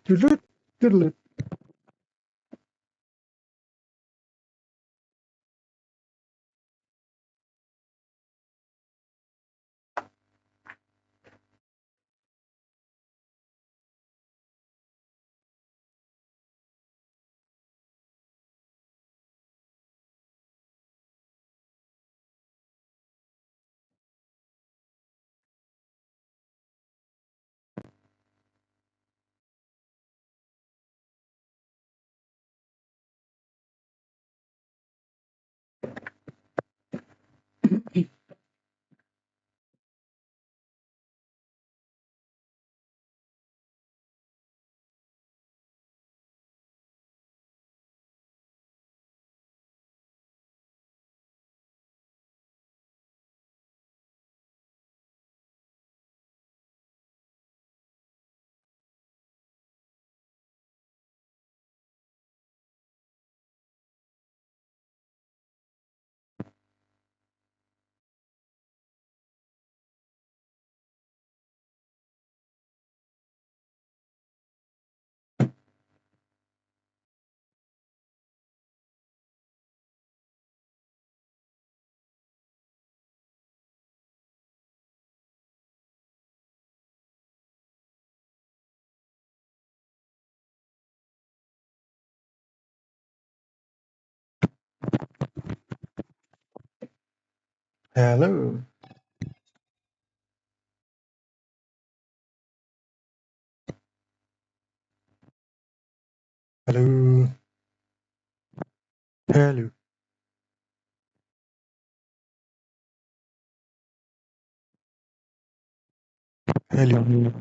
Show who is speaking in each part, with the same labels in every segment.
Speaker 1: Doodle-it, doodle-it. Hello. Hello. Hello. Hello.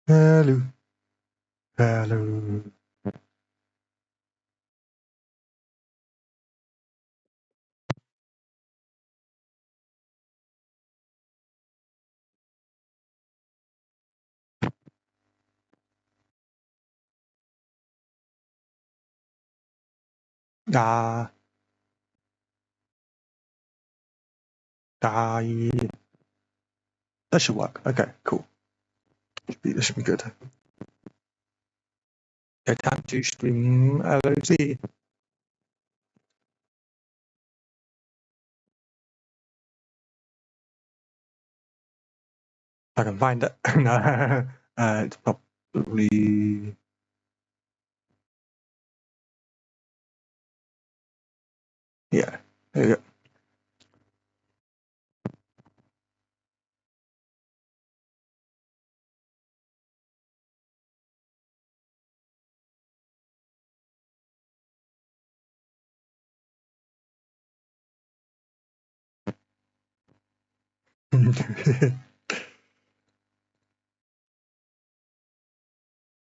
Speaker 1: Hello. Hello. Ah. Yeah. That should work. Okay, cool. This should be good. Okay, time to stream LOC. I can find it. No, it's probably... Yeah, there you go.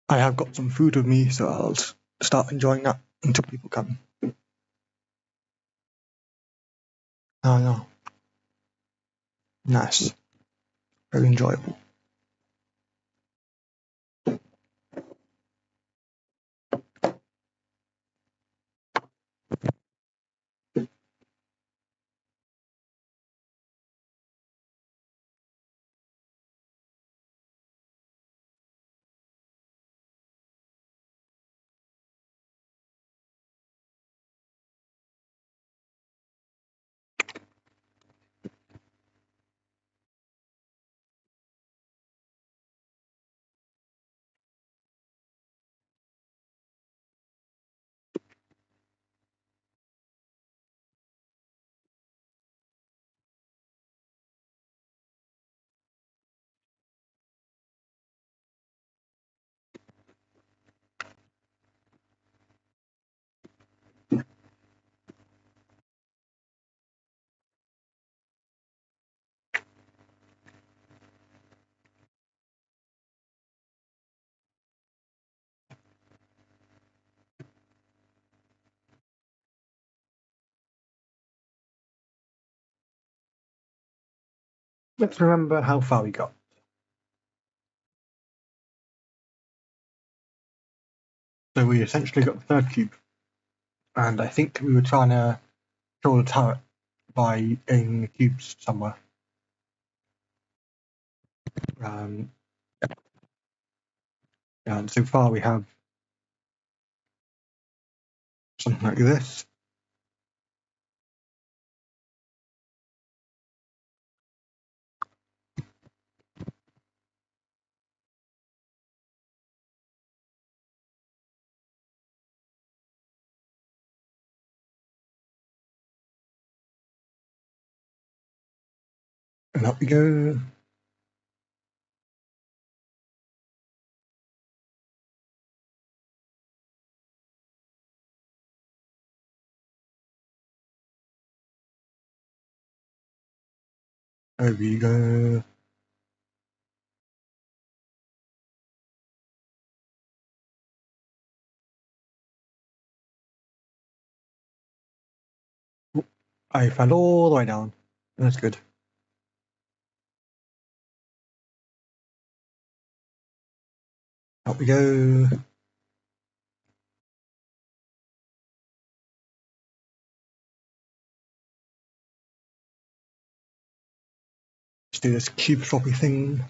Speaker 1: I have got some food with me, so I'll start enjoying that until people come. Oh no. Nice. Very enjoyable. Let's remember how far we got. So we essentially got the third cube, and I think we were trying to control the turret by aiming the cubes somewhere. Yeah, and so far we have something like this. And up we go. Over you go. I fell all the way down. That's good. Up we go. Let's do this cube swappy thing.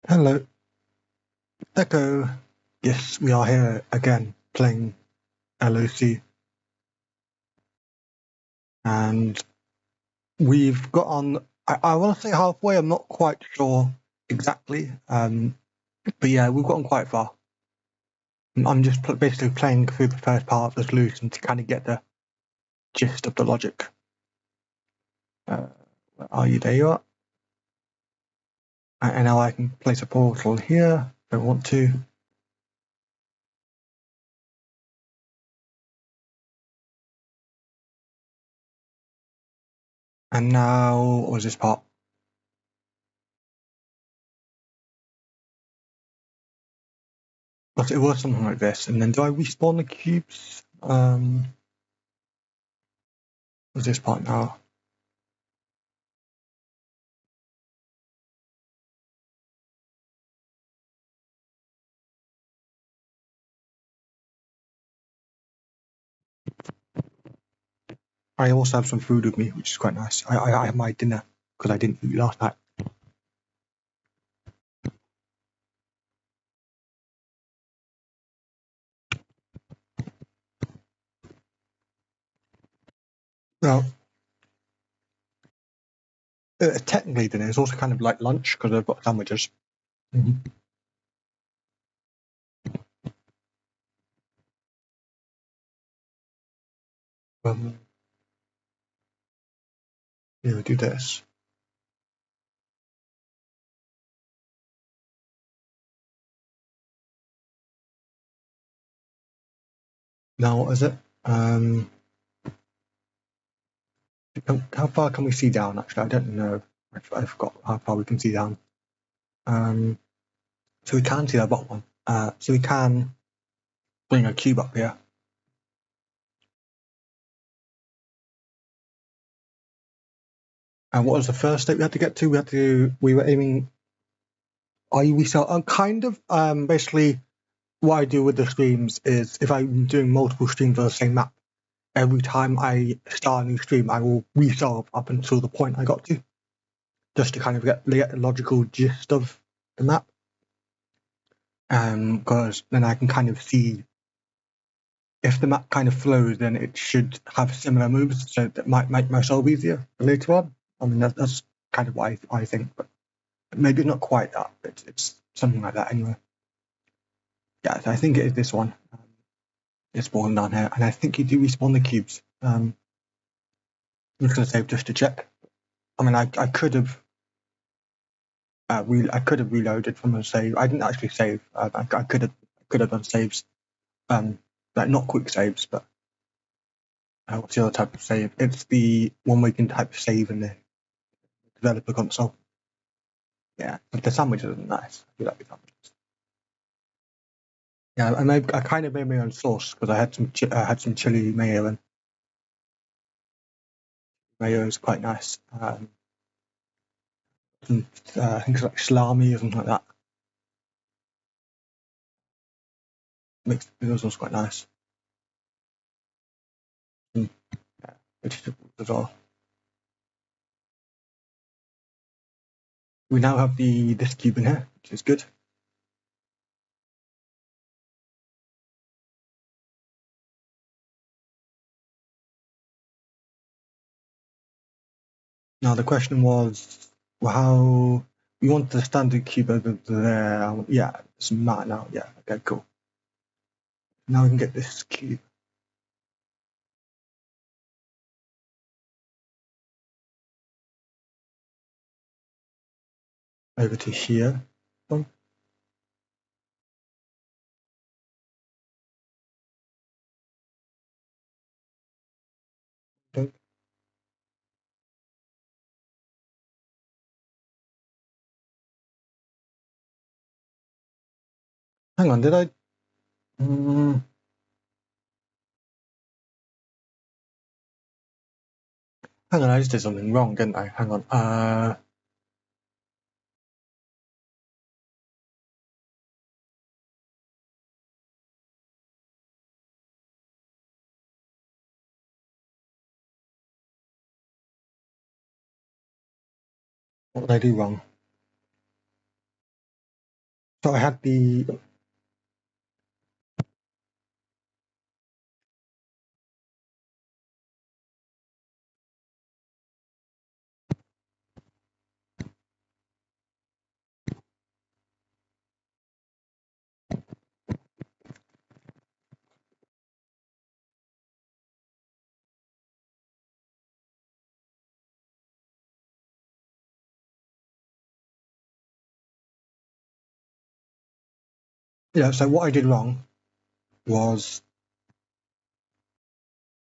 Speaker 1: Hello. Echo. Yes, we are here again playing LoC. And we've got on, I want to say halfway, I'm not quite sure exactly. But yeah, we've gotten quite far. I'm just basically playing through the first part of the solution to kind of get the gist of the logic. Where are you? There you are. And now I can place a portal here if I want to. And now, what was this part? But it was something like this. And then do I respawn the cubes? What's this part now? I also have some food with me, which is quite nice. I have my dinner because I didn't eat last night. Well, technically dinner is also kind of like lunch because I've got sandwiches. Mm-hmm. Yeah, we'll do this. Now, what is it? How far can we see down? Actually, I don't know. I forgot how far we can see down. So we can see that bottom one. So we can bring a cube up here. And what was the first step we had to get to? We were aiming. Kind of. Basically, what I do with the streams is if I'm doing multiple streams on the same map, every time I start a new stream, I will resolve up until the point I got to, just to kind of get the logical gist of the map. Because then I can kind of see if the map kind of flows, then it should have similar moves, so that might make myself easier later on. I mean, that's kind of what I think, but maybe not quite that, but it's something like that anyway. Yeah, so I think it is this one. It's spawning down here, and I think you do respawn the cubes. I'm just going to save just to check. I mean, I could have I could have reloaded from a save. I didn't actually save. I could have done saves. Like not quick saves, but what's the other type of save? It's the one where you can type save in the developer console. Yeah, but the sandwiches are nice. I do like the sandwiches. Yeah, I kind of made my own sauce because I had some chili mayo, and mayo is quite nice. And, I think it's like salami or something like that. Mixed with those was quite nice. And, yeah, vegetables as well. We now have this cube in here, which is good. Now the question was, well, how we want the standard cube over there. Yeah, it doesn't matter now. Yeah, okay, cool. Now we can get this cube over to here. Oh, okay. Hang on, did I? Hang on, I just did something wrong, didn't I? Hang on. What did I do wrong? So I had the. Yeah, so what I did wrong was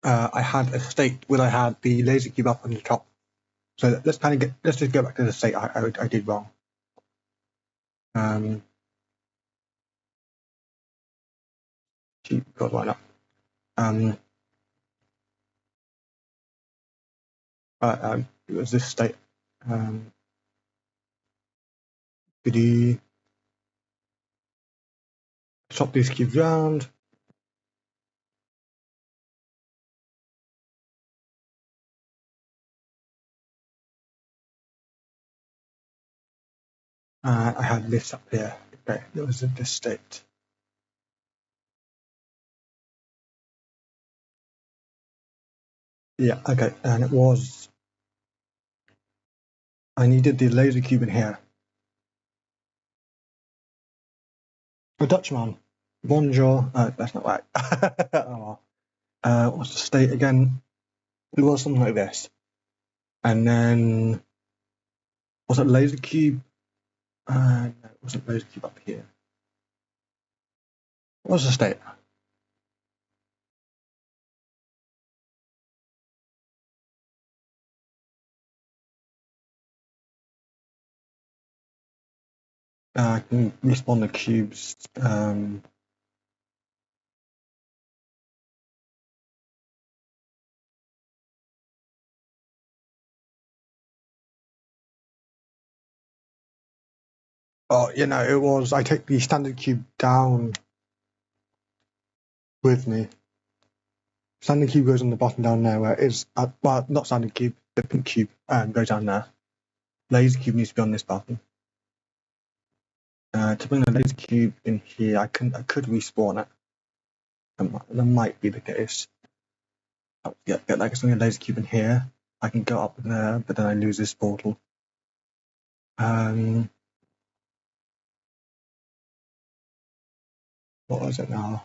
Speaker 1: I had a state where I had the laser cube up on the top. So let's just go back to the state I did wrong. God, why not? It was this state. Did he swap these cubes around? I had this up here. Okay, it was in this state. Yeah, okay, and it was. I needed the laser cube in here. A Dutchman. Bonjour. That's not right. Oh, what's the state again? It was something like this. And then was it laser cube? No, it wasn't laser cube up here. What was the state? I can respawn the cubes. Oh, it was. I take the standard cube down with me. Standard cube goes on the bottom down there where it is. Well, not standard cube. The pink cube goes down there. Laser cube needs to be on this button. To bring the laser cube in here, I could respawn it. That might be the case. Get that laser cube in here. I can go up there, but then I lose this portal. What was it now?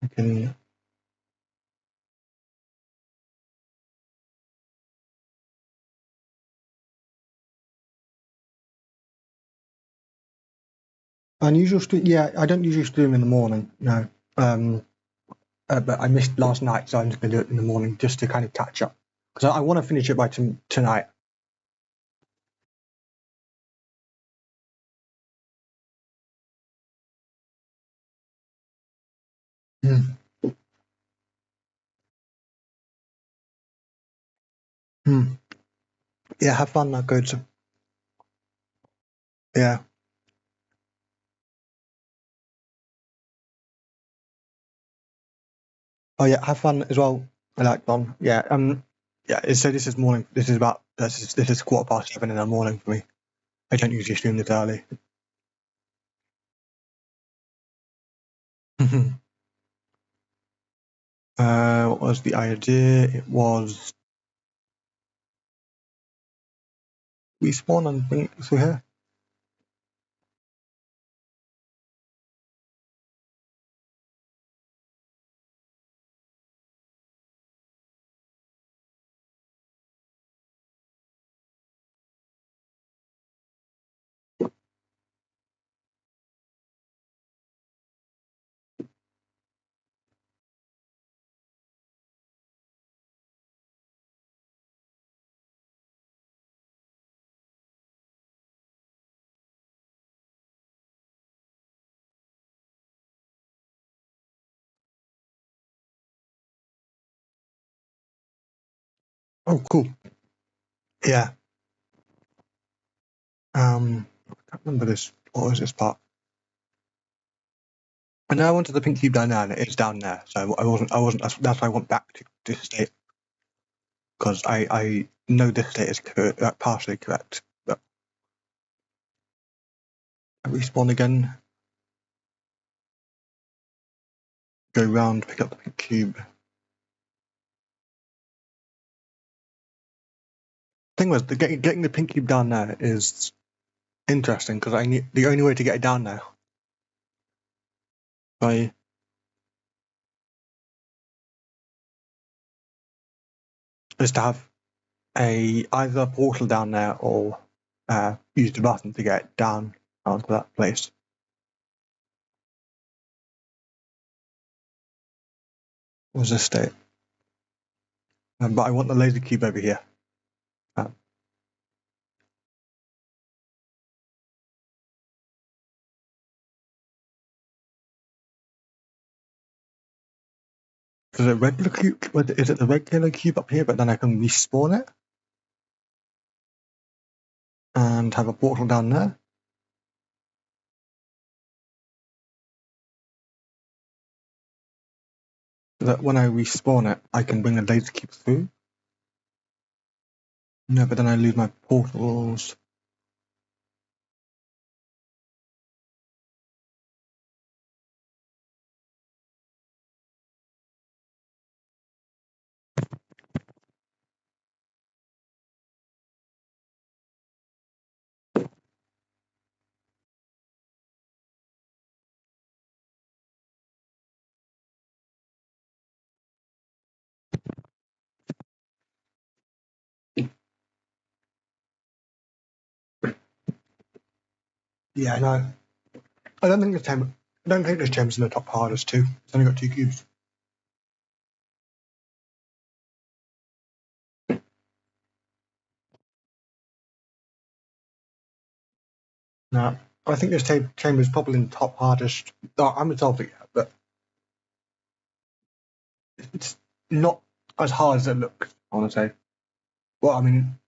Speaker 1: I can. Unusual stream? Yeah, I don't usually stream in the morning. No. But I missed last night, so I'm just going to do it in the morning just to kind of catch up because I want to finish it by tonight. Hmm. Hmm. Yeah, have fun. That good. Yeah. Oh yeah, have fun as well. I like fun. Yeah. Yeah. So this is morning. This is 7:15 in the morning for me. I don't usually stream this early. What was the idea? It was respawn and bring it through here. Oh, cool. Yeah. I can't remember this. What was this part? I know I wanted the pink cube down there, and it is down there. So I wasn't. That's why I went back to this state because I know this state is partially correct. But I respawn again. Go round, pick up the pink cube. Thing was, getting the pink cube down there is interesting because I need the only way to get it down there by is to have either a portal down there or use the button to get down onto that place. What was this state? But I want the laser cube over here. Is it regular cube? Is it the regular cube up here? But then I can respawn it and have a portal down there. So that when I respawn it, I can bring the laser cube through. No, but then I lose my portals. Yeah, no. I don't think this chamber's in the top hardest too. It's only got 2 cubes. No, I think this chamber is probably in the top hardest. No, I haven't solved it yet, but it's not as hard as it looks. I want to say. Well, I mean,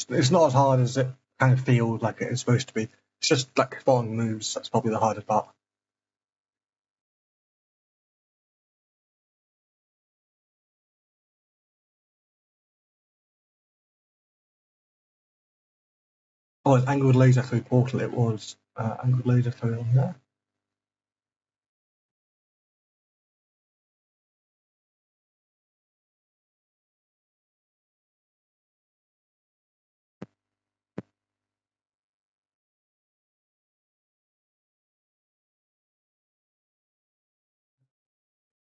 Speaker 1: it's not as hard as it kind of feels like it is supposed to be. It's just like following moves. That's probably the hardest part. Oh, it's angled laser through portal. It was angled laser through on there.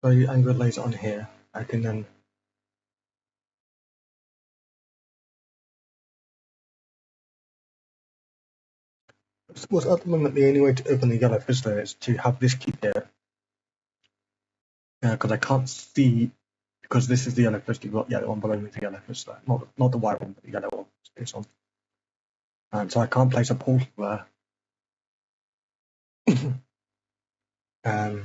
Speaker 1: So angled laser on here. I can then. I suppose at the moment the only way to open the yellow fizzler is to have this cube here. Because I can't see, because this is the yellow fizzler, yeah, the one below me is the yellow fizzler. Not the white one, but the yellow one. This one. And so I can't place a portal there. um,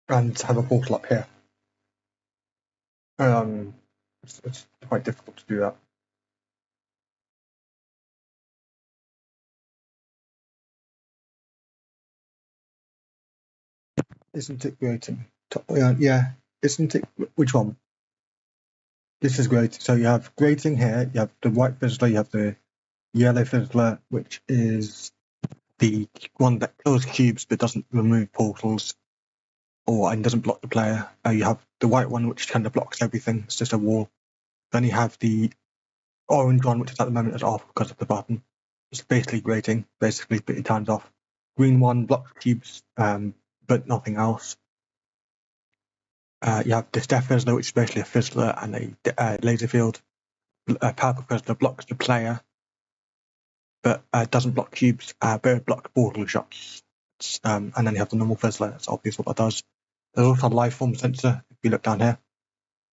Speaker 1: and have a portal up here. It's quite difficult to do that. Isn't it grating? Yeah, isn't it? Which one? This is great. So you have grating here, you have the white fizzler, you have the yellow fizzler, which is the one that kills cubes but doesn't remove portals and doesn't block the player. You have the white one, which kind of blocks everything. It's just a wall. Then you have the orange one, which is at the moment is off because of the button. It's basically grating, but it turns off. Green one blocks cubes, but nothing else. You have this death fizzler, which is basically a fizzler and a laser field. Purple fizzler blocks the player, but doesn't block cubes, but it blocks portal shots. And then you have the normal fizzler. It's obvious what that does. There's also a life form sensor, if you look down here,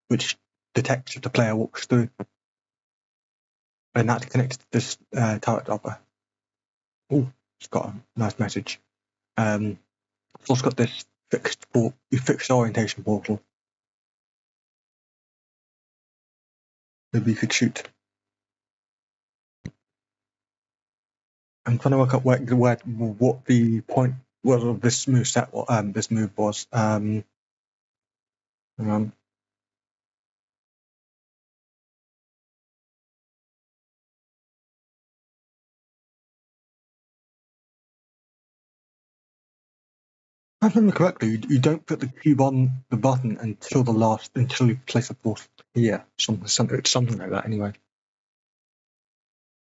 Speaker 1: which detects if the player walks through. And that's connected to this turret dropper. Oh, it's got a nice message. It's also got this fixed orientation portal. Maybe you could shoot. I'm trying to work out what the point was of this move set. This move was. Hang on. If I remember correctly, you don't put the cube on the button until you place the portal here. Something like that, anyway.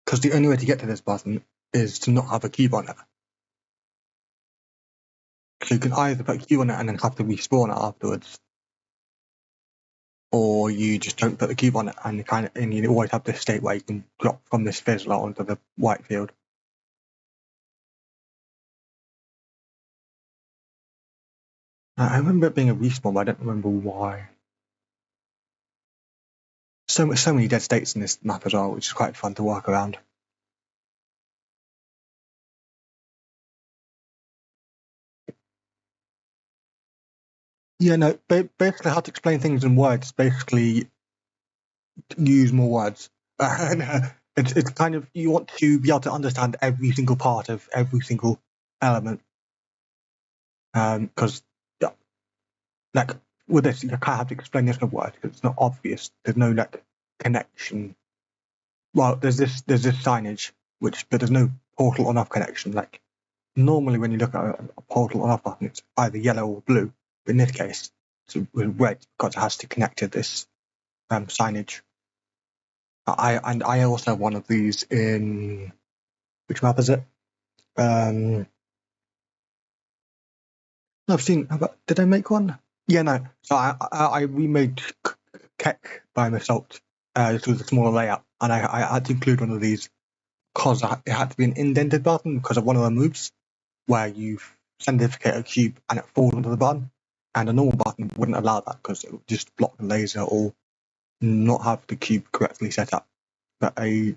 Speaker 1: Because the only way to get to this button is to not have a cube on it. So you can either put a cube on it and then have to respawn it afterwards, or you just don't put the cube on it and you always have this state where you can drop from this fizzler onto the white field. I remember it being a respawn, but I don't remember why. So many dead states in this map as well, which is quite fun to work around. Yeah, no, basically how to explain things in words, basically use more words. It's kind of, you want to be able to understand every single part of every single element. Because, yeah, like, with this, you kind of have to explain this in words, because it's not obvious. There's no, like, connection. Well, there's this signage, but there's no portal on off connection. Like, normally when you look at a portal on off button, it's either yellow or blue. But in this case, it's red because it has to connect to this signage. I also have one of these in, which map is it? I've seen. Did I make one? Yeah, no. So I remade Keck by myself. This was a smaller layout, and I had to include one of these because it had to be an indented button because of one of the moves where you centrifugate a cube and it falls onto the button, and a normal button wouldn't allow that because it would just block the laser or not have the cube correctly set up. But a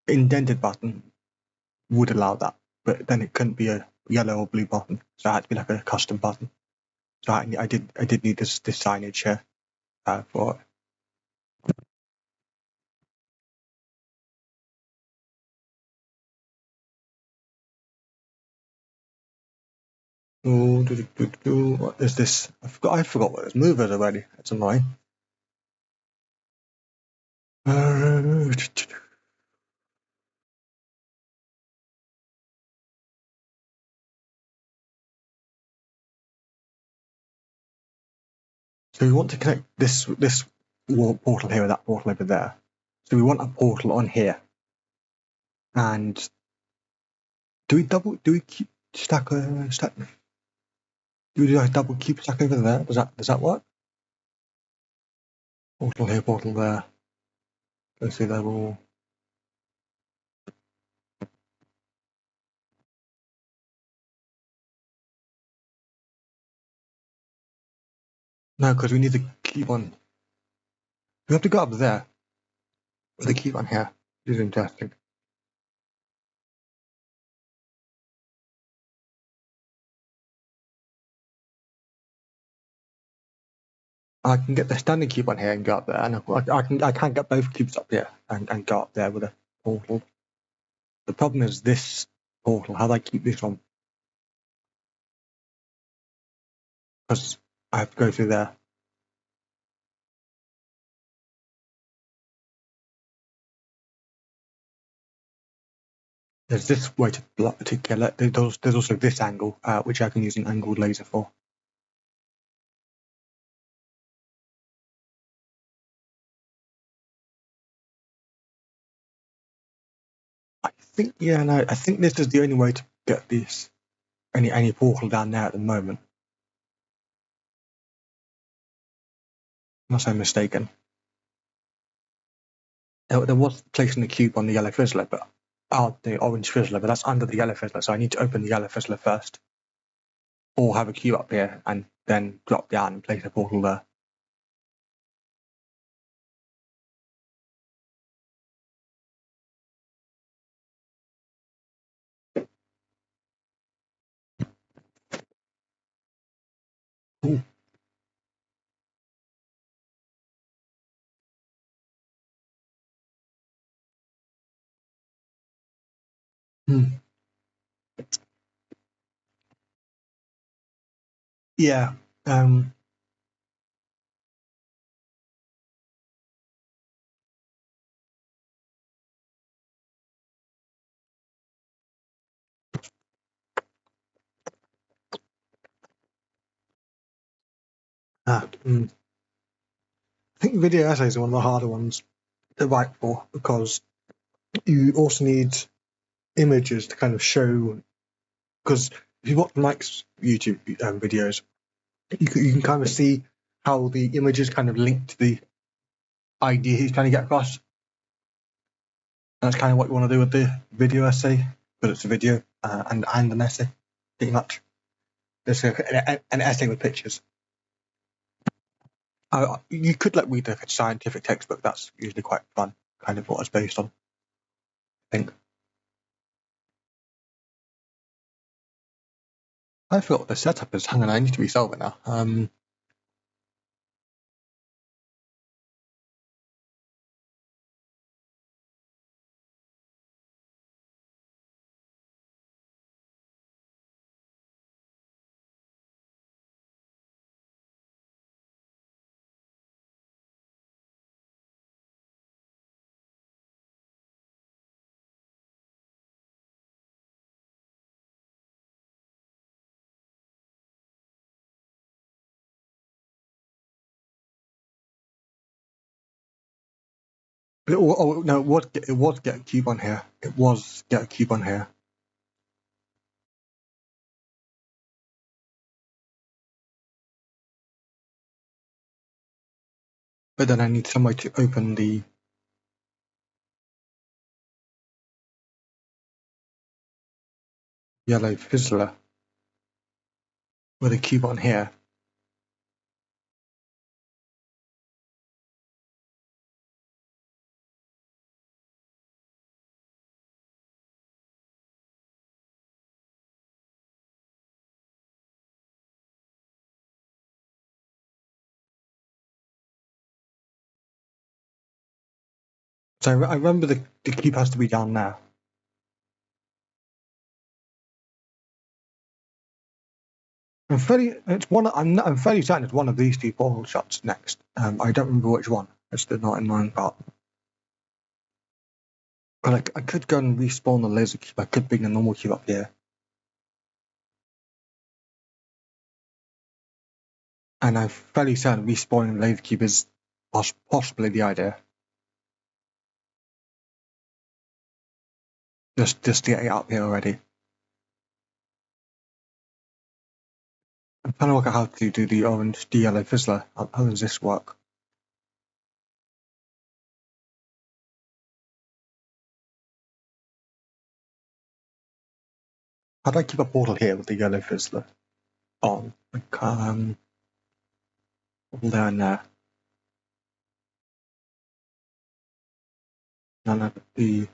Speaker 1: indented button would allow that, but then it couldn't be a yellow or blue button, so it had to be like a custom button. So I did need this signage here for it. What is this? I forgot what this move is already. That's annoying. So we want to connect this portal here with that portal over there. So we want a portal on here. And do we keep stack? Do we do a double cube stack over there? Does that work? Portal here, portal there. Let's see, they're all. No, because we need the cube on. We have to go up there with the cube on here. This is interesting. I can get the standing cube on here and go up there, and I can get both cubes up here and go up there with a portal. The problem is this portal. How do I keep this on? Because I have to go through there. There's this way to kill it. There's also this angle, which I can use an angled laser for. I think this is the only way to get this any portal down there at the moment. Unless I'm mistaken. There was placing the cube on the yellow fizzler, but the orange fizzler, but that's under the yellow fizzler, so I need to open the yellow fizzler first. Or have a cube up here and then drop down and place a portal there. Ooh. Yeah. I think video essays are one of the harder ones to write for, because you also need images to kind of show. Because if you watch Mike's YouTube videos, you can kind of see how the images kind of link to the idea he's trying to get across. That's kind of what you want to do with the video essay, but it's a video and an essay, pretty much. It's an essay with pictures. You could read a scientific textbook. That's usually quite fun, kind of what it's based on, I think. I thought the setup is hanging. I need to resolve it now. No, it was get a cube on here. It was get a cube on here. But then I need some way to open the yellow fizzler with a cube on here. So I remember the cube has to be down there. I'm fairly certain it's one of these two portal shots next. I don't remember which one. It's the not in line part. But I could go and respawn the laser cube. I could bring the normal cube up here. And I'm fairly certain respawning the laser cube is possibly the idea. Just to get it up here already. I'm trying to work out how to do the yellow fizzler. How does this work? How do I keep a portal here with the yellow fizzler on? Like, down there. None of the.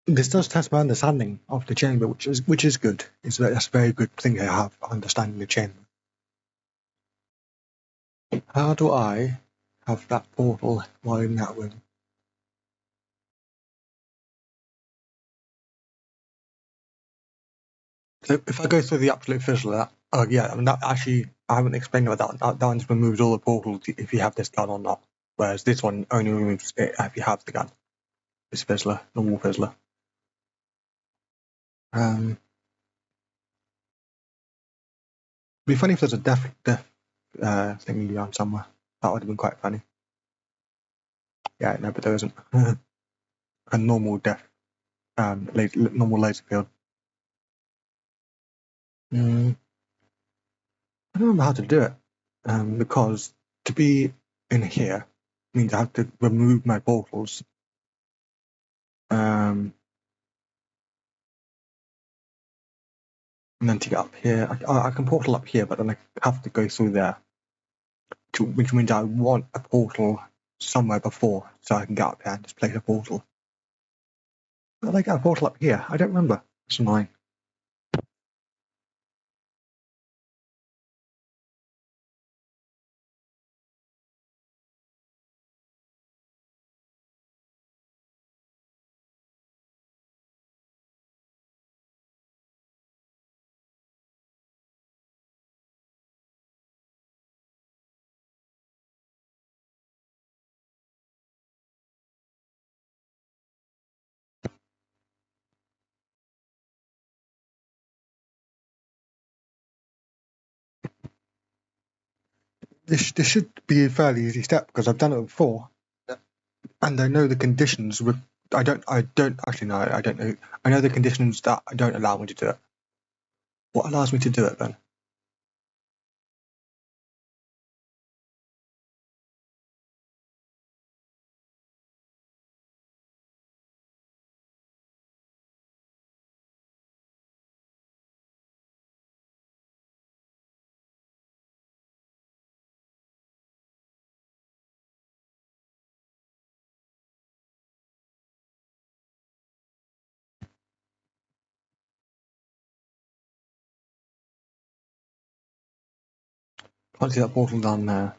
Speaker 1: This does test my understanding of the chamber, which is good. That's a very good thing to have, understanding the chamber. How do I have that portal while in that room? So if I go through the absolute fizzler, oh yeah, I mean that actually I haven't explained about that. That one just removes all the portals if you have this gun or not. Whereas this one only removes it if you have the gun. This fizzler, normal fizzler. It'd be funny if there's a death thingy on somewhere. That would have been quite funny. Yeah, no, but there isn't. A normal death, normal laser field. I don't remember how to do it, because to be in here means I have to remove my portals. And then to get up here, I can portal up here, but then I have to go through there, which means I want a portal somewhere before, so I can get up here and just place a portal. But I get a portal up here. I don't remember. It's annoying. This should be a fairly easy step because I've done it before, and I know the conditions. I don't actually know. I don't know. I know the conditions that don't allow me to do it. What allows me to do it then? Can't see that portal down there.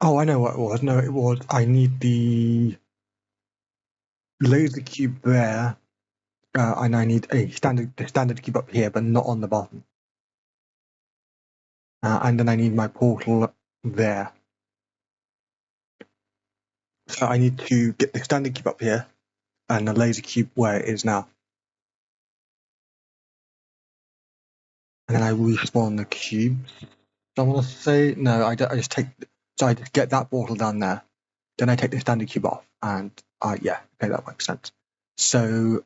Speaker 1: Oh, I know what it was. No, it was I need the laser cube there, and I need a standard cube up here, but not on the bottom. And then I need my portal there. So I need to get the standard cube up here, and the laser cube where it is now. And then I respawn the cubes. So I want to say no. I just take. So I just get that portal down there. Then I take the standard cube off, and Yeah, okay, that makes sense. So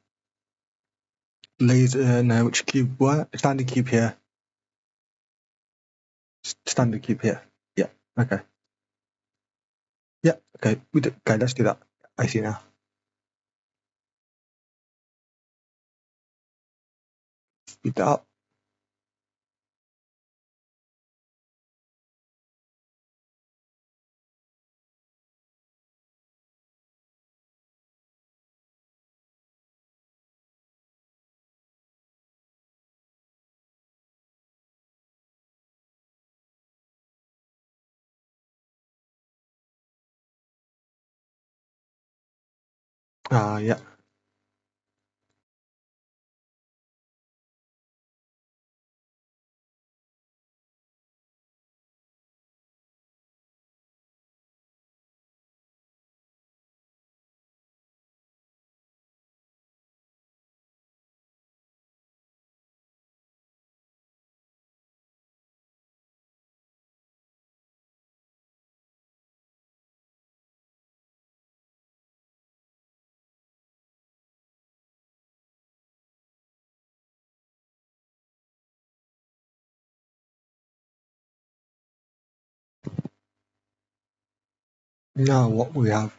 Speaker 1: laser, no, which cube? Where? Standing cube here. Standing cube here. Yeah. Okay. Yeah. Okay. Okay. Let's do that. I see now. Speed that up. Yeah. Now what we have.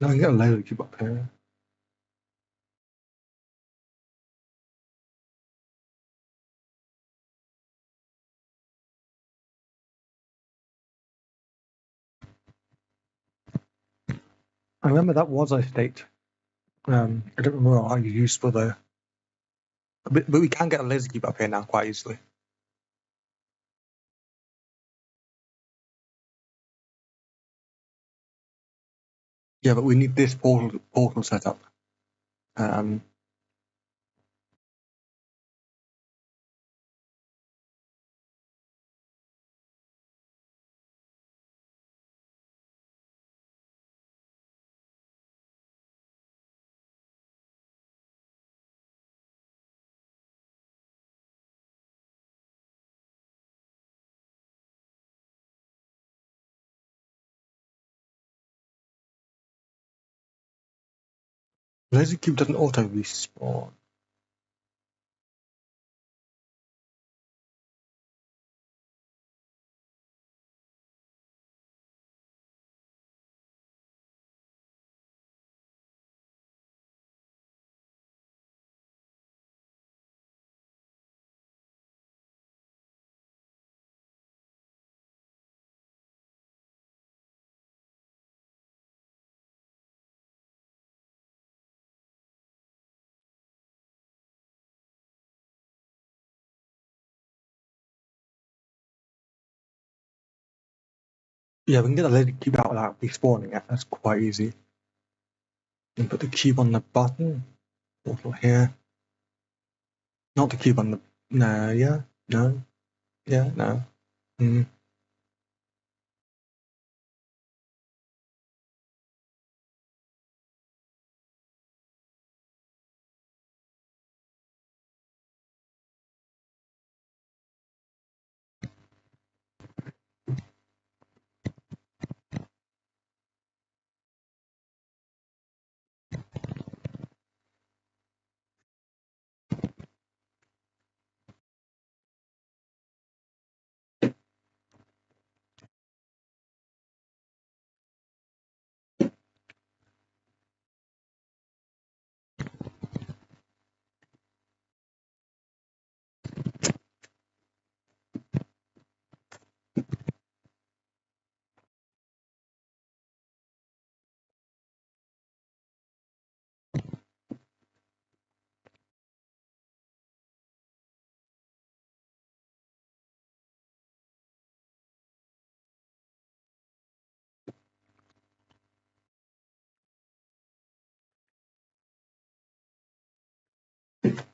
Speaker 1: Now I can get a laser cube up here. I remember that was a state. I don't remember how you used for the. But we can get a laser cube up here now quite easily. Yeah, but we need this portal set up. Laser cube doesn't auto respawn. Yeah, we can get a laser cube out without respawning it. That's quite easy. And put the cube on the button. Portal here. Not the cube on the... No, yeah, no, yeah, no. Mm.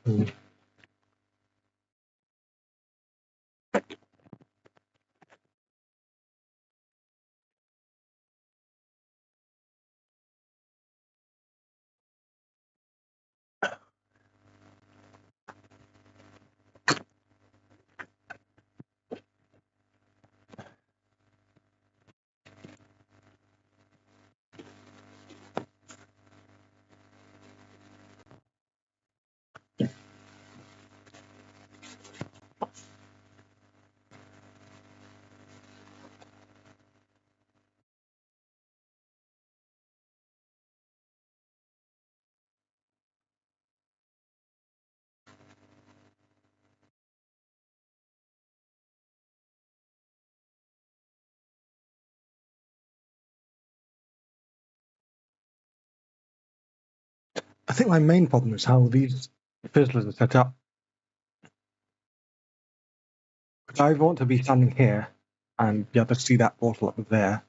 Speaker 1: Mm. I think my main problem is how these fizzlers are set up. Because I want to be standing here and be able to see that portal up there.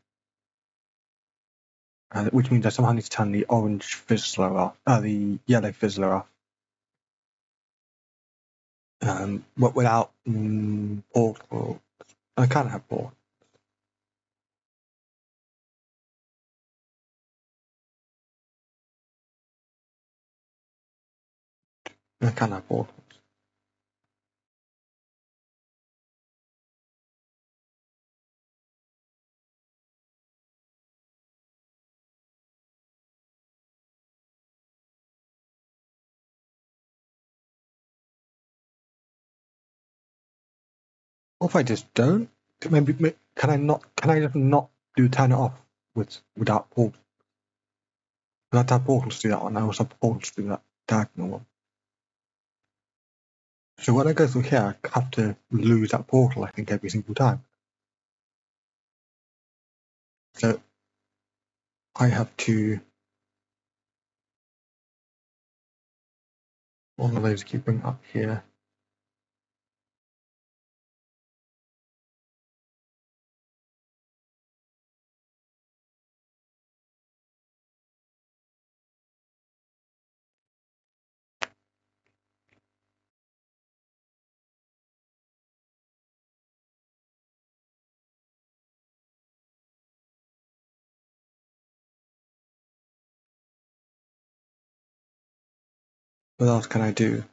Speaker 1: Which means I somehow need to turn the orange fizzler off, the yellow fizzler off. But without portal, I can't have portal. I can't have portals. What if I just don't? Maybe can I not? Can I just not turn it off without portal? I have to have portals to do that one. I also have portals to do that diagonal one. So when I go through here, I have to lose that portal, I think, every single time. So I have to... One of those keep bring up here. What else can I do?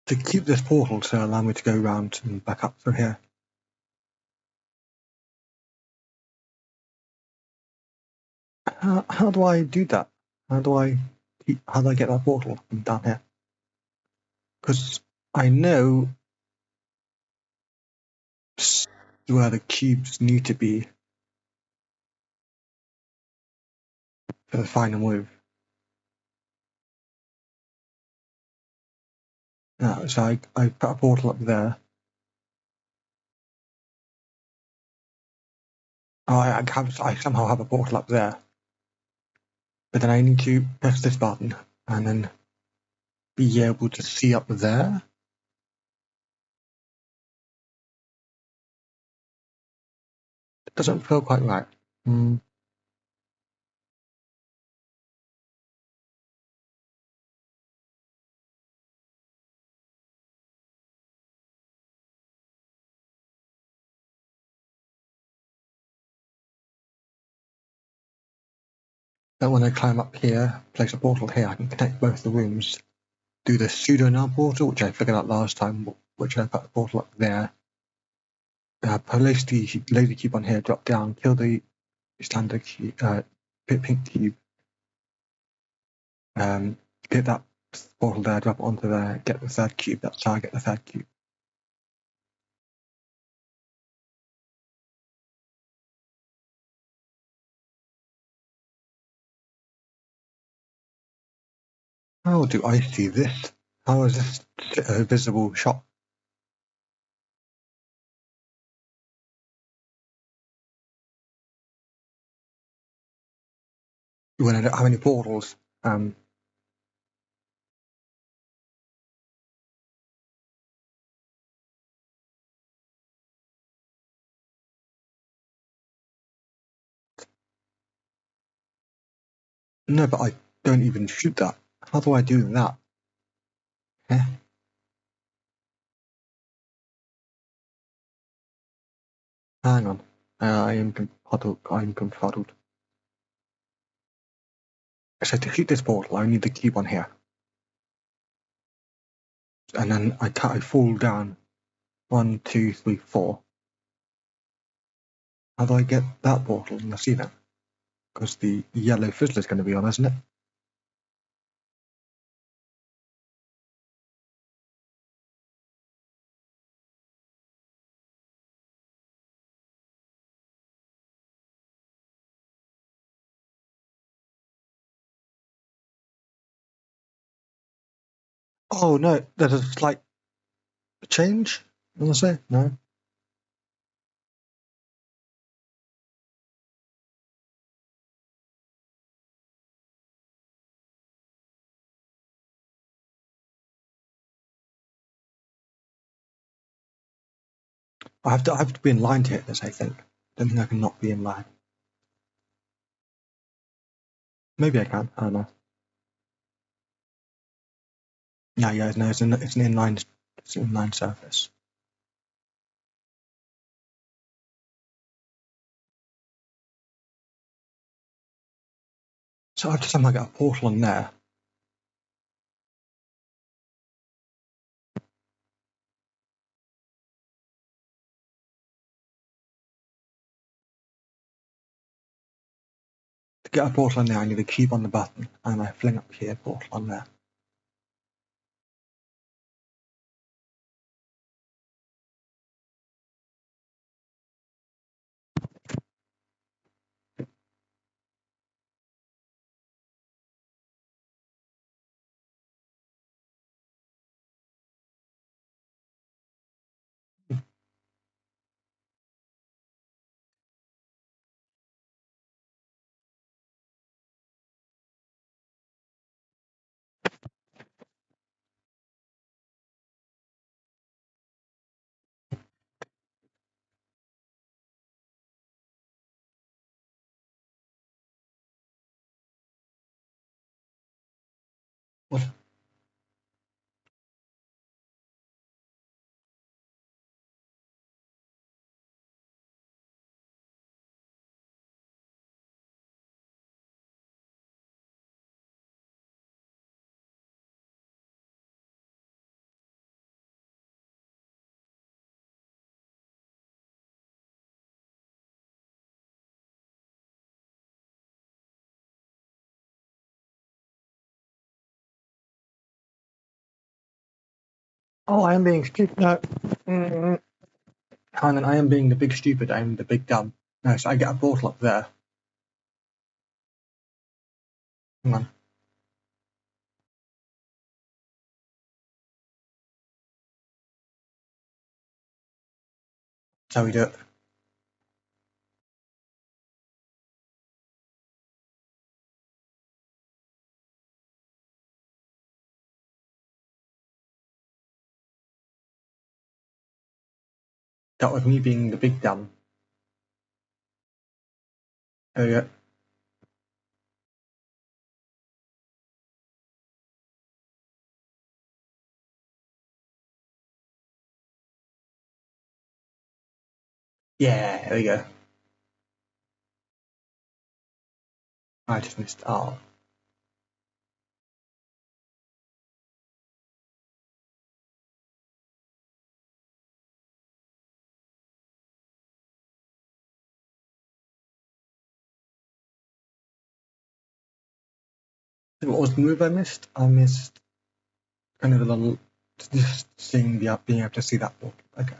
Speaker 1: To keep this portal to allow me to go around and back up through here. How do I do that? How do I get that portal from down here? Because I know where the cubes need to be for the final move. So I put a portal up there. Oh, I somehow have a portal up there. But then I need to press this button and then be able to see up there. Doesn't feel quite right. Mm. Then when I climb up here, place a portal here, I can connect both the rooms. Do the pseudo now portal, which I figured out last time, which I put a portal up there. Place the laser cube on here, drop down, kill the standard cube, pink cube. Get that portal there, drop it onto there, get the third cube. That's how I get the third cube. How do I see this? How is this a visible shot? When I don't have any portals. No, but I don't even shoot that. How do I do that? Eh? Hang on. I am confuddled. I'm confuddled. So to shoot this portal, I need the cube on here. And then I fall down 1, 2, 3, 4. How do I get that portal in the ceiling? Because the yellow fizzler is going to be on, isn't it? Oh no, there's a slight change. Want to say no? I have to be in line to hit this. I think. Don't think I can not be in line. Maybe I can. I don't know. Yeah. No, it's an inline. It's an inline surface. So I have to somehow get a portal on there. To get a portal on there, I need a cube on the button, and I fling up here, portal on there. What? Oh, I am being stupid. No. Hang on, I am being the big stupid. I am the big dumb. No, so I get a portal up there. Hang on. That's how we do it. That was me being the big dumb. There we go. Yeah, there we go. I just missed. Oh. What was the move I missed? I missed kind of a little, just seeing being able to see that portal. Okay.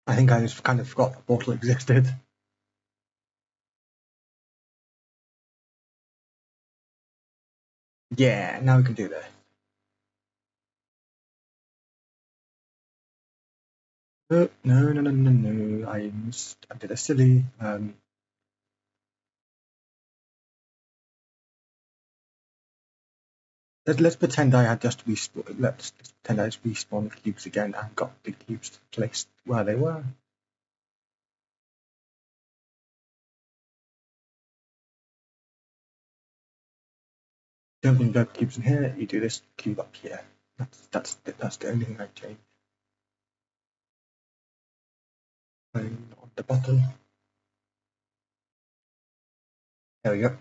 Speaker 1: I think I just kind of forgot the portal existed. Yeah, now we can do this. No, no, no, no, no, no. I did a silly. Let's pretend I had just respawned. Let's pretend I just respawned the cubes again and got the cubes placed where they were. Don't bring both cubes in here. You do this cube up here. That's the only thing I change. On the bottom. There we go.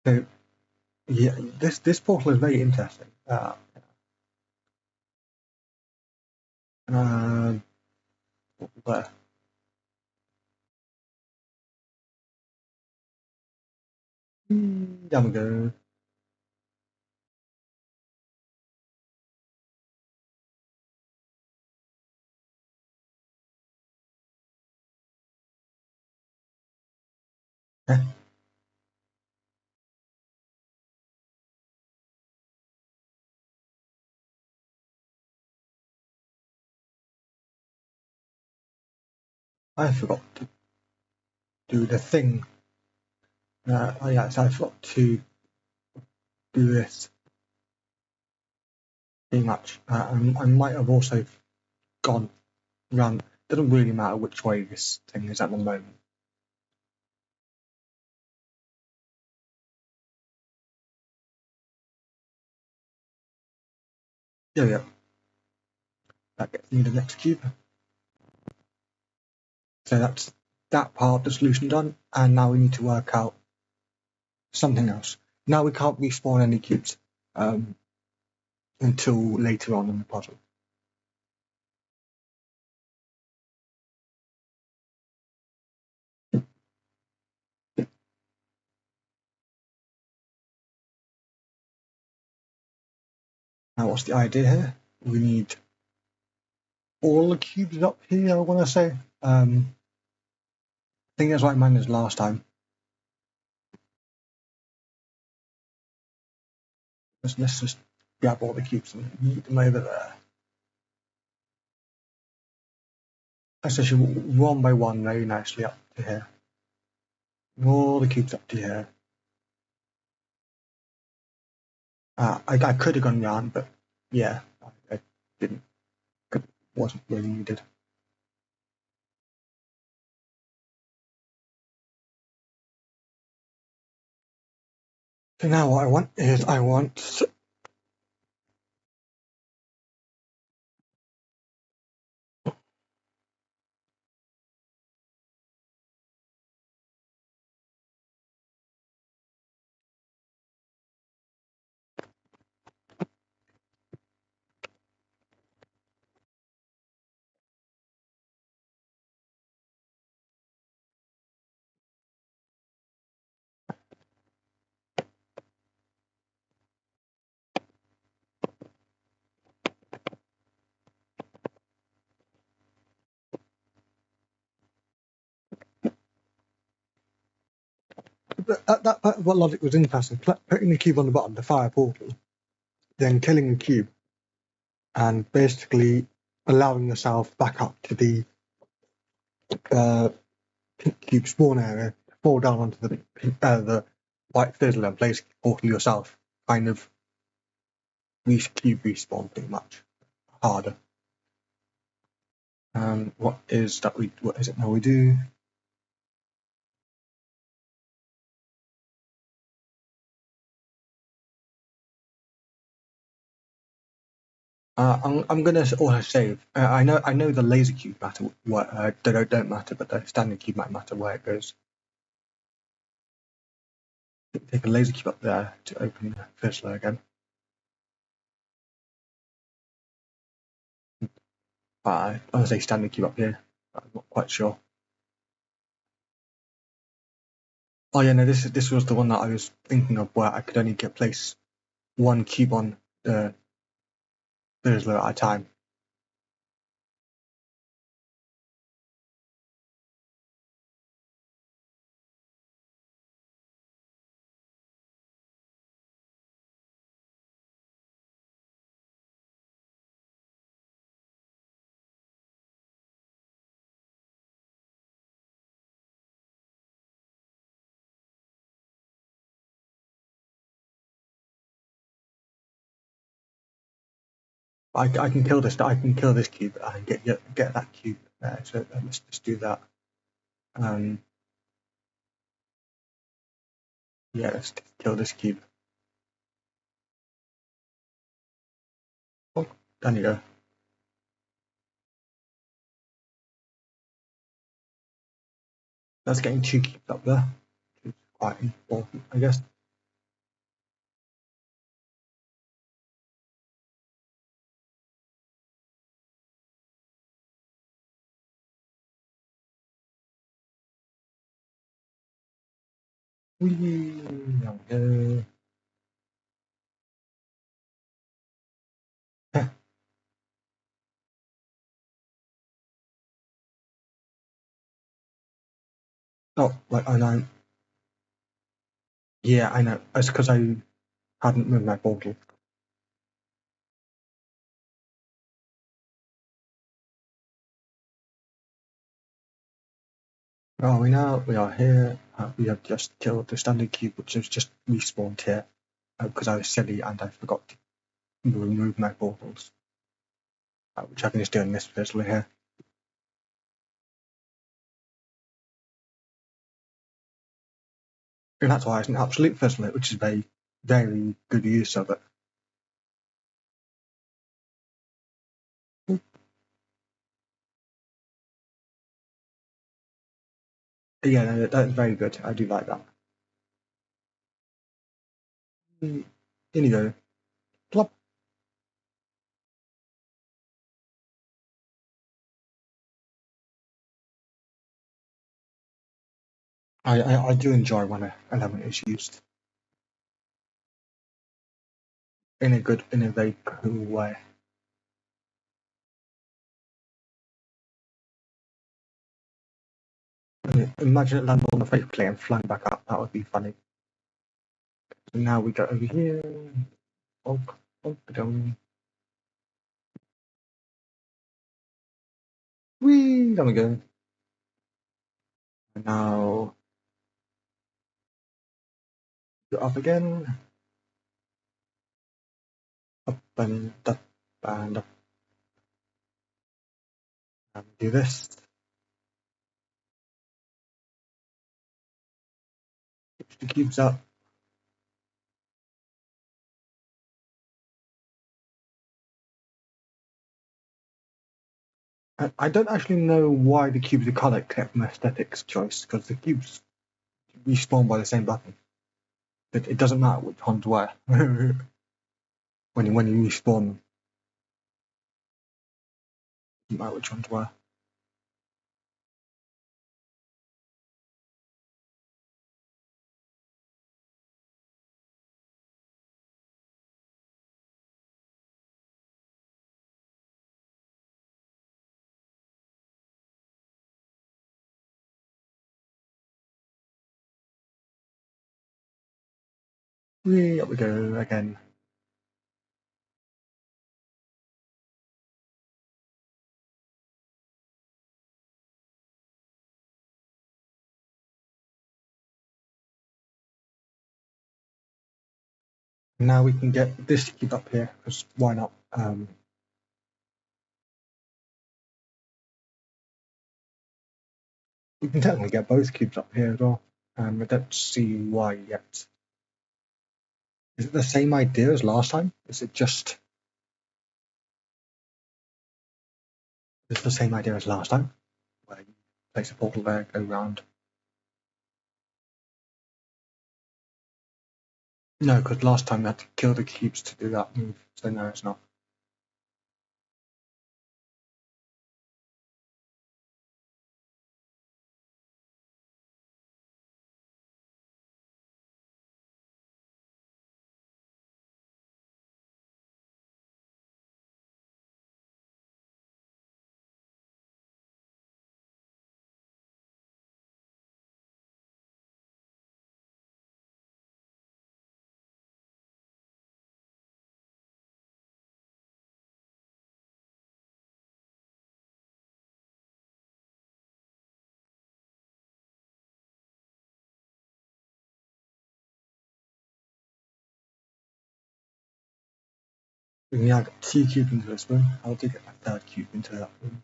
Speaker 1: So yeah, this portal is very interesting. There. There we go. I forgot to do the thing. Oh yeah, so I forgot to do this pretty much. I might have also gone round. Doesn't really matter which way this thing is at the moment. There we go. That gets me the next cube. So that's that part of the solution done, and now we need to work out something else. Now we can't respawn any cubes until later on in the puzzle. Now what's the idea here? We need all the cubes up here, I want to say. I think that's what I managed last time. Let's just grab all the cubes and yeet them over there. That's actually one by one very nicely up to here. All the cubes up to here. I could have gone round, but yeah, I didn't. It wasn't really needed. So now what I want is that what logic was interesting. Putting the cube on the bottom, the fire portal, then killing the cube, and basically allowing yourself back up to the pink cube spawn area, fall down onto the white fizzle and place portal yourself. Kind of cube respawn pretty much harder. What is it now we do? I'm gonna also save. I know the laser cube matter. Don't matter, but the standard cube might matter where it goes. Take a laser cube up there to open Fizzler again. I want to say standard cube up here. I'm not quite sure. Oh yeah, no, this was the one that I was thinking of where I could only place one cube on the Fizzler at a time. I can kill this. I can kill this cube and get that cube there. So let's just do that. Yeah, let's kill this cube. Oh, there you go. That's getting 2 cubes up there, which is quite important, I guess. Whee! There we go. Oh, like I know. Yeah, I know. It's because I hadn't moved my portal. Where are we now? We are here. We have just killed the standard cube, which has just respawned here because I was silly and I forgot to remove my portals, which I can just do in this fizzler here. And that's why it's an absolute fizzler, which is very, very good use of it. Yeah, no, that's very good. I do like that. In you go. Plop. I do enjoy when an element is used in a very cool way. Imagine it landed on the fake plate and flying back up. That would be funny. So now we go over here. Oh, dum. Whee! There we go. And now go up again. Up and up and up. And do this. Push the cubes up. I don't actually know why the cubes are colored except from aesthetics choice, because the cubes respawn by the same button. It doesn't matter which one's where. when you respawn them. It doesn't matter which one's where. Whee! Up we go again. Now we can get this cube up here, because why not? We can technically get both cubes up here as well. I don't see why yet. Is it the same idea as last time? Is it just... It's the same idea as last time, where you place a portal there, go round. No, because last time you had to kill the cubes to do that move, so no, it's not. We can now get 2 cubes into this room. How to get a 3rd cube into that room?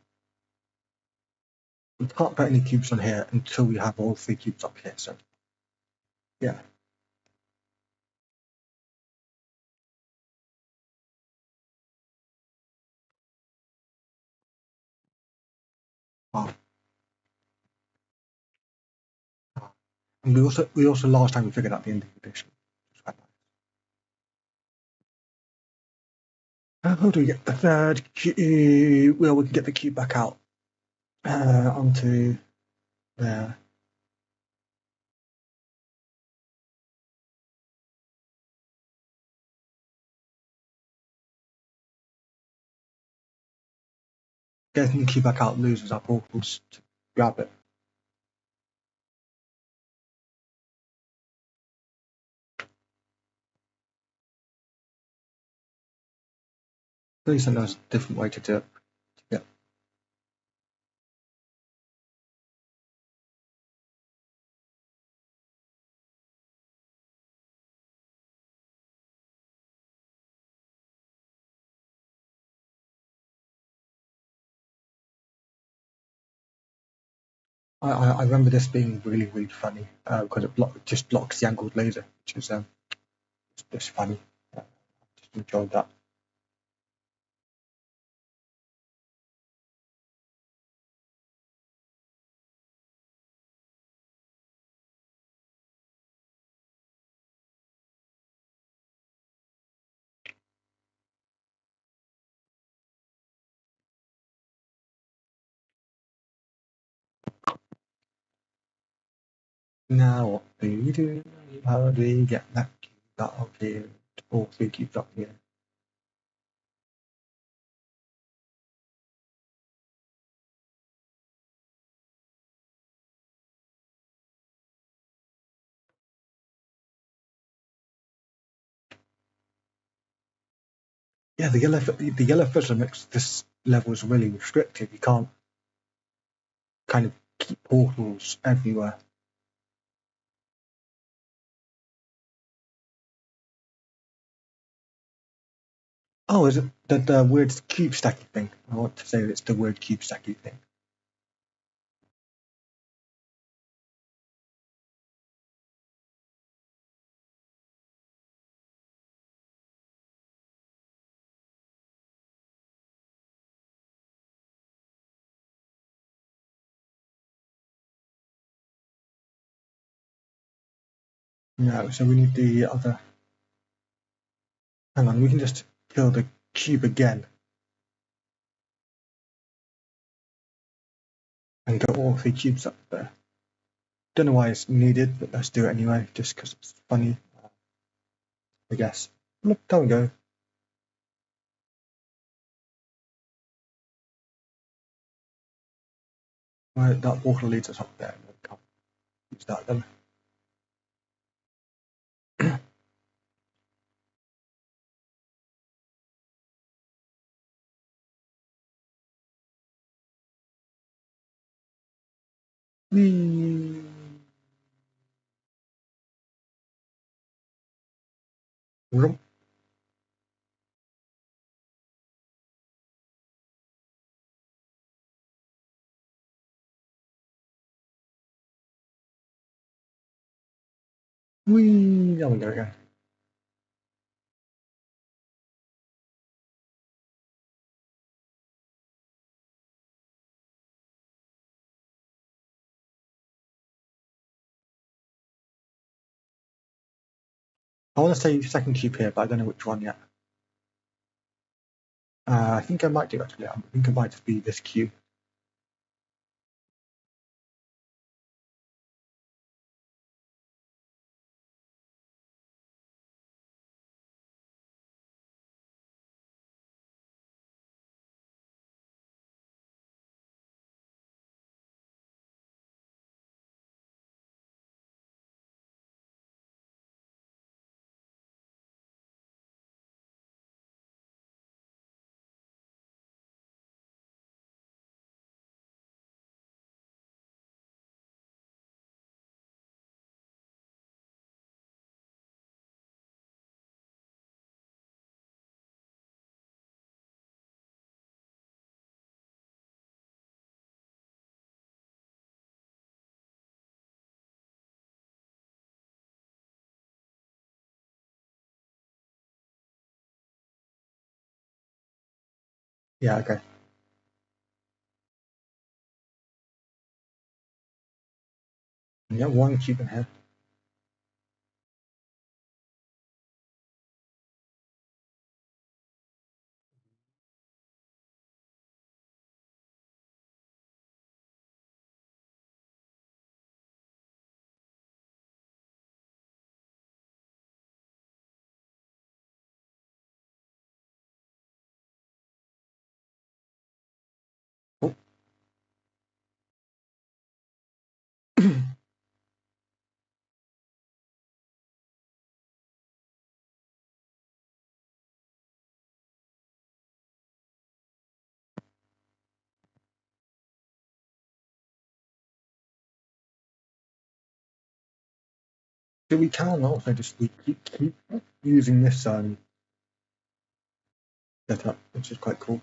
Speaker 1: We can't put any cubes on here until we have all 3 cubes up here, so yeah. Oh. And we also last time we figured out the ending condition. How do we get the 3rd cube? Well, we can get the cube back out onto there. Getting the cube back out loses our portals to grab it. At least I know there's a different way to do it. Yeah. I remember this being really, really funny because it just blocks the angled laser, which is just funny. Just enjoyed that. Now what do we do? How do we get that cube up here? All 3 cubes up here. Yeah, the yellow fuzzer makes this level is really restrictive. You can't kind of keep portals everywhere. Oh, is it the weird cube stacky thing? I want to say it's the weird cube stacky thing. No, so we need the other. Hang on, we can just kill the cube again and get all 3 cubes up there. Don't know why it's needed, but let's do it anyway, just because it's funny, I guess. Look, there we go. Right, that portal leads us up there. We can't use that then. Whee! Whee! There we go again. I want to say second cube here, but I don't know which one yet. I think I might do actually. I think it might just be this cube. Yeah, okay. Yeah, one cube in here. Oh. So we can also just keep using this setup, which is quite cool.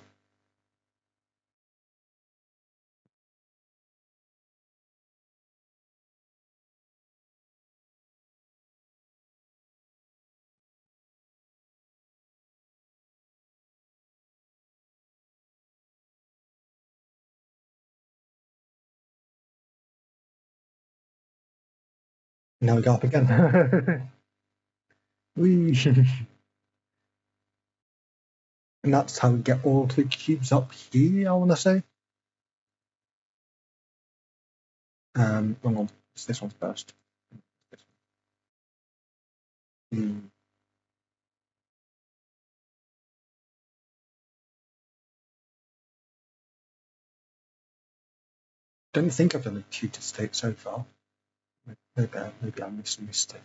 Speaker 1: Now we go up again. Whee! And that's how we get all the cubes up here, I want to say. Wrong one. It's this one first. Hmm. Don't think I've done a tutor state so far. Maybe I missed it.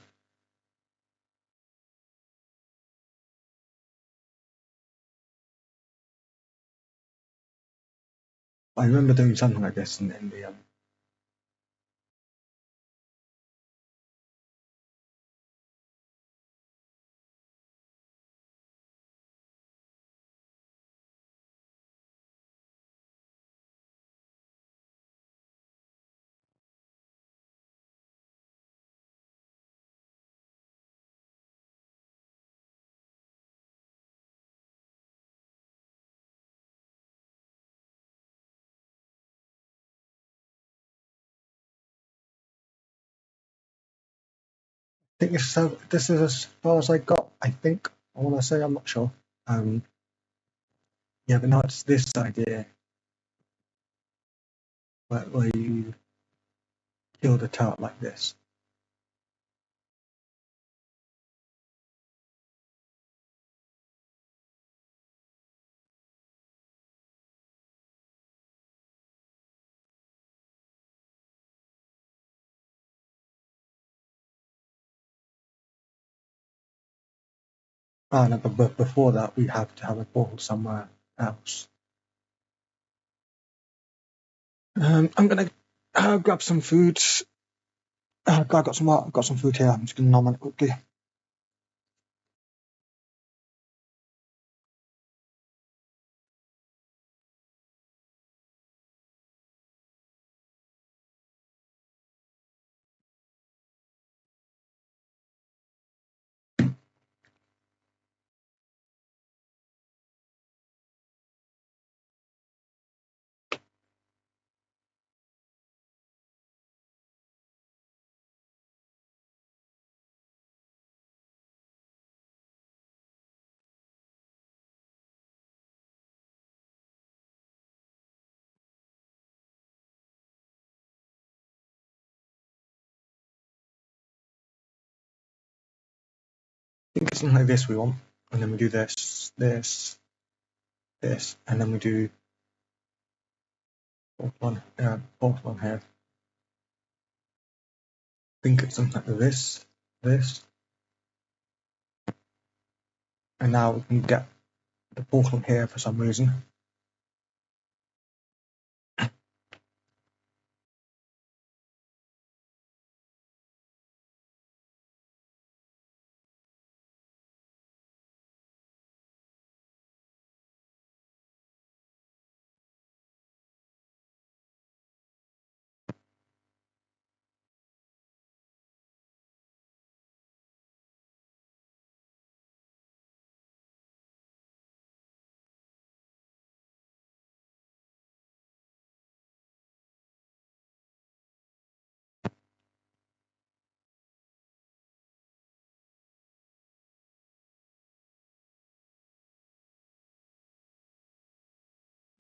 Speaker 1: I remember doing something like this in the I think this is as far as I got. I think I want to say I'm not sure. Um, yeah, but now it's this idea where you kill the tart like this. No, but before that, we have to have a portal somewhere else. I'm gonna grab some food. I got some food here. I'm just gonna nom on it quickly. think it's something like this we want, and then we do this, this, this, and then we do fourth one here. I think it's something like this, this, and now we can get the portal here for some reason.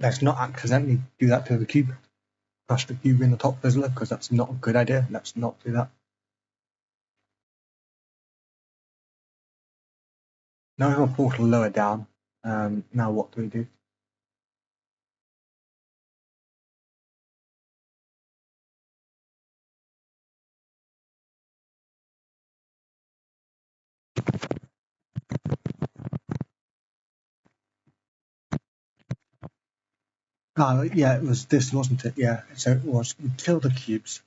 Speaker 1: Let's not accidentally do that to the cube. Crush the cube in the top fizzler, because that's not a good idea. Let's not do that. Now we have a portal lower down. Now what do we do? Oh, yeah, it was this, wasn't it? Yeah, so it was. We kill the cubes.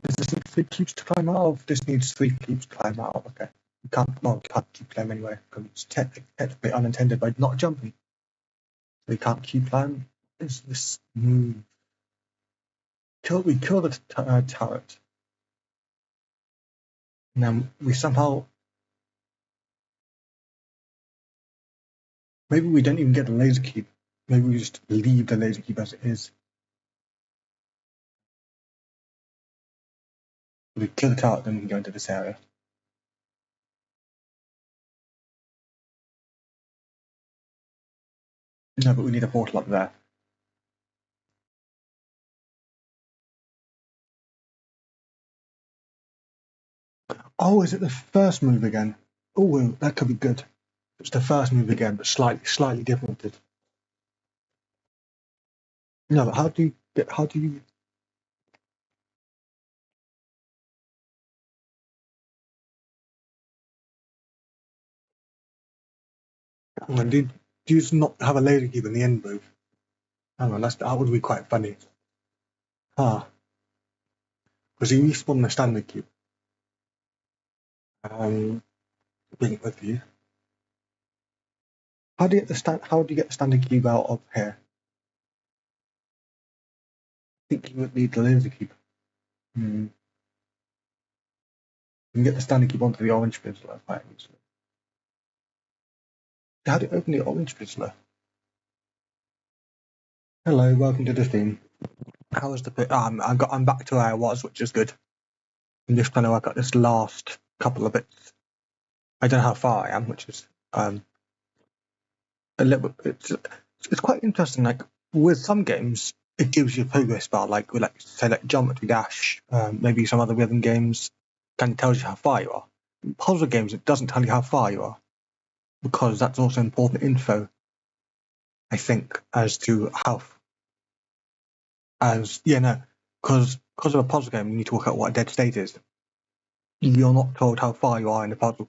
Speaker 1: Is this 3 cubes to climb out of? This needs 3 cubes to climb out of. Okay. You can't cube climb anyway, because it's technically unintended by not jumping. So you can't cube climb. Is this move? We kill the turret. And then we somehow. Maybe we don't even get the laser cube. Maybe we just leave the laser cube as it is. We kill the turret, then we can go into this area. No, but we need a portal up there. Oh, is it the first move again? Oh, that could be good. It's the first move again, but slightly different. No, but how do you? Hang on, do you just not have a laser cube in the end move? Hang on, that would be quite funny. Because you respawn the standard cube. Bring it with you. How do you get the standard cube out of here? I think you would need the laser cube. You can get the standard cube onto the orange fizzler quite easily. How do you open the orange fizzler? Hello, welcome to the theme. How was the bit? I'm back to where I was, which is good. I'm just trying to work out this last couple of bits. I don't know how far I am, which is a little bit. It's quite interesting. Like with some games, it gives you a progress bar, like with Geometry Dash, maybe some other rhythm games, kind of tells you how far you are. In puzzle games, it doesn't tell you how far you are, because that's also important info, I think, as to how. Because of a puzzle game, you need to work out what a dead state is. You're not told how far you are in the puzzle.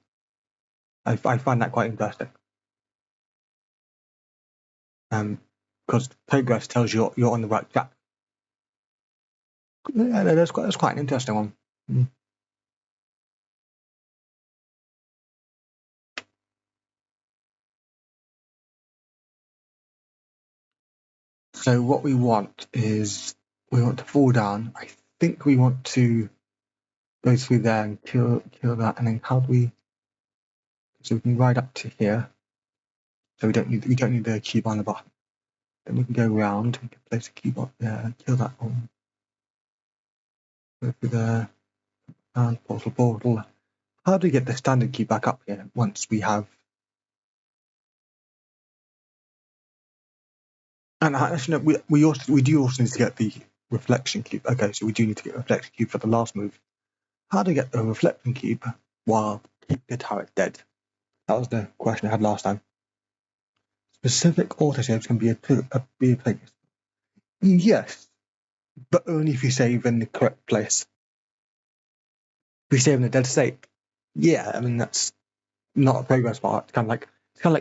Speaker 1: I find that quite interesting. Because progress tells you you're on the right track. Yeah, that's quite an interesting one. So what we want is we want to fall down. I think we want to go through there and kill that, and then how do we? So we can ride up to here. So we don't need the cube on the bottom. Then we can go around. We can place a cube up there. Kill that one. Go through there. And portal. How do we get the standard cube back up here once we have? And actually, no, we do also need to get the reflection cube. Okay, so we do need to get a reflection cube for the last move. How to get a reflection cube while keep the turret dead? That was the question I had last time. Specific autosaves can be replaced. Yes, but only if you save in the correct place. If you save in a dead state, yeah, I mean that's not a progress bar. It's kind of like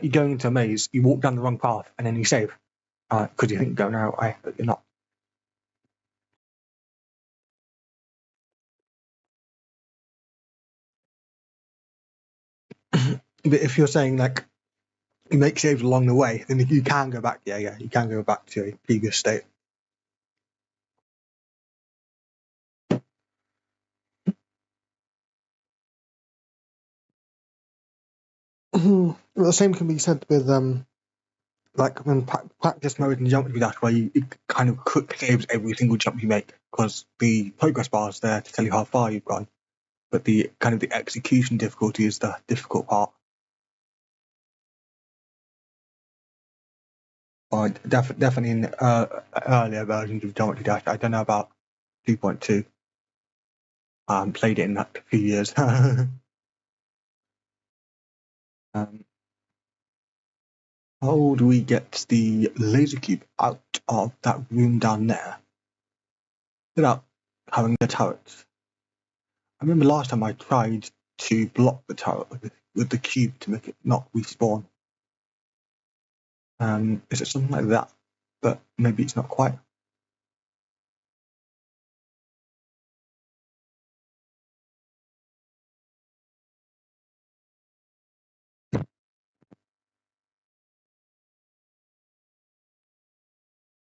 Speaker 1: you're going into a maze, you walk down the wrong path, and then you save because you think you're going out, but you're not. But if you're saying like you make saves along the way, then you can go back. Yeah, you can go back to a previous state. The same can be said with like when practice mode and jump dash, where you kind of quick saves every single jump you make, because the progress bar is there to tell you how far you've gone, but the kind of the execution difficulty is the difficult part. Definitely in earlier versions of Geometry Dash. I don't know about 2.2. Played it in that a few years. How do we get the laser cube out of that room down there without having the turret? I remember last time I tried to block the turret with the cube to make it not respawn. Is it something like that? But maybe it's not quite.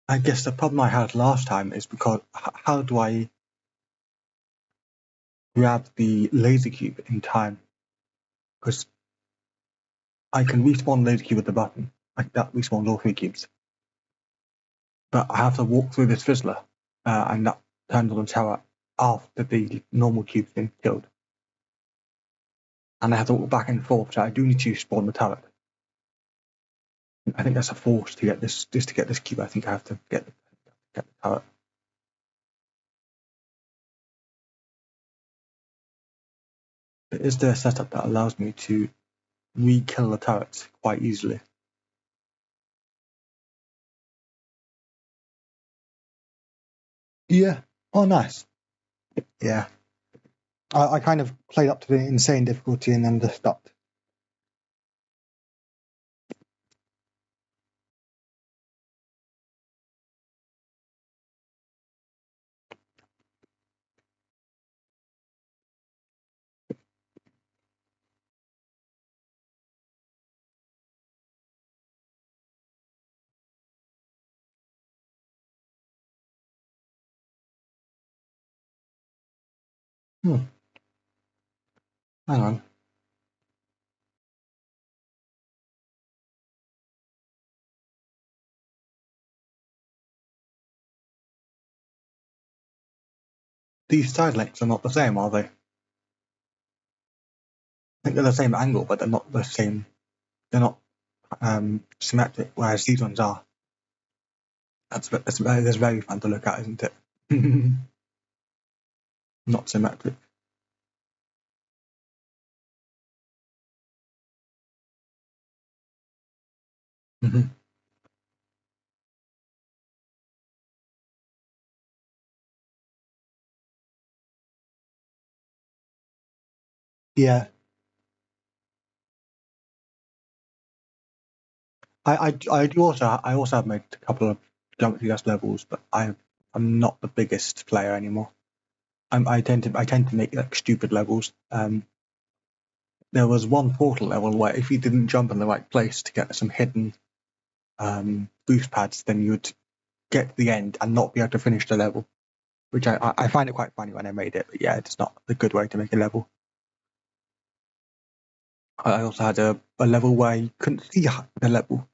Speaker 1: I guess the problem I had last time is because how do I grab the laser cube in time? Because I can respawn the laser cube with the button. Like that respawns all 3 cubes. But I have to walk through this fizzler, and that turns on the tower after the normal cube's been killed. And I have to walk back and forth, so I do need to spawn the turret. I think that's a force to get this. Just to get this cube, I think I have to get the turret. Is there a setup that allows me to re-kill the turrets quite easily? Yeah. Oh, nice. Yeah. I kind of played up to the insane difficulty and then just stopped. Hang on. These side links are not the same, are they? I think they're the same angle, but they're not the same. They're not symmetric, whereas these ones are. That's very fun to look at, isn't it? Not symmetric. Mm-hmm. Yeah, I also have made a couple of Geometry Dash levels, but I'm not the biggest player anymore. I tend to make like stupid levels. There was one portal level where if you didn't jump in the right place to get some hidden boost pads, then you would get to the end and not be able to finish the level, which I find it quite funny when I made it. But yeah, it's not a good way to make a level. I also had a level where you couldn't see the level,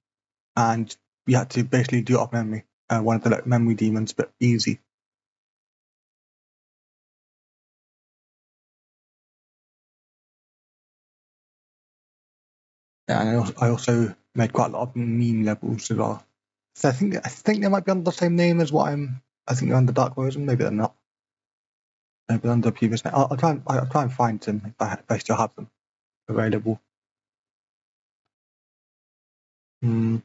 Speaker 1: and you had to basically do it off memory. One of the like, memory demons, but easy. Yeah, and I also made quite a lot of meme levels as well. So I think they might be under the same name as what I'm I think they're under Dark Rozen. Maybe they're not. Maybe they're under previous. I'll try and find them if I still have them available. Mm.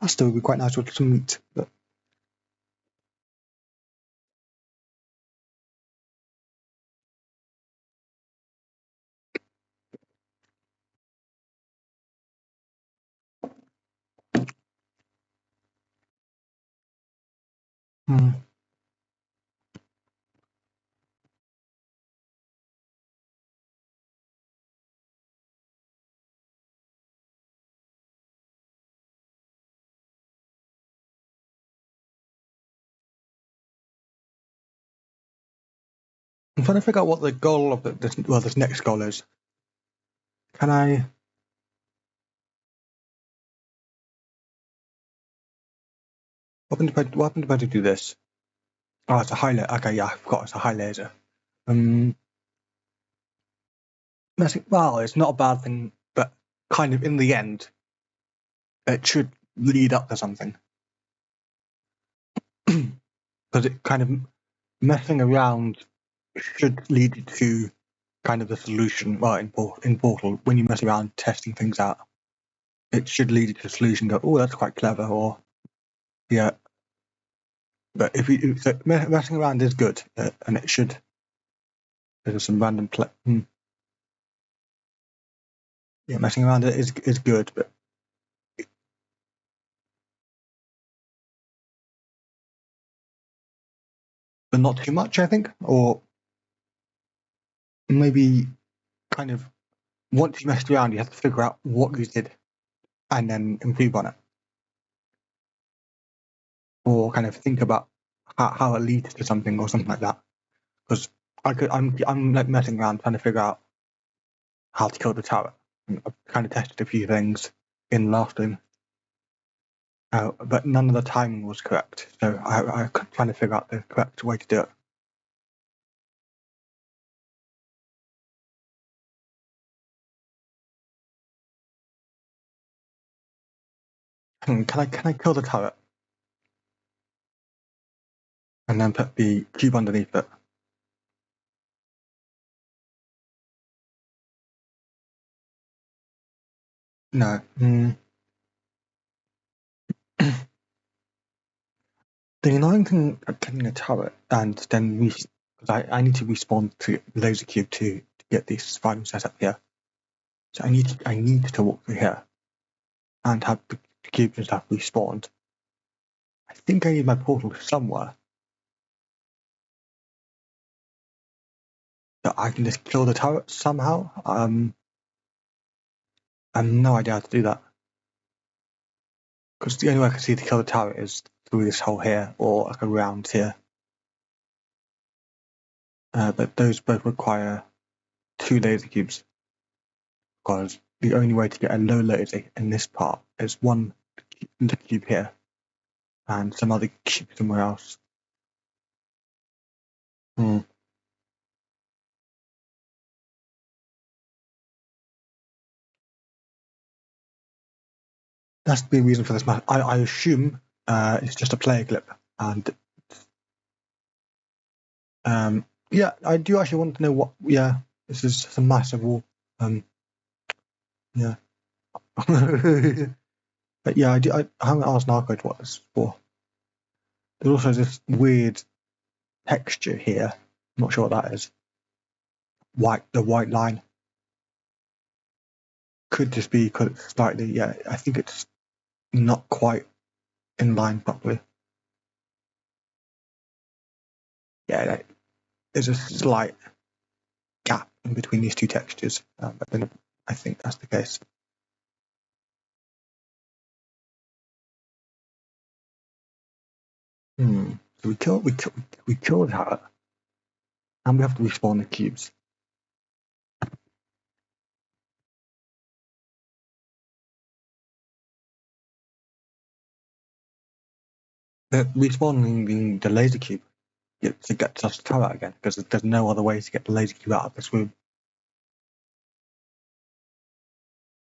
Speaker 1: That still would be quite nice with some meat. But mm. I'm trying to figure out what the goal of this next goal is. Can I? What happens if I do this? Oh, it's a high laser. Okay, yeah, I forgot it's a high laser. Well, it's not a bad thing, but kind of in the end, it should lead up to something. Because it kind of messing around should lead you to kind of the solution. Well, in Portal, when you mess around testing things out, it should lead you to the solution. Go, oh, that's quite clever, or yeah. But messing around is good, and it should. There's some random yeah, messing around is good, but not too much, I think, or maybe kind of once you messed around, you have to figure out what you did and then improve on it, or kind of think about how it leads to something or something like that. Because I'm like messing around trying to figure out how to kill the turret. I've kind of tested a few things in last room, but none of the timing was correct. So I'm trying to figure out the correct way to do it. Can I kill the turret and then put the cube underneath it? No. The annoying thing of killing a turret and then because I need to respawn to laser cube to get this final setup here. So I need to walk through here and have the cubes and stuff respawned. I think I need my portal somewhere that I can just kill the turret somehow. I have no idea how to do that. Because the only way I can see to kill the turret is through this hole here or like around here. But those both require 2 laser cubes. Because the only way to get a low laser in this part is one cube here and some other cube somewhere else. That's the reason for this match. I assume it's just a player clip, and yeah, I do actually want to know what. Yeah, this is just a massive wall. Yeah, but yeah, I haven't asked Narco what this is for. There's also this weird texture here. I'm not sure what that is. The white line could just be because it's slightly. Yeah, I think it's not quite in line properly. Yeah, there's a slight gap in between these two textures, but then I think that's the case. So we killed her, and we have to respawn the cubes. Respawning the laser cube to get us to tower again, because there's no other way to get the laser cube out of this room.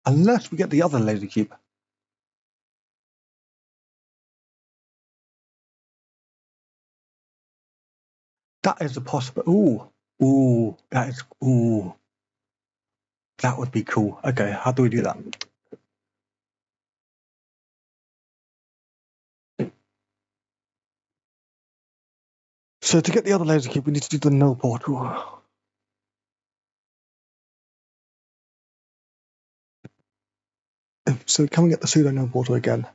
Speaker 1: Unless we get the other laser cube. That is a possible. Ooh, that would be cool. Okay, how do we do that? So to get the other laser cube, we need to do the null portal. So can we get the pseudo null portal again?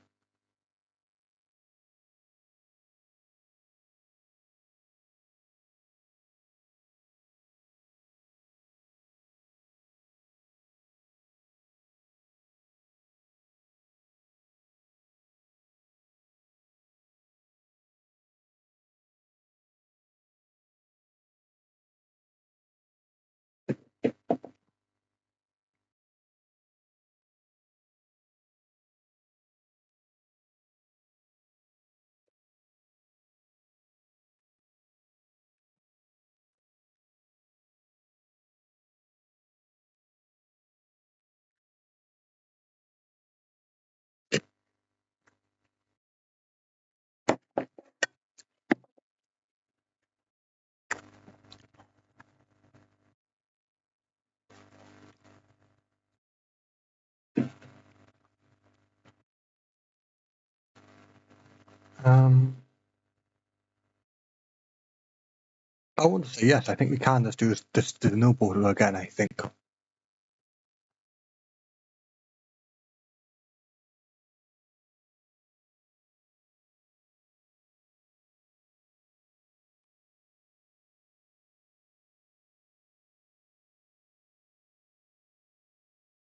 Speaker 1: I want to say yes. I think we can just do the null portal again. I think.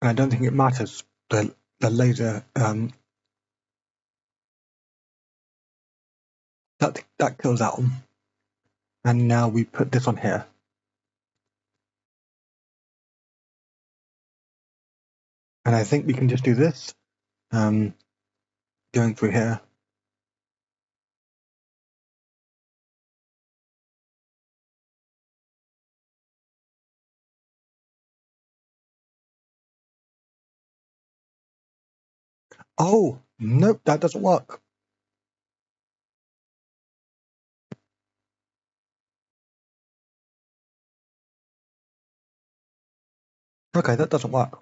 Speaker 1: And I don't think it matters the laser that kills that one. And now we put this on here. And I think we can just do this. Going through here. Oh, nope, that doesn't work. Okay, that doesn't work.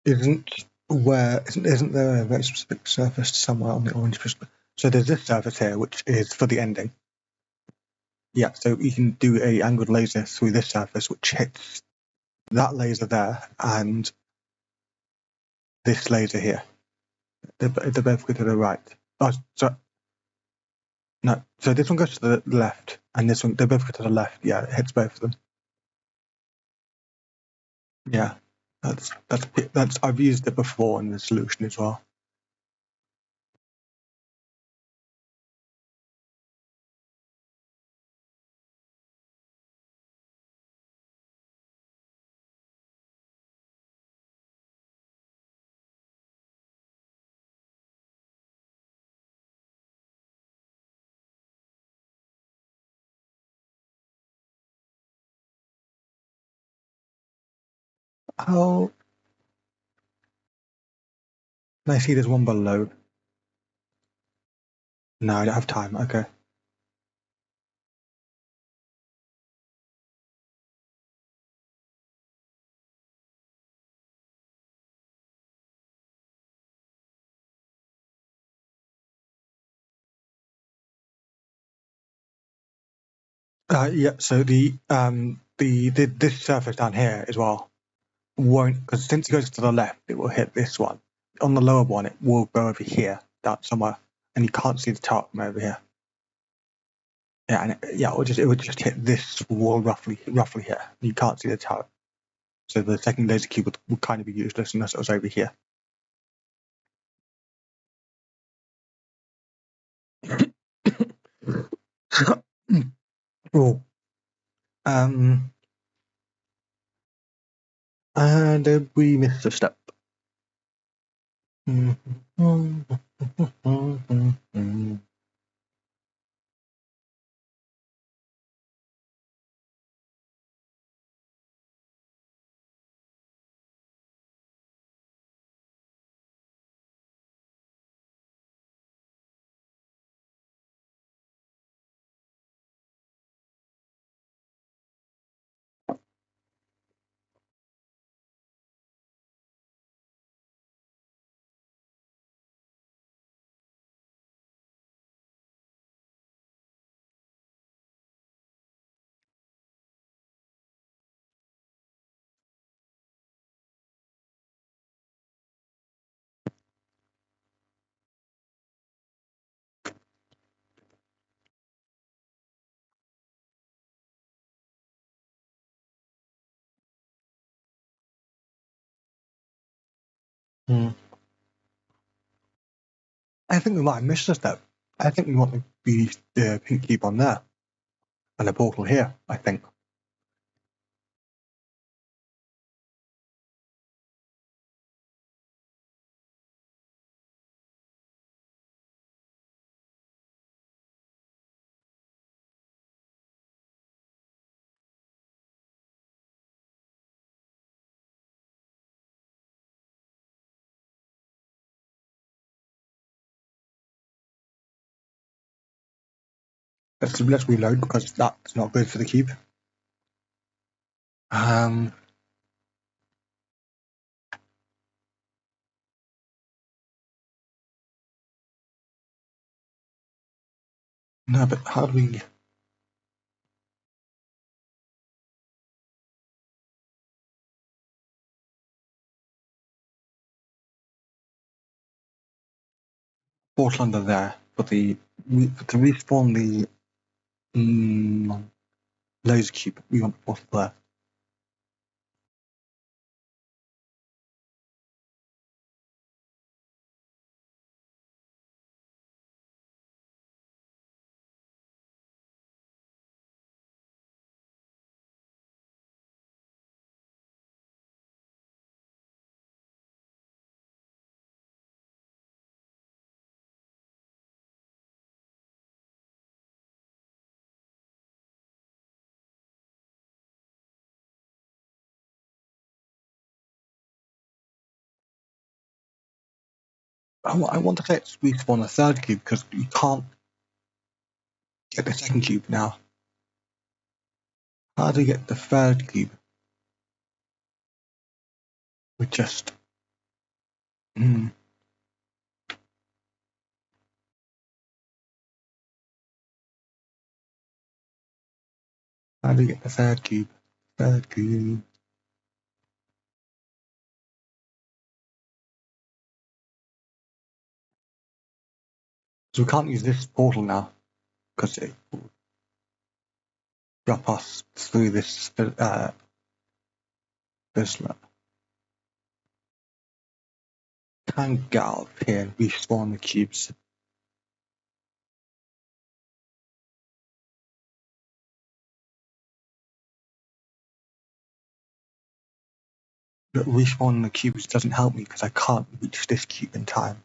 Speaker 1: Isn't there a very specific surface somewhere on the orange perspective? So there's this surface here, which is for the ending. Yeah, so you can do a angled laser through this surface, which hits that laser there and this laser here. They both go to the right. Oh, sorry. No, so this one goes to the left, and this one, they both go to the left. Yeah, it hits both of them. Yeah, that's I've used it before in the solution as well. How? I see there's one below. No, I don't have time. Okay. Yeah. So this surface down here as well won't, because since it goes to the left, it will hit this one. On the lower one, it will go over here, down somewhere, and you can't see the top from over here. Yeah, and it would just hit this wall roughly here. You can't see the top. So the second laser cube would kind of be useless unless it was over here. Oh. And we missed a step. Hmm. I think we might have missed a step. I think we want the pink cube on there and a portal here, I think. Let's reload because that's not good for the cube. Um, no, but how do we... Portal under there for to respawn the laser cube, we want the portal there. I want to say it's respawn the third cube because you can't get the second cube now. How do you get the third cube? We just... Hmm. How do you get the third cube? Third cube... So we can't use this portal now because it will drop us through this Bislet. Can't get out of here and respawn the cubes. But respawning the cubes doesn't help me because I can't reach this cube in time.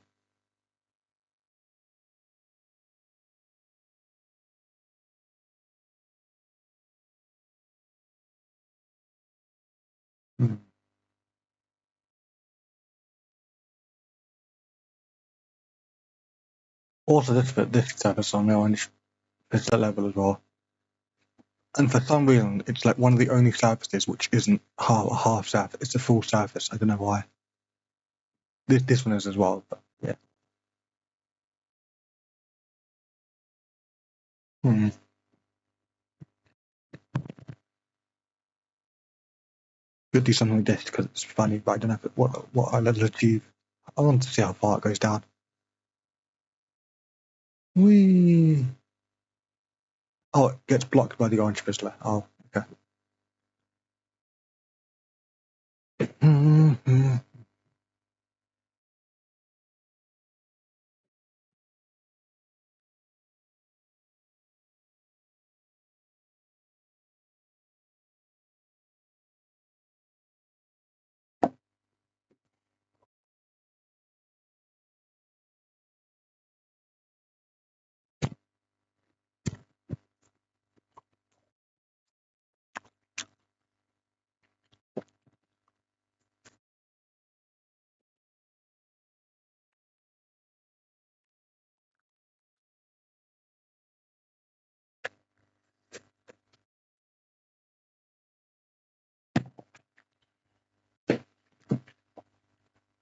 Speaker 1: Hmm. Also, this server's on the orange Bislet level as well. And for some reason, it's like one of the only surfaces which isn't half surface. It's a full surface. I don't know why. This one is as well, but yeah. Hmm. Could do something like this because it's funny, but I don't know what I'll achieve. I want to see how far it goes down. Whee! Oh, it gets blocked by the orange Bislet. Oh, okay. Mm-hmm.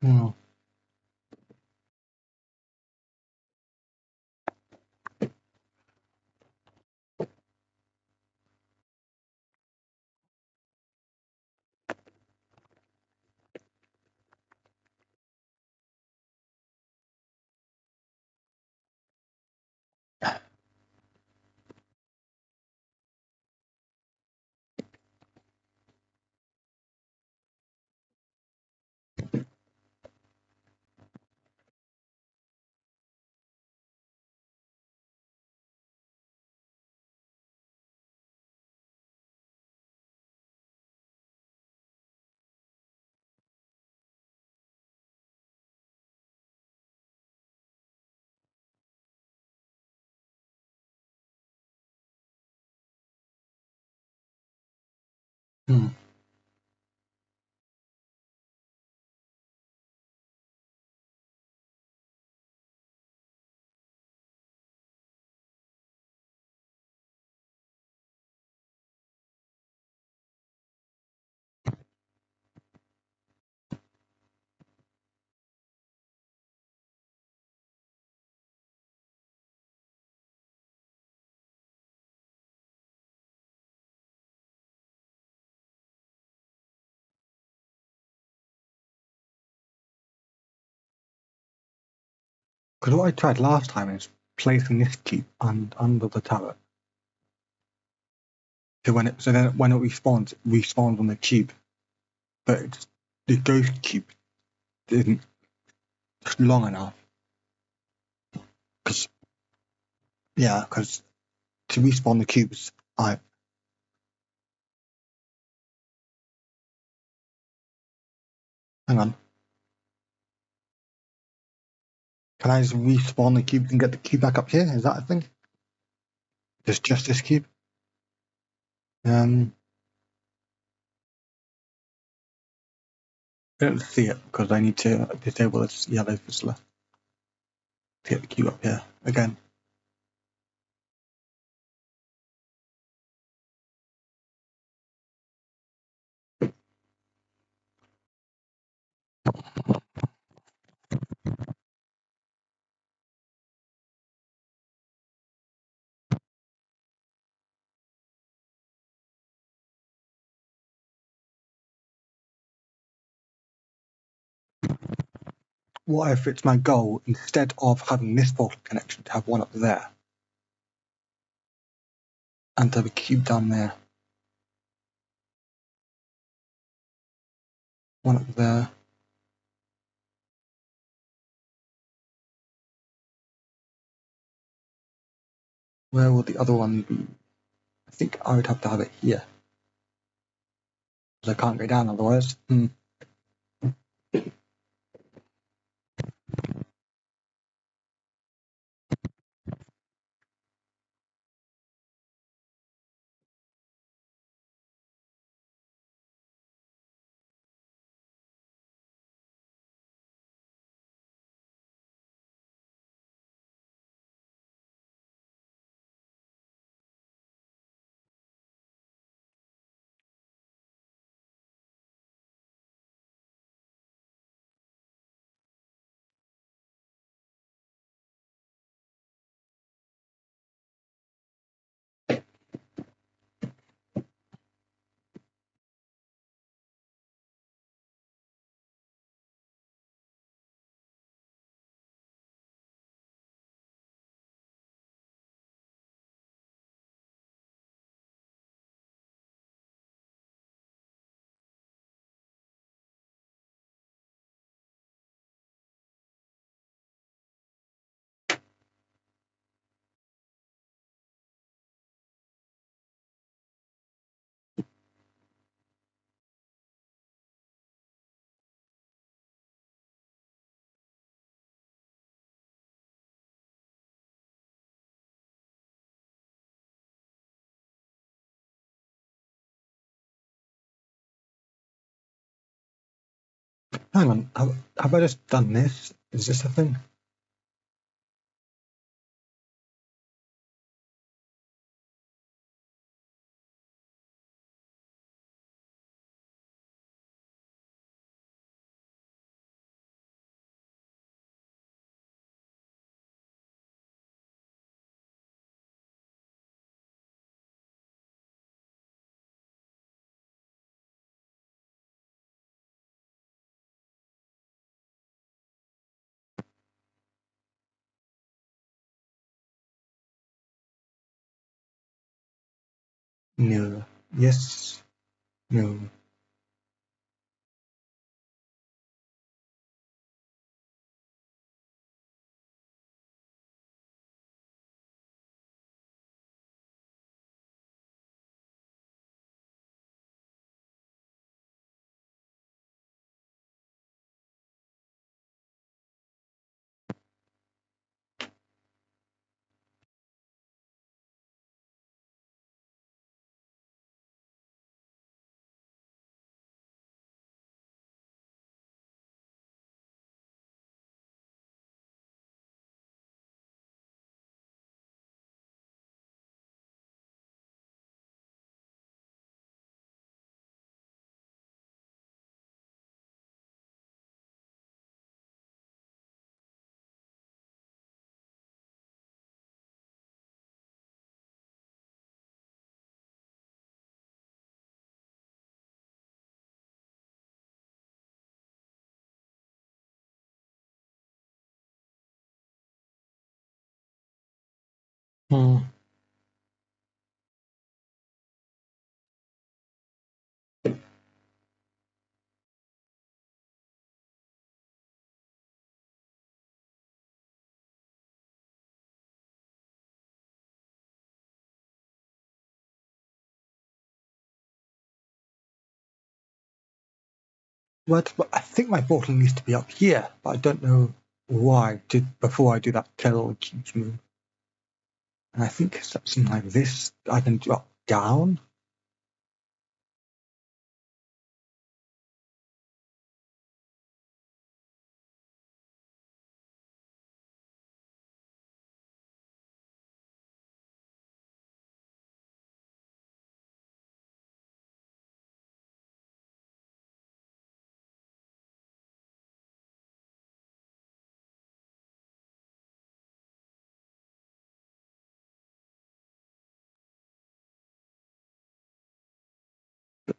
Speaker 1: Hmm. Hmm. Because what I tried last time is placing this cube under the turret. So then when it respawns on the cube. But the ghost cube isn't long enough. Because to respawn the cubes, hang on. Can I just respawn the cubes and get the cube back up here? Is that a thing? Just this cube? I don't see it because I need to disable this yellow fizzler to get the cube up here again. What if it's my goal, instead of having this portal connection, to have one up there and to have a cube down there, one up there. Where will the other one be? I think I would have to have it here because I can't go down otherwise. Hang on, have I just done this? Is this a thing? No. Yes. No. Hmm. But I think my bottle needs to be up here, but I don't know why. Before I do that kill keeps move, and I think something like this I can drop down.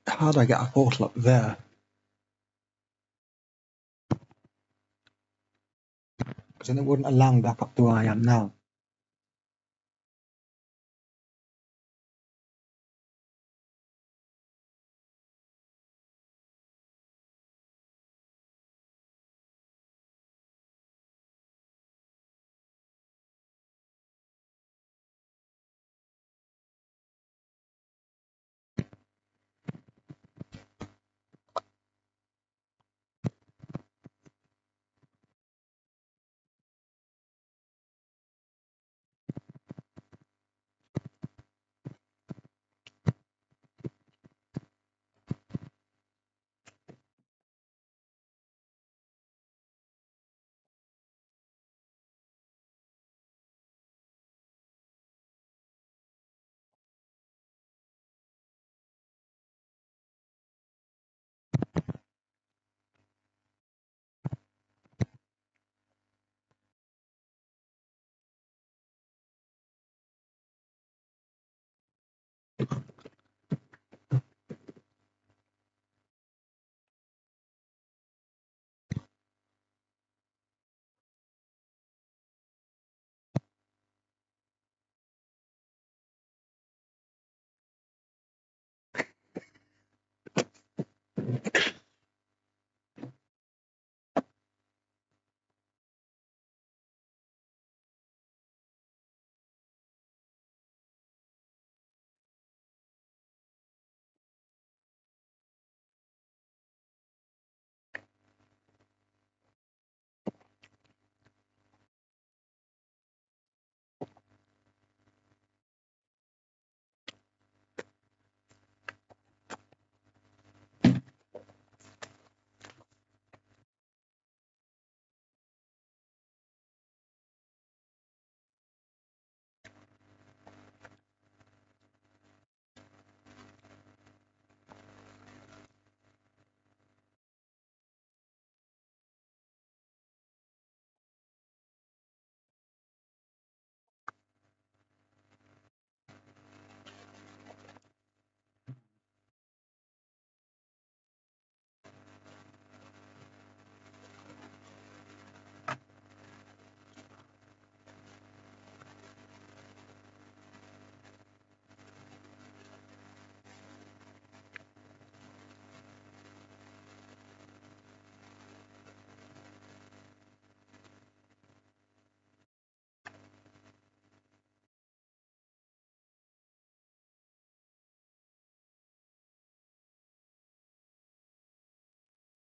Speaker 1: How do I get a portal up there? Because then it wouldn't allow me back up to where I am now.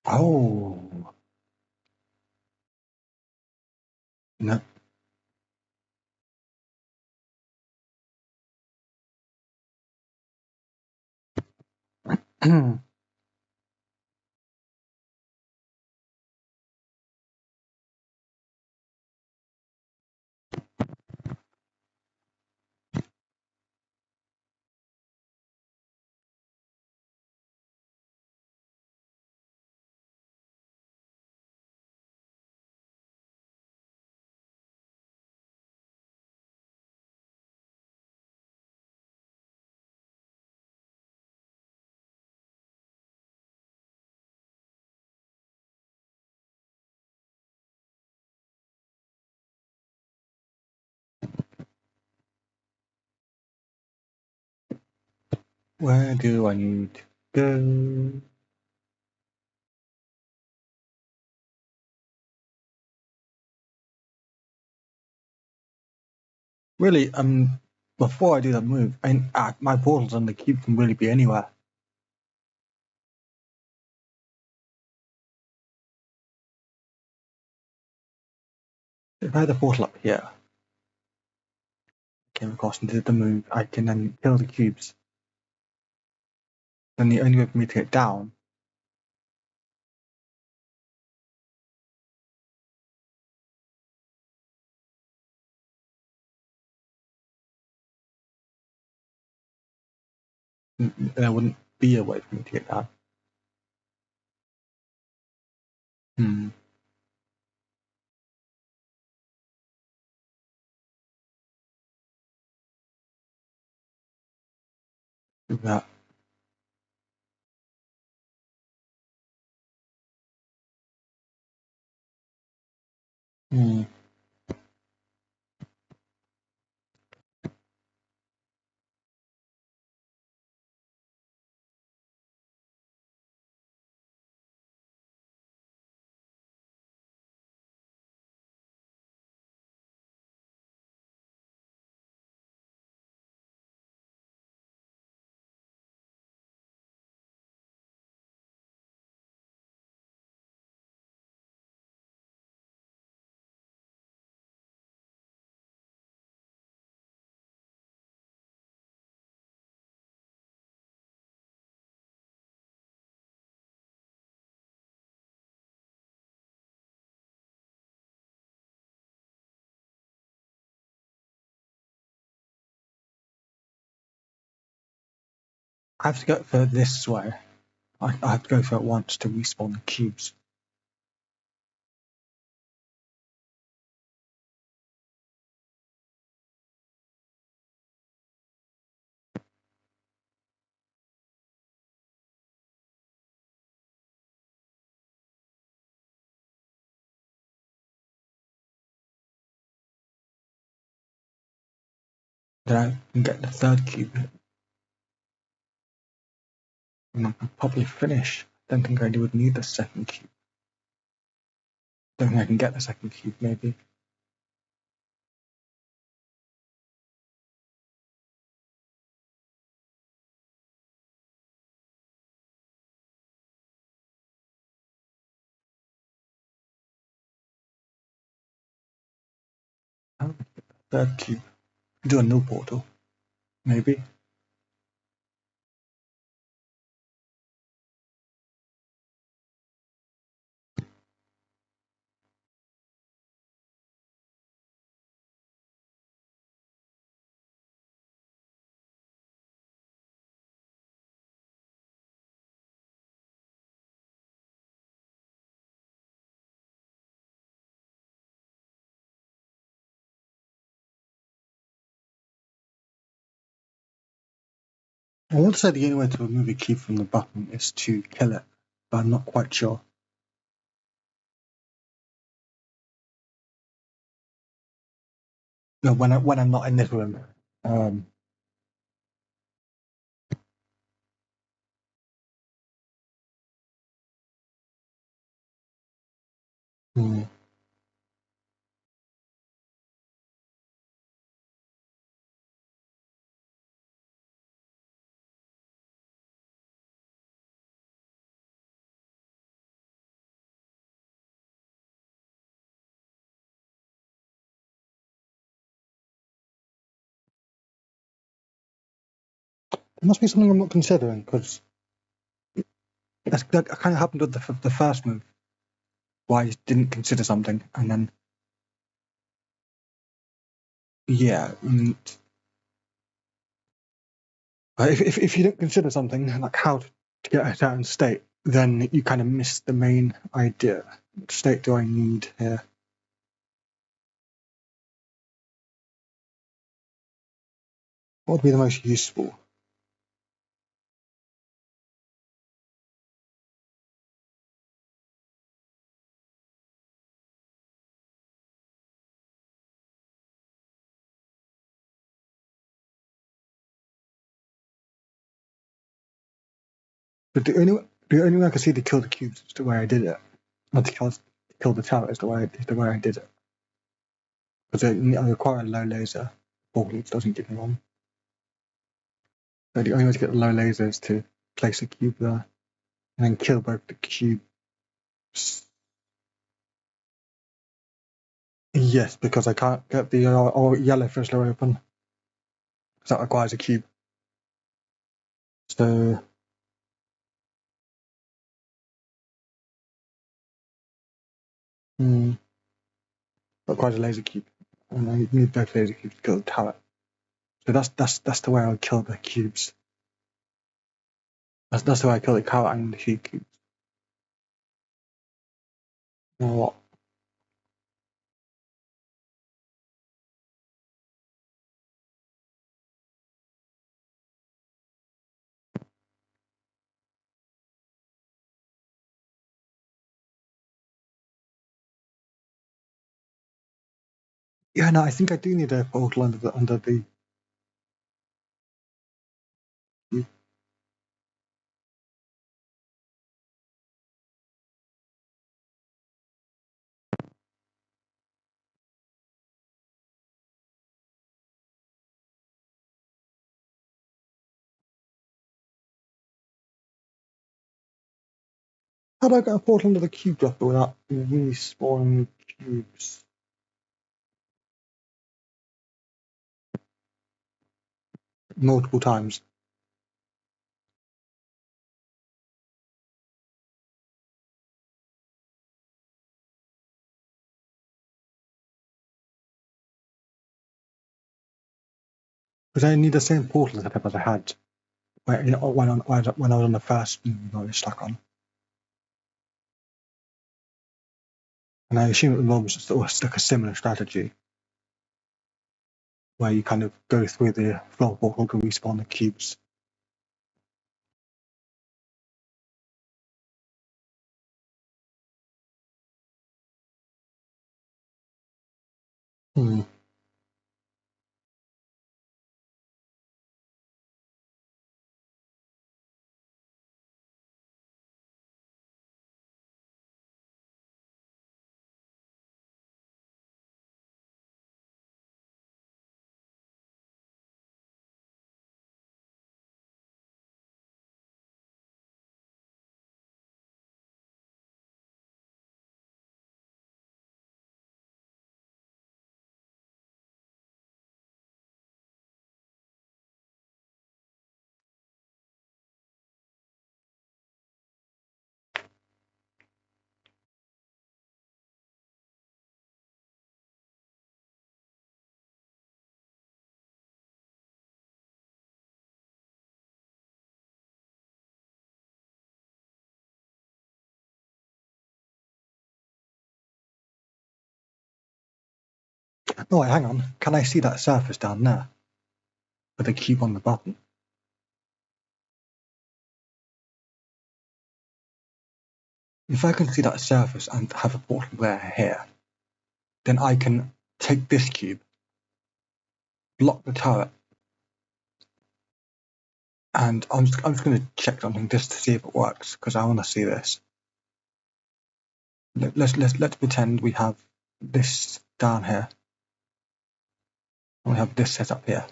Speaker 1: Oh no. Where do I need to go? Really, before I do that move, my portals on the cube can really be anywhere. If I had a portal up here, came across and did the move, I can then kill the cubes. Then the only way for me to get down there wouldn't be a way for me to get down. Hmm. Do that. Hmm. I have to go for this way. I have to go for it once to respawn the cubes. Then I can get the third cube, and I can probably finish. I don't think I would need the second cube. Don't think I can get the second cube, maybe. Oh, third cube. Do a new portal, maybe. I want to say the only way to remove a cube from the button is to kill it, but I'm not quite sure. No, when I'm not in this room. Hmm. There must be something I'm not considering, because that kind of happened with the first move, where I didn't consider something, and then, yeah. If you don't consider something, like how to get a certain state, then you kind of miss the main idea. What state do I need here? What would be the most useful? But the only way I can see to kill the cubes is the way I did it. Not to kill the tower is the way I did it. Because I require a low laser. Portal doesn't give me one. So the only way to get the low laser is to place a cube there and then kill both the cubes. Yes, because I can't get the yellow fizzler open. Because that requires a cube. So that requires a laser cube. And I need both laser cubes to kill the tower. So that's the way I would kill the cubes. That's the way I kill the tower and the cubes. You know what? Yeah, no, I think I do need a portal under the How do I get a portal under the cube dropper without respawning cubes? Multiple times. Because I need the same portal setup as I had when I was on the first I was stuck on. And I assume at the moment it's like a similar strategy where you kind of go through the floor portal to respawn the cubes. Oh, wait, hang on. Can I see that surface down there with a cube on the bottom? If I can see that surface and have a portal there here, then I can take this cube, block the turret, and I'm just going to check something just to see if it works because I want to see this. Let's pretend we have this down here, and we have this set up here,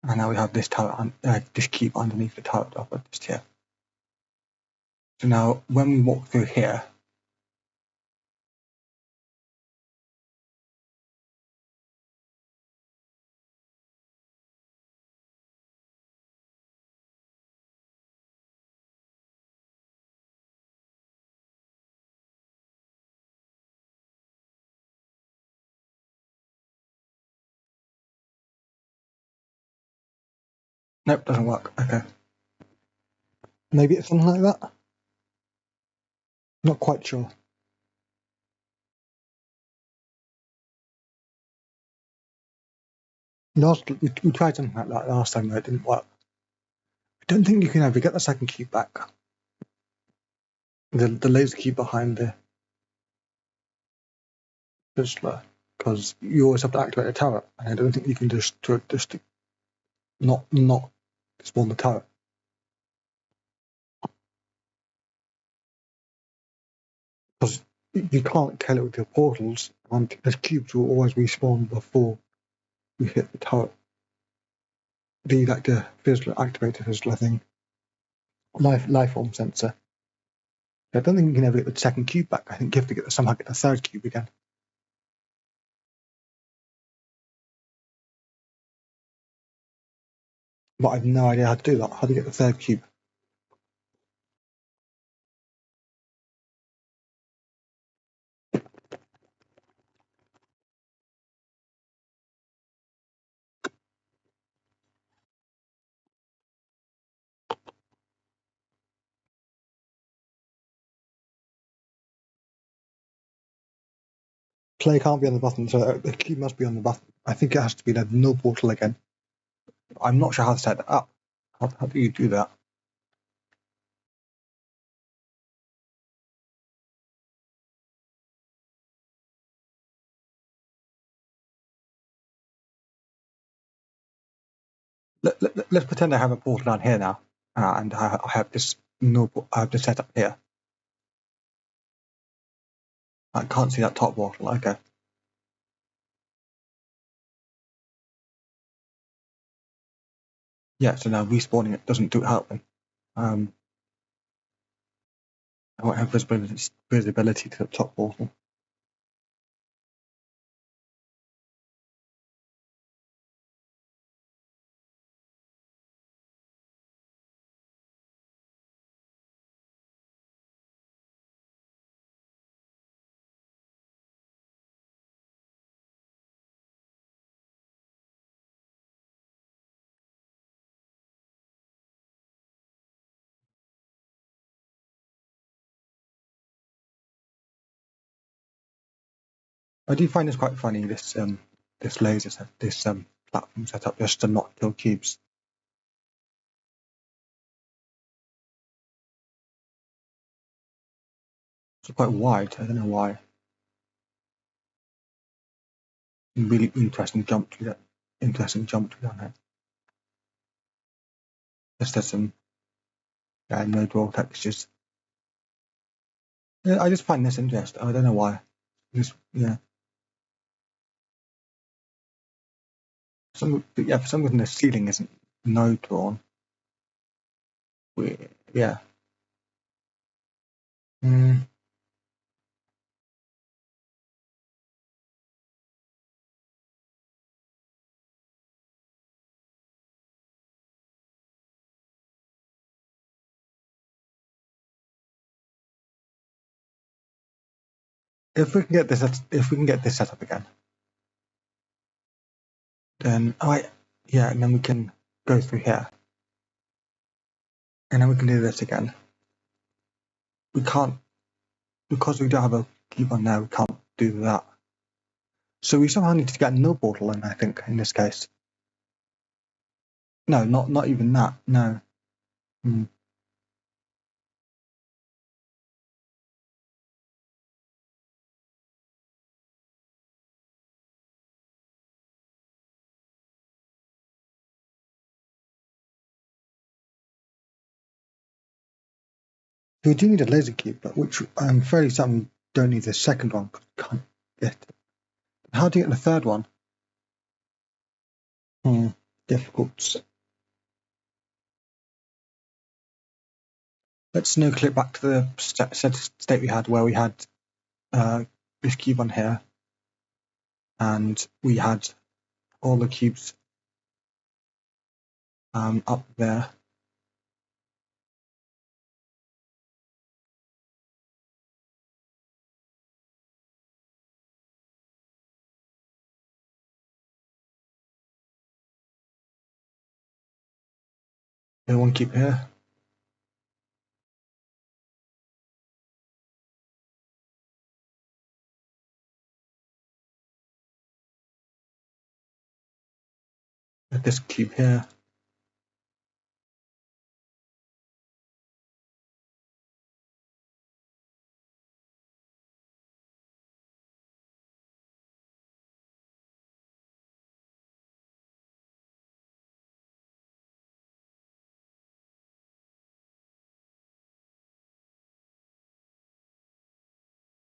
Speaker 1: and now we have this turret, this cube underneath the turret dropper just here. So now when we walk through here, nope, doesn't work. Okay, maybe it's something like that. Not quite sure. We tried something like that last time, but it didn't work. I don't think you can ever get the second cube back. The laser cube behind the fizzler, because you always have to activate a turret, and I don't think you can just not spawn the turret. because you can't kill it with your portals, and the cubes will always respawn before you hit the turret. The fizzler, activated fizzler thing, life form sensor. I don't think you can ever get the second cube back. I think you have to somehow get the third cube again. But I have no idea how to do that. How to get the third cube? Play can't be on the button, so the cube must be on the button. I think it has to be the no portal again. I'm not sure how to set that up. How do you do that? Let's pretend I have a portal down here now, and I have this I have this set up here. I can't see that top portal. Okay. Yeah, so now respawning it doesn't help me. I won't have visibility to the top portal. I do find this quite funny. This laser set, this platform setup just to not kill cubes. It's quite wide. I don't know why. Really interesting jump to that. Interesting jump to down here. Just there's some no draw textures. Yeah, I just find this interesting. I don't know why. Just yeah. For some reason the ceiling isn't no drawn. Yeah. Mm. If we can get this set up again, then and then we can go through here, and then we can do this again. We can't because we don't have a cube on there. We can't do that. So we somehow need to get no portal in. I think in this case. No, not even that. No. Hmm. We do need a laser cube, but which I'm fairly certain we don't need the second one because we can't get it. How do you get the third one? Difficult. Let's no click back to the state we had where we had this cube on here, and we had all the cubes up there. And one cube here. This cube here.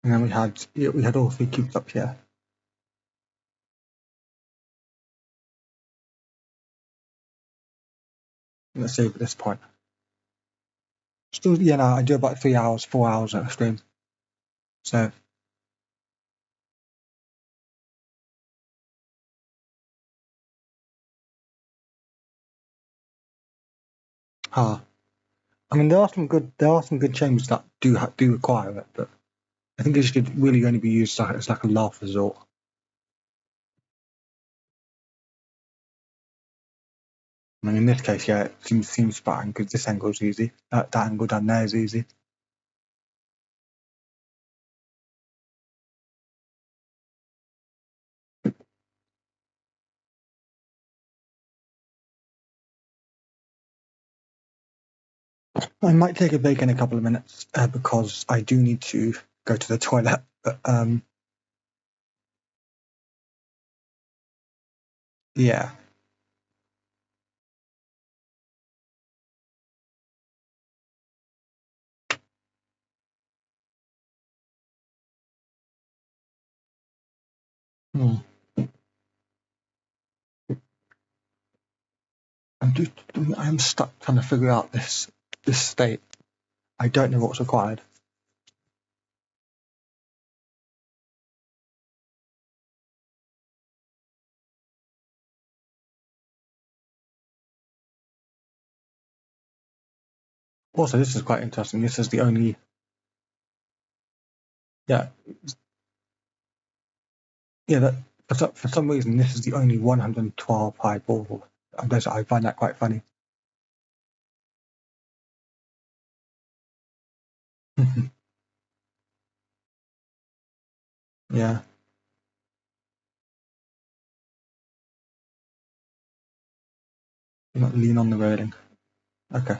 Speaker 1: And then we had all three cubes up here. Let's save at this point. Still, yeah, no, I do about 3 hours, 4 hours at a stream. So, I mean, there are some good chambers that do require it, but I think it should really only be used as like a last resort. I mean, in this case, yeah, it seems fine because this angle is easy. That angle down there is easy. I might take a break in a couple of minutes because I do need to go to the toilet. But yeah, hmm. I'm stuck trying to figure out this state. I don't know what's required. Also, this is quite interesting. This is the only yeah that for some reason this is the only 112 high ball. I find that quite funny. Yeah, not lean on the railing. Okay.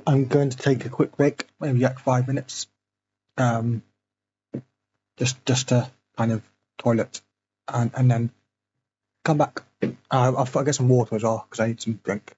Speaker 1: I'm going to take a quick break, maybe like 5 minutes, um, just to kind of toilet and then come back. I'll get some water as well because I need some drink.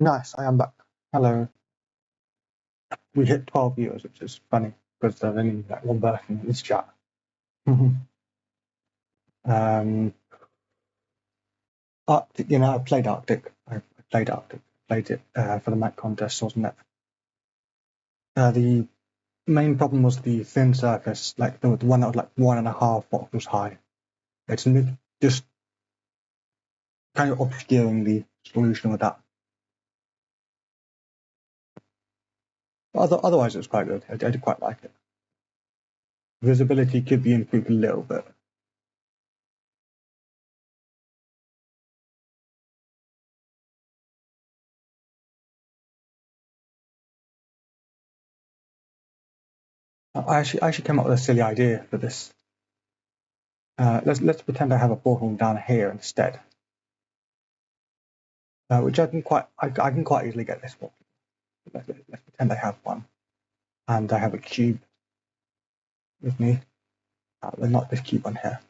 Speaker 1: Nice, I am back. Hello. We hit 12 viewers, which is funny because there's only like one person in this chat. um, Arctic, I played Arctic. I played Arctic. Played it for the Mac contest, wasn't it? The main problem was the thin surface, like the one that was like 1.5 voxels high. It's just kind of obscuring the solution with that. Otherwise, it was quite good. I did quite like it. Visibility could be improved a little bit. I actually came up with a silly idea for this. Let's pretend I have a portal down here instead, which I can quite easily get this one. Let's pretend I have one, and I have a cube with me. Not this cube on here.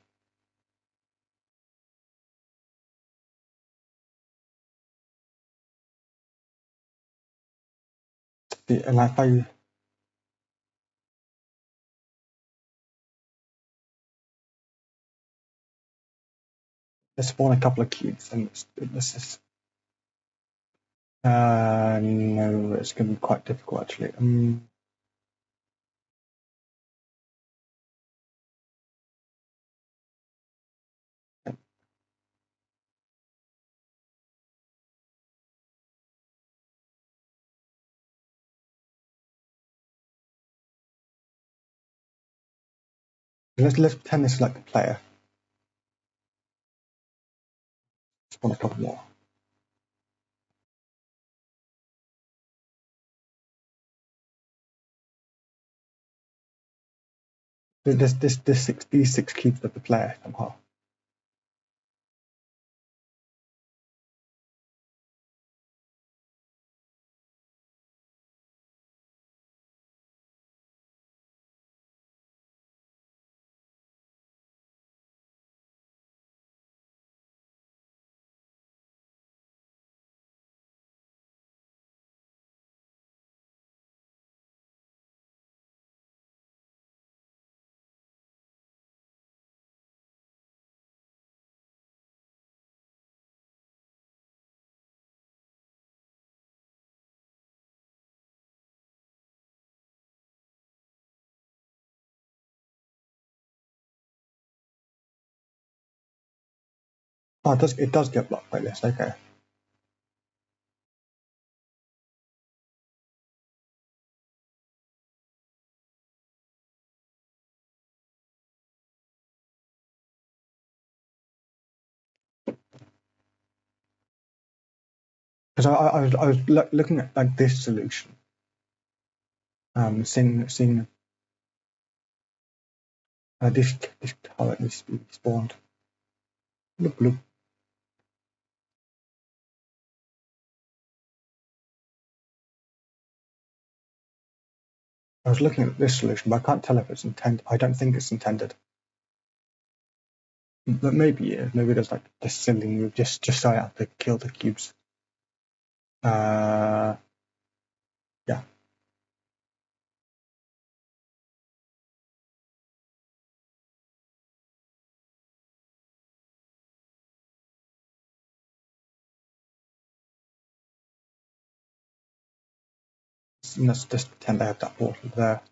Speaker 1: And if I let's spawn a couple of cubes, and this is no, it's going to be quite difficult actually. Let's pretend this is like the player. Spawn a couple more. These six cubes of the player somehow. Oh, it does get blocked like this. Okay. Because I was looking at like this solution, seeing this turret needs to be spawned. Bloop, bloop. I was looking at this solution, but I can't tell if it's intended. I don't think it's intended. But maybe yeah, maybe there's like this silly move just so I have to kill the cubes. Yeah. Let's just pretend I have that portal there.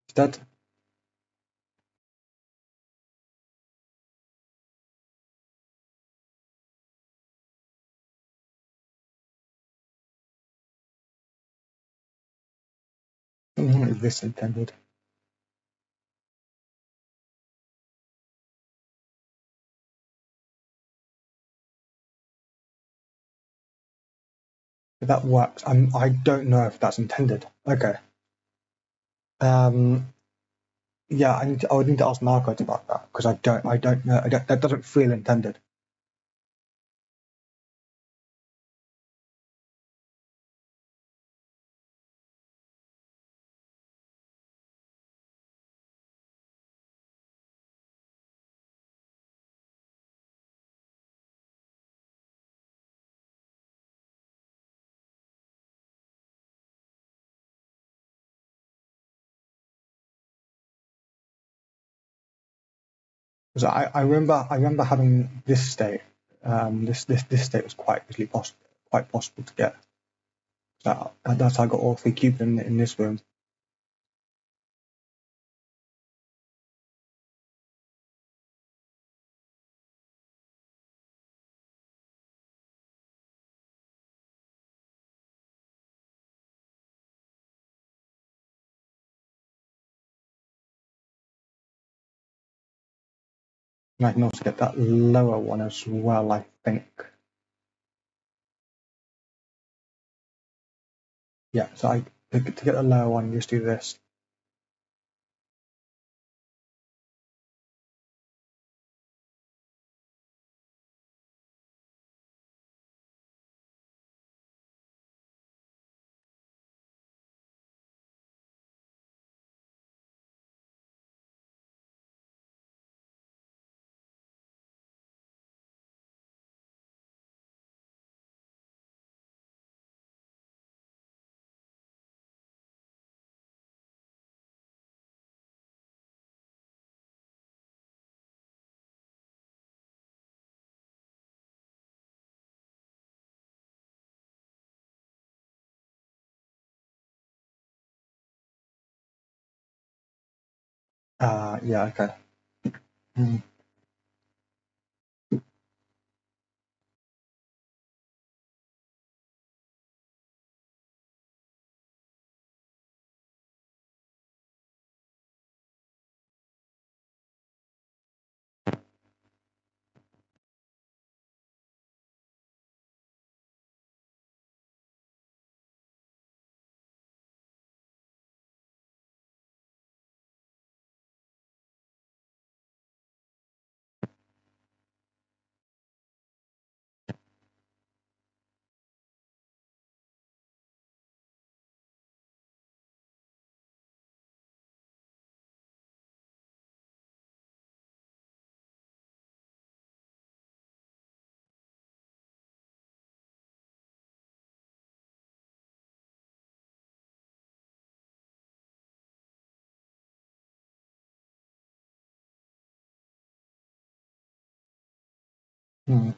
Speaker 1: Instead, something like this intended. If that works, I don't know if that's intended. Okay. Yeah, I would need to ask Narcos about that because I don't know. That doesn't feel intended. So I remember having this state. This state was quite easily possible to get. So that's how I got all 3 cubes in this room. And I can also get that lower one as well, I think. Yeah, so to get the lower one, you just do this. Yeah, okay. Hmm. Hmm.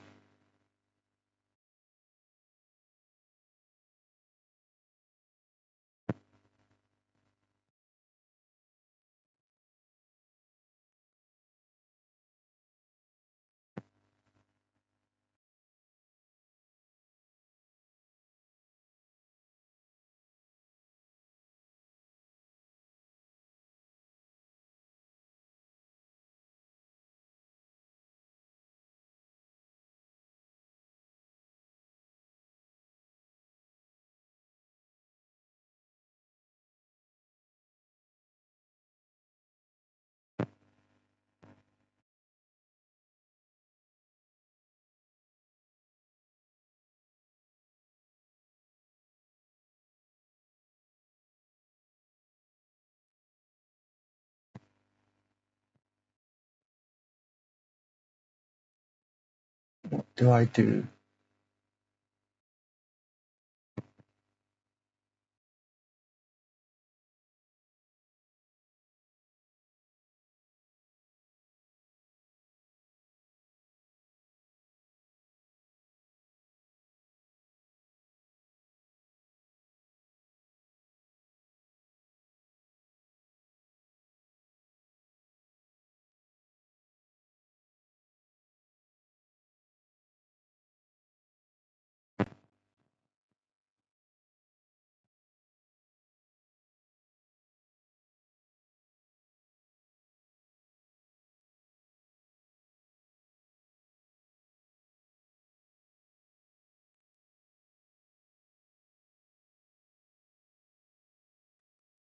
Speaker 1: What do I do?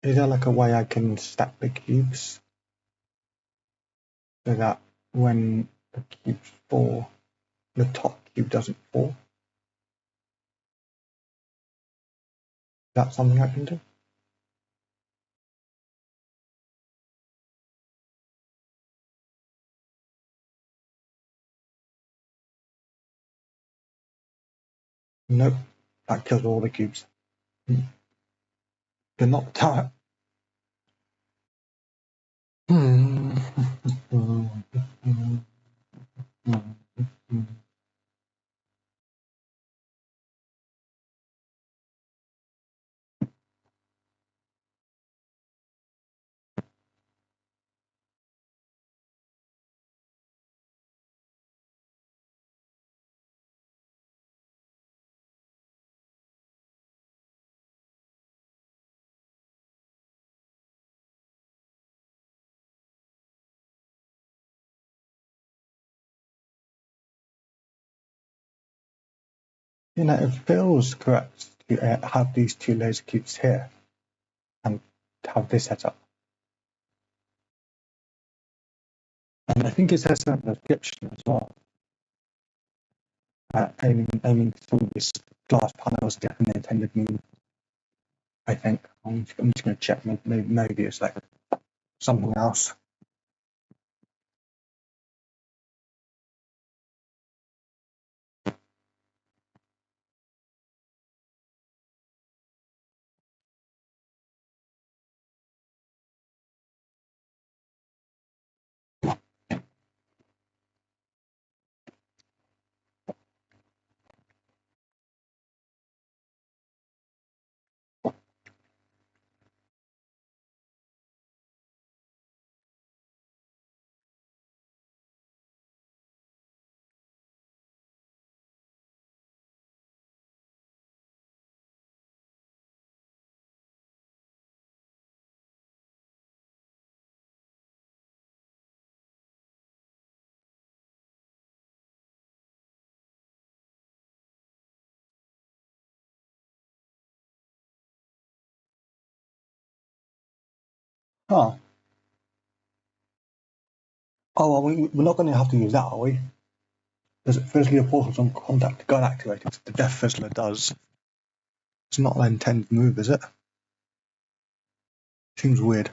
Speaker 1: Is there like a way I can stack the cubes so that when the cubes fall, the top cube doesn't fall? Is that something I can do? Nope. That kills all the cubes. But not the tower. You know, it feels correct to have these two laser cubes here and have this set up. And I think it says that in the description as well. Aiming through this glass panel is definitely an intended move. I think. I'm just going to check. Maybe it's like something else. Oh, well, we're not going to have to use that, are we? Because firstly, a portal's on contact got activated. The Death Fizzler does. It's not an intended move, is it? Seems weird.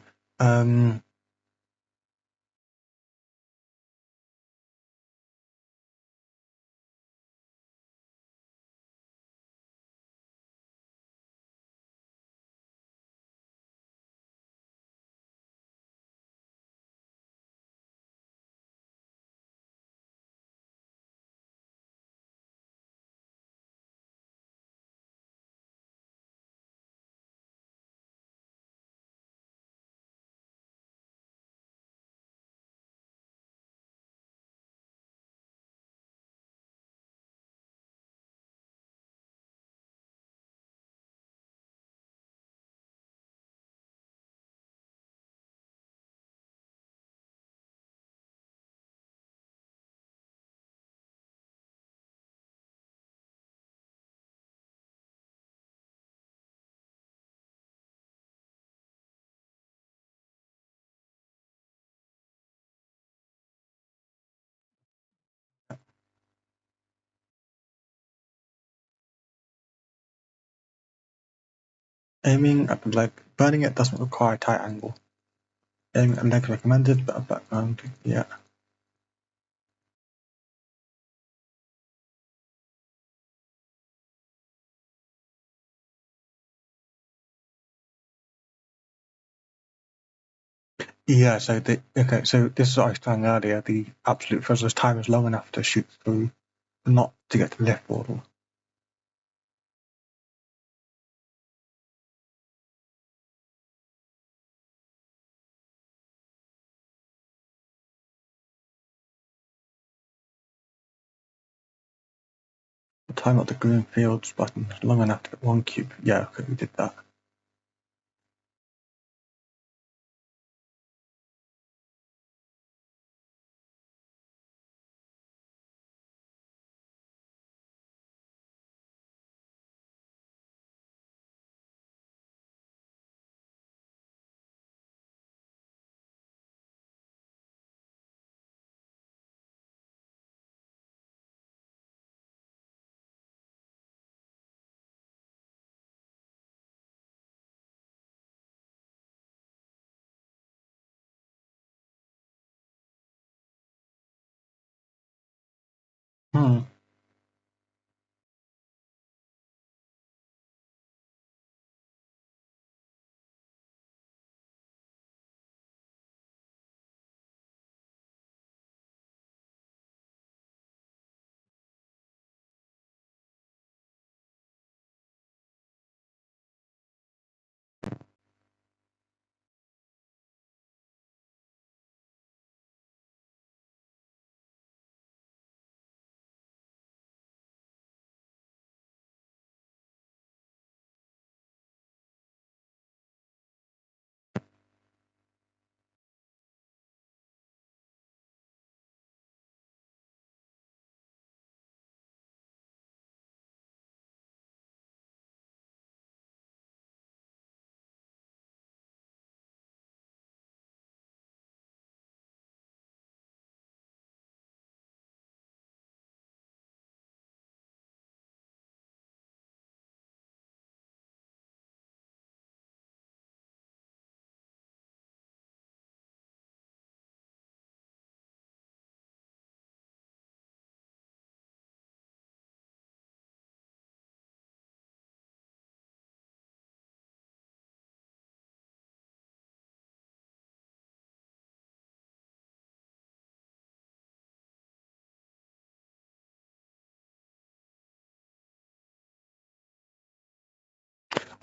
Speaker 1: Aiming at the leg, burning it doesn't require a tight angle. Aiming at the leg recommended, but a background, yeah. Yeah, so so this is what I was saying earlier. The absolute fizzler's time is long enough to shoot through, not to get to the left portal. The time at the green fields button is long enough to get one cube. Yeah, okay, we did that. Hmm.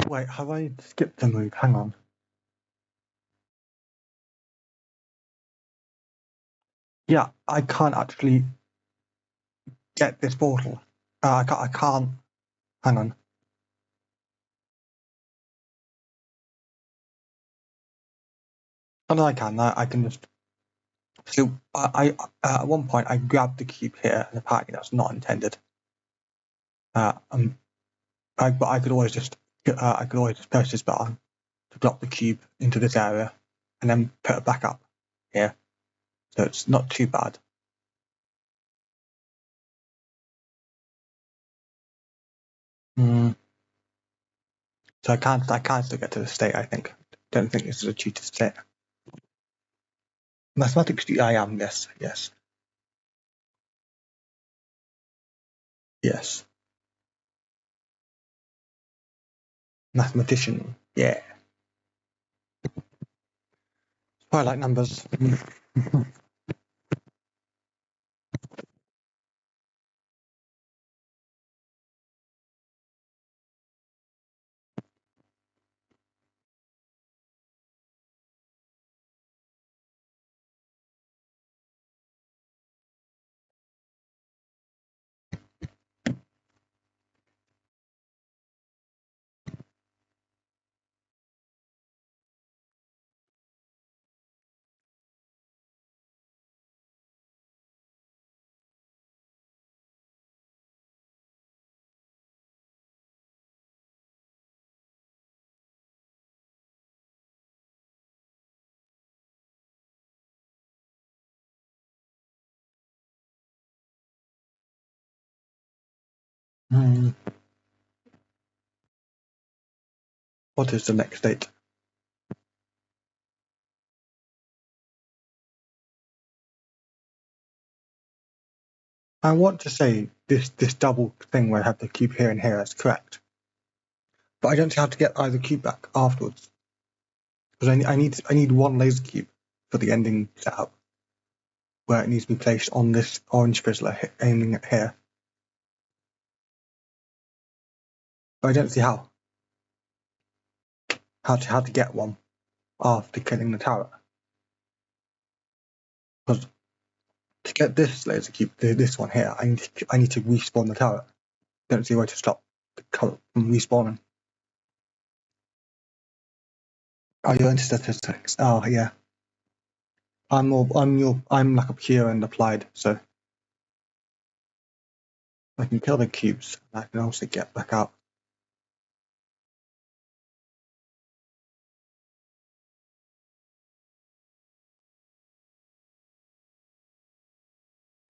Speaker 1: Wait, have I skipped a move? Hang on. Yeah, I can't actually get this portal. I can't. Hang on. Oh, no, I can. I can just. So I at one point I grabbed the cube here, and apparently that's not intended. But I could always just press this button to drop the cube into this area, and then put it back up here. So it's not too bad. So I can still get to the state. I think. Don't think this is a cheated state. Mathematically, I am. Yes. Mathematician. Yeah. I like numbers. What is the next state? I want to say this double thing where I have the cube here and here is correct, but I don't see how to get either cube back afterwards because I need one laser cube for the ending setup where it needs to be placed on this orange fizzler aiming at here. But I don't see how to get one after killing the turret. Because to get this laser cube, this one here, I need to respawn the turret. Don't see a way to stop the turret from respawning. Oh, you're into statistics. Oh yeah. I'm like a pure and applied, so I can kill the cubes. And I can also get back out.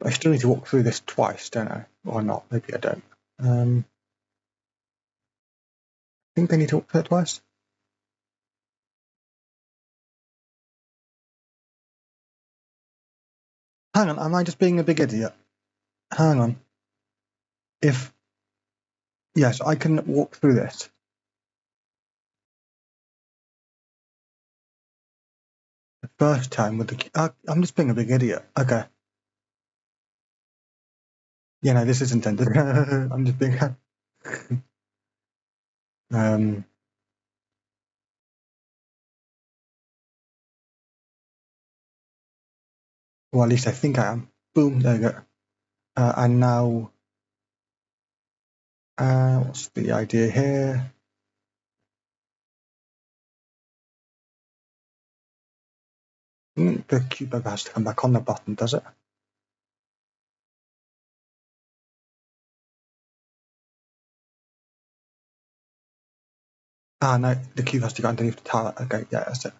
Speaker 1: But I still need to walk through this twice, don't I? Or not? Maybe I don't. I think I need to walk through it twice. Hang on, am I just being a big idiot? Hang on. Yes, I can walk through this. The first time with the I'm just being a big idiot. Okay. Yeah, no, this is intended. I'm just being. Well, at least I think I am. Boom, there you go. And now, what's the idea here? The cube has to come back on the button, does it? No, the cube has to go underneath the tower. Okay, yeah, that's it.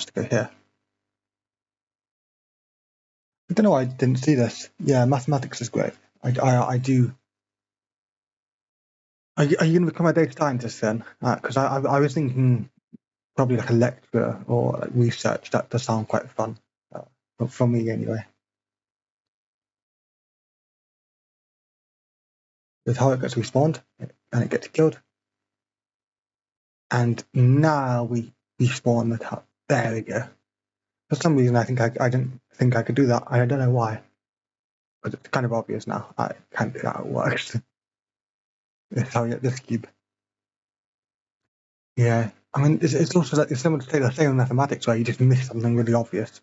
Speaker 1: Has to go here. I don't know why I didn't see this. Yeah, mathematics is great. I do. Are you going to become a data scientist then? Because I was thinking probably like a lecturer or like research. That does sound quite fun. But for me anyway. That's how it gets respawned and it gets killed. And now we respawn the top. There we go. For some reason, I didn't think I could do that. I don't know why, but it's kind of obvious now. I can't do how it works. It's how you get this cube. Yeah, I mean, it's also like, it's similar to the same in mathematics where you just miss something really obvious.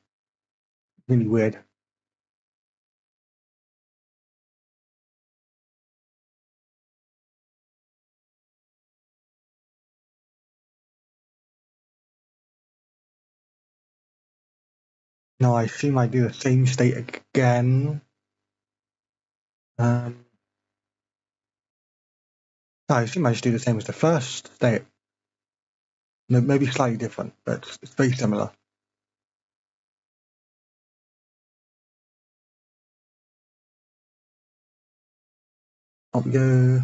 Speaker 1: Really weird. No, I assume I do the same state again. No, I assume I just do the same as the first state. Maybe slightly different, but it's very similar. Up we go.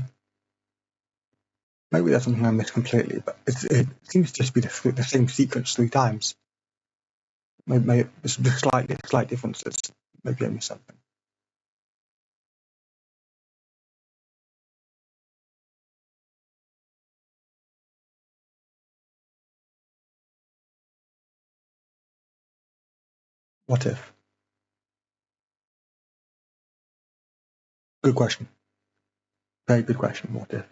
Speaker 1: Maybe that's something I missed completely, but it seems to just be the same sequence 3 times. Maybe it's just slight differences. Maybe I missed something. What if? Good question. Very good question. What if?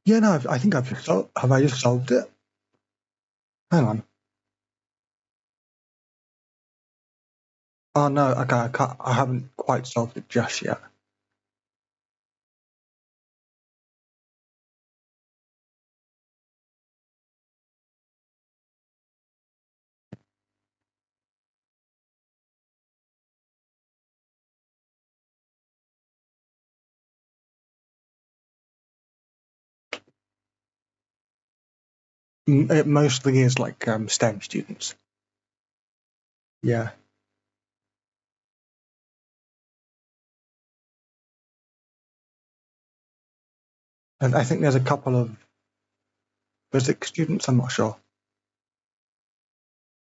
Speaker 1: Yeah, no, I think I've just solved. Have I just solved it? Hang on. Oh no, okay, I can't. I haven't quite solved it just yet. It mostly is like STEM students. Yeah, and I think there's a couple of physics students. I'm not sure,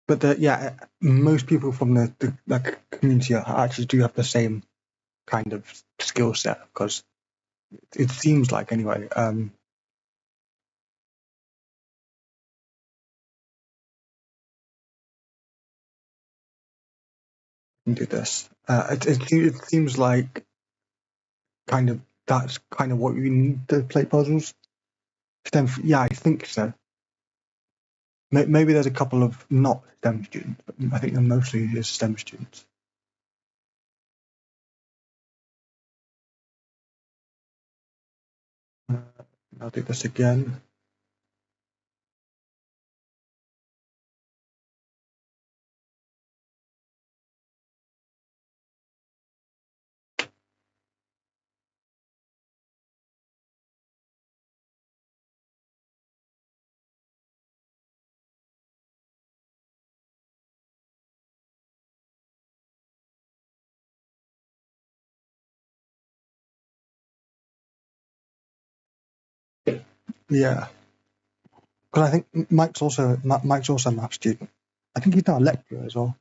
Speaker 1: but yeah, most people from the like community actually do have the same kind of skill set because it seems like anyway. Can do this. It seems like kind of that's kind of what we need to play puzzles. STEM, yeah, I think so. Maybe there's a couple of not STEM students, but I think they're mostly is STEM students. Uh, I'll do this again. Yeah, because I think Mike's also a math student. I think he's now a lecturer as well.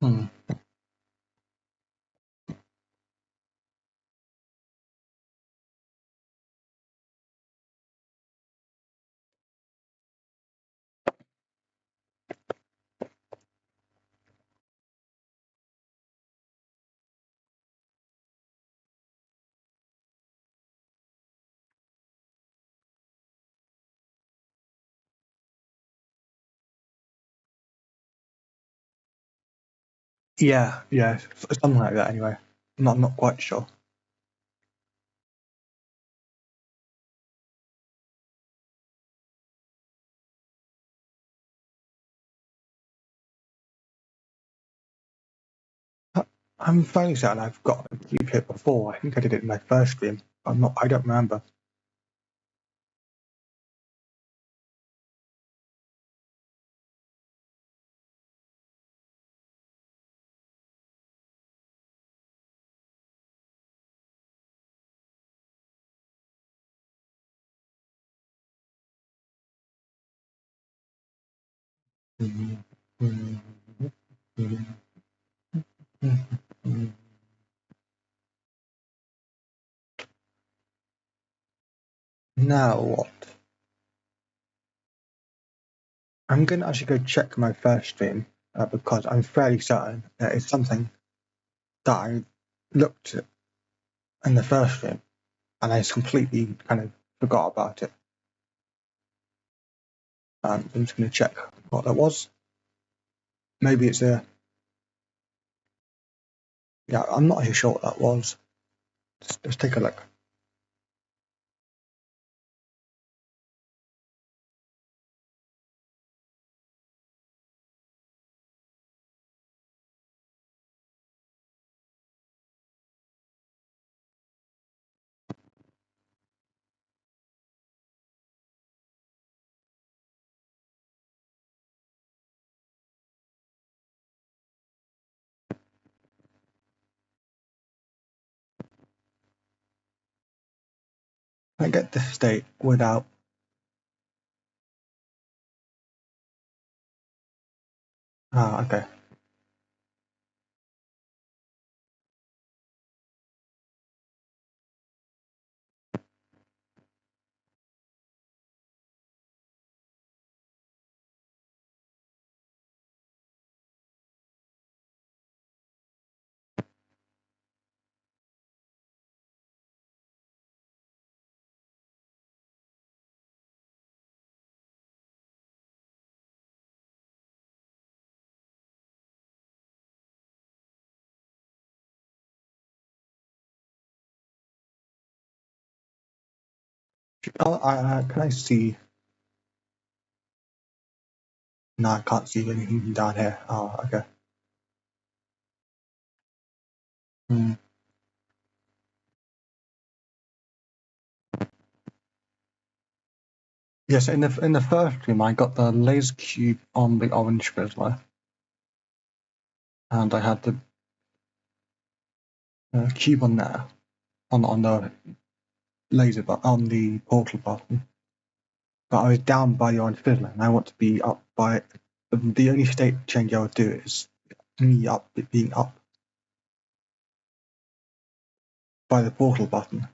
Speaker 1: Hmm. Yeah, something like that. Anyway, not quite sure. I'm fairly certain I've got a cube here before. I think I did it in my first stream. I don't remember. Now what? I'm going to actually go check my first stream because I'm fairly certain that it's something that I looked at in the first stream and I completely kind of forgot about it. I'm just going to check what that was. Maybe it's a... Yeah, I'm not really sure what that was. Let's take a look. I get this state without... Ah, okay. Can I see? No, I can't see anything down here. Oh, okay. Yes, in the first stream, I got the laser cube on the orange Fizzler, and I had the cube on there, on the laser but on the portal button. But I was down by the orange Fizzler, and I want to be up by it. The only state change I would do is me being up by the portal button.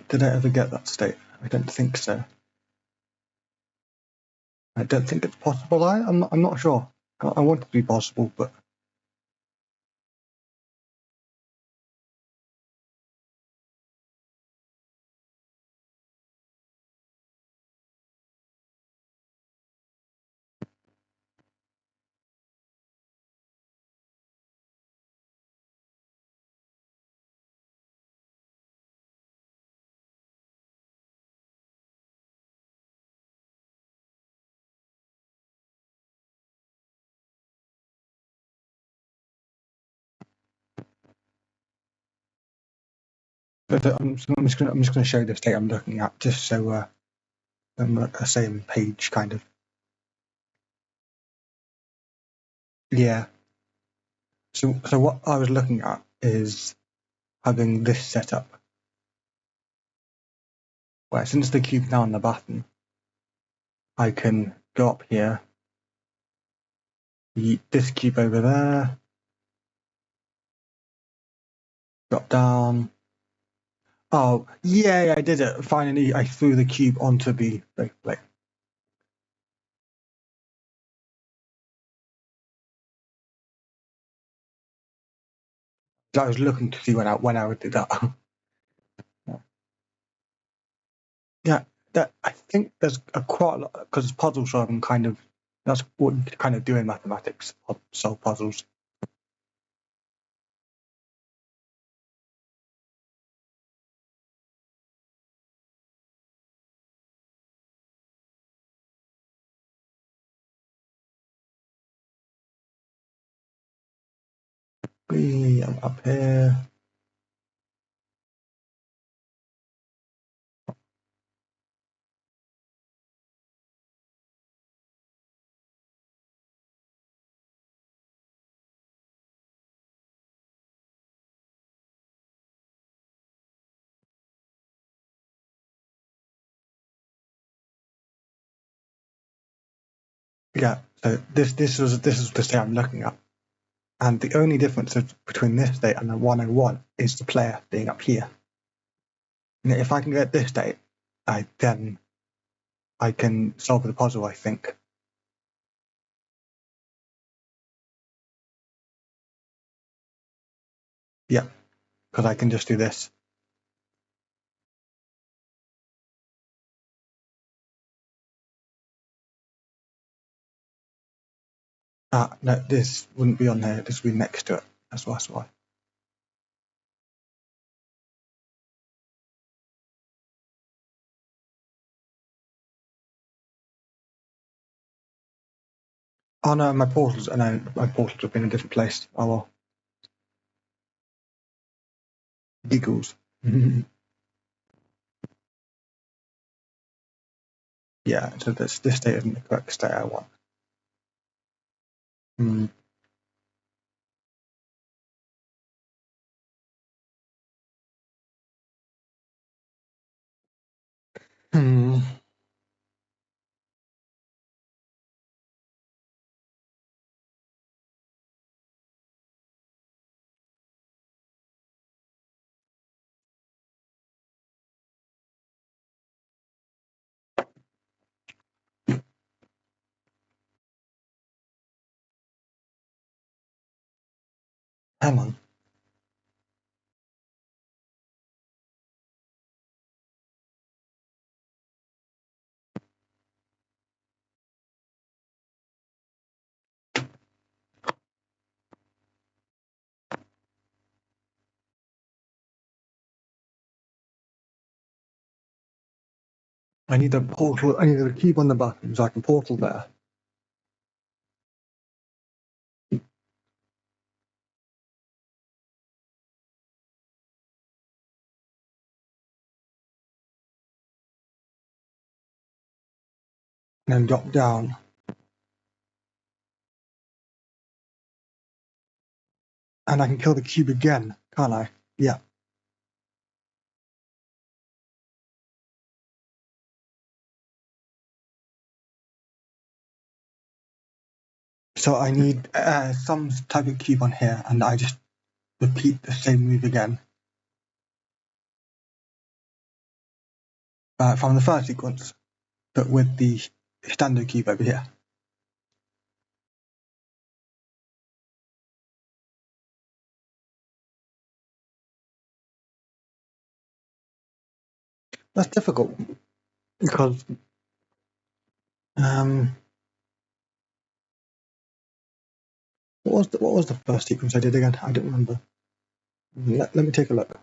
Speaker 1: Did I ever get that state? I don't think so. I don't think it's possible. I'm not sure. I want it to be possible, but I'm just going to show you the state I'm looking at, just so I'm on the same page, kind of. Yeah. So what I was looking at is having this set up, where since the cube's now on the button, I can go up here, yeet this cube over there, drop down. Oh, yeah, I did it. Finally, I threw the cube onto the plate. I was looking to see when I would do that. Yeah, that I think there's quite a lot, because puzzle solving kind of, that's what you kind of do in mathematics, solve puzzles. I'm up here. Yeah, so this is the state I'm looking at. And the only difference between this state and the 101 is the player being up here. And if I can get this state, then I can solve the puzzle, I think. Yeah, because I can just do this. No, this wouldn't be on there. This would be next to it. That's why. Oh no, my portals have been in a different place. Oh well. Giggles. Yeah, so this state isn't the correct state I want. Hmm. Hmm. Hang on. I need a portal. I need a cube on the button so I can portal there. And then drop down. And I can kill the cube again, can't I? Yeah. So I need some type of cube on here, and I just repeat the same move again. From the first sequence, but with the standard cube over here. That's difficult because what was the first sequence I did again? I don't remember. Let me take a look.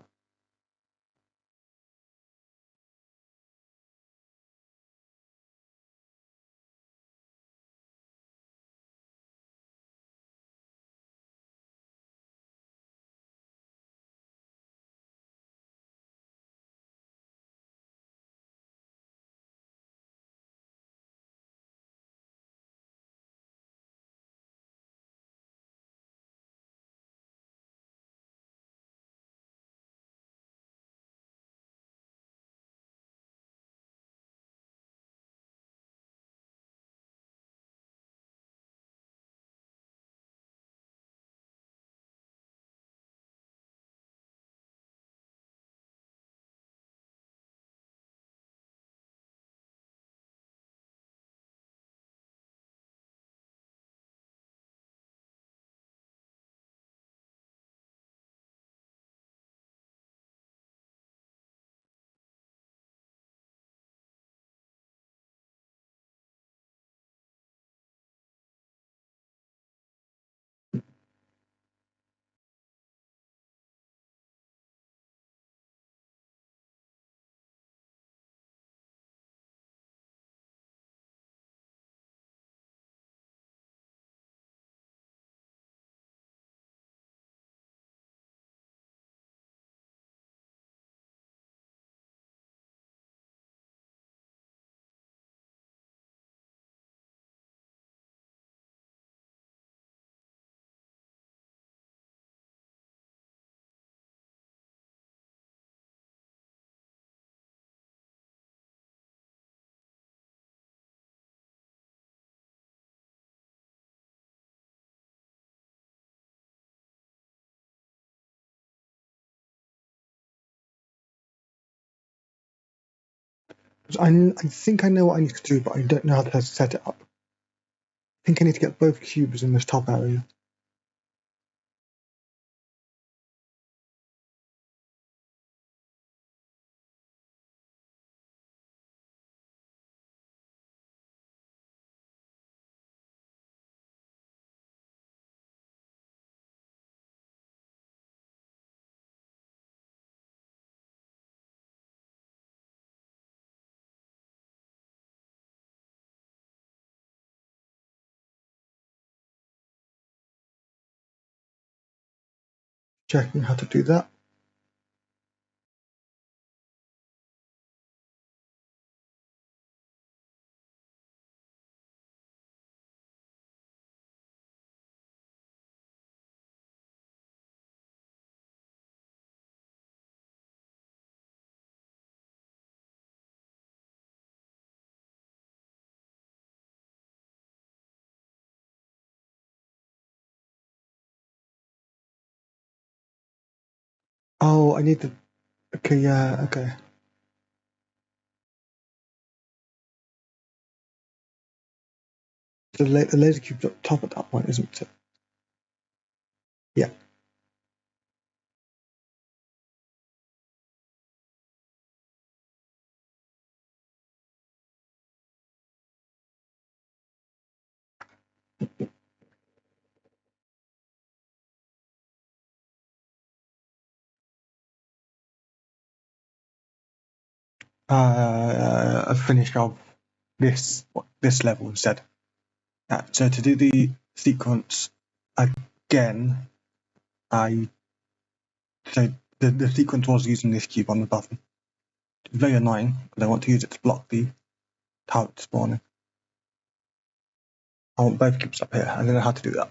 Speaker 1: I think I know what I need to do, but I don't know how to set it up. I think I need to get both cubes in this top area. Checking how to do that. Oh, I need the. Okay, yeah, okay. The laser cube's up top at that point, isn't it? Yeah. Finish off this level instead. So to do the sequence again, so the sequence was using this cube on the button. It's very annoying because I want to use it to block the turret spawning. I want both cubes up here. I don't know how to do that.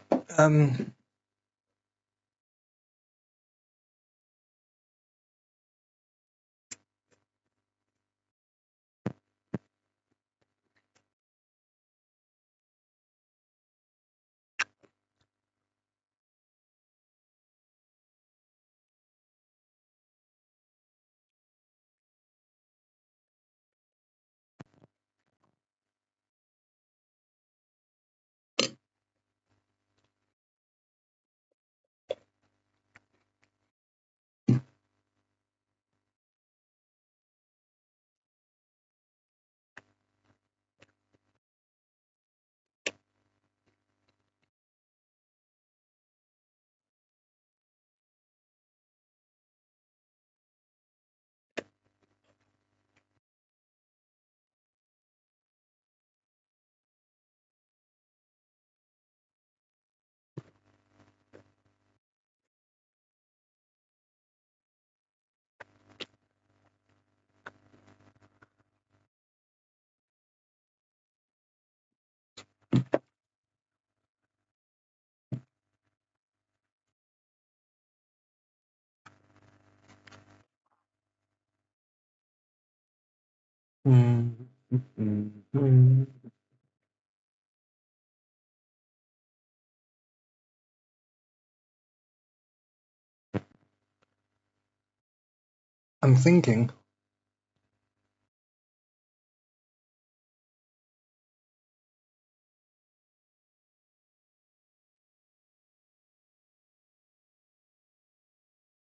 Speaker 1: I'm thinking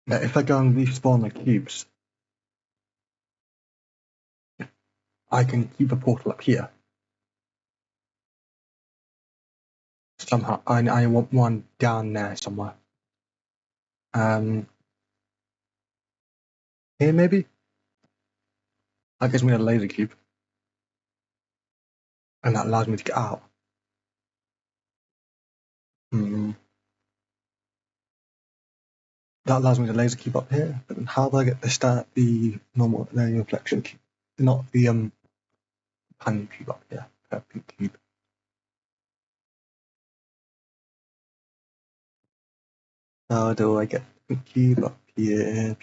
Speaker 1: that if I go and respawn the cubes, I can keep a portal up here. Somehow, I want one down there somewhere. Here maybe? That gives me a laser cube. And that allows me to get out. That allows me to laser cube up here, but then how do I get the normal reflection cube? Not the pan cube up here. Pink cube. How do I get the cube up here?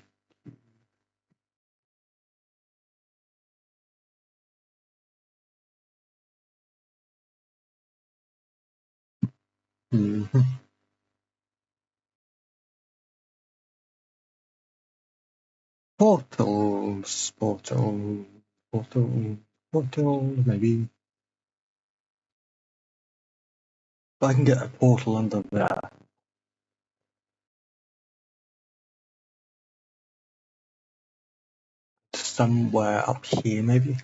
Speaker 1: Portals. Portal, maybe. But I can get a portal under there. Somewhere up here, maybe.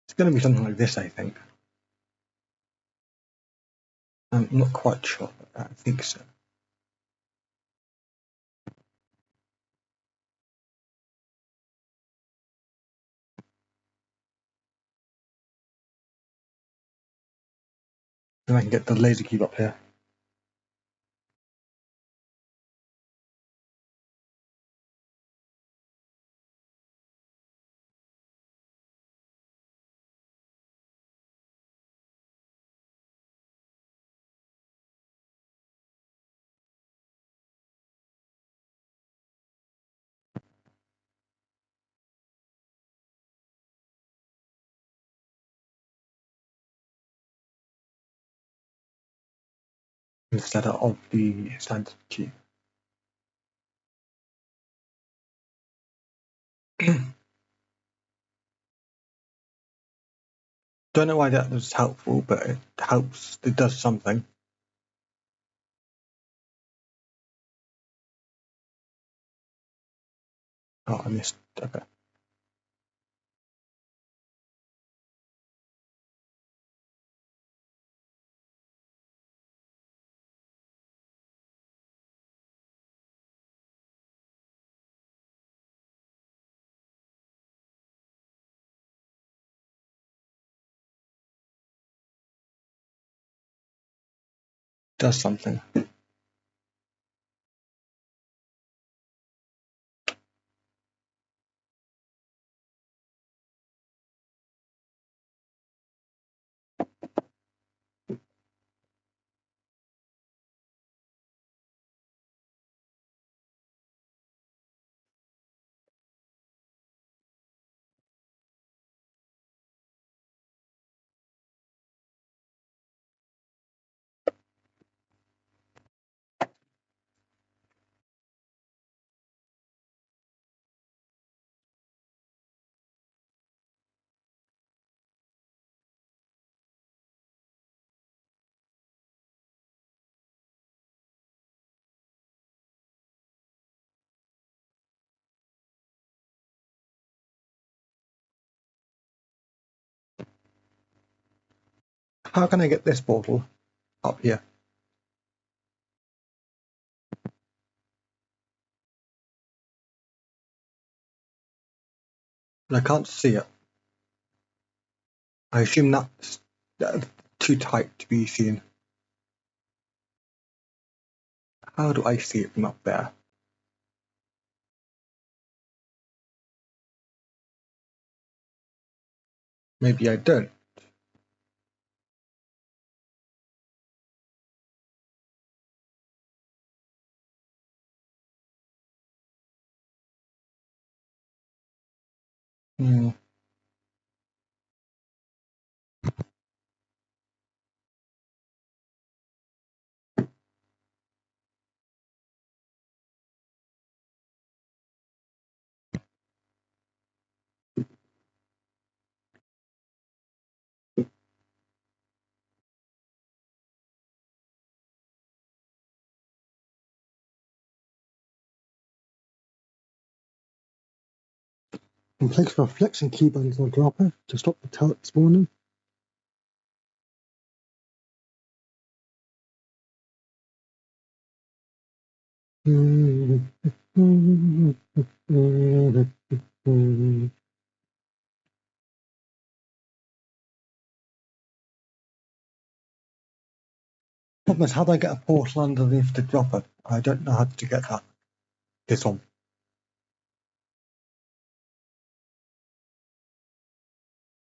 Speaker 1: It's going to be something like this, I think. I'm not quite sure, but I think so. Then I can get the laser cube up here. Instead of the standard cube. Don't know why that was helpful, but it helps. It does something. Oh, I missed. Okay. Does something. How can I get this portal up here? I can't see it. I assume that's too tight to be seen. How do I see it from up there? Maybe I don't. Hmm. And place reflection keybuttons on dropper to stop the turret spawning. Problem is, how do I get a portal underneath the dropper? I don't know how to get that. This one.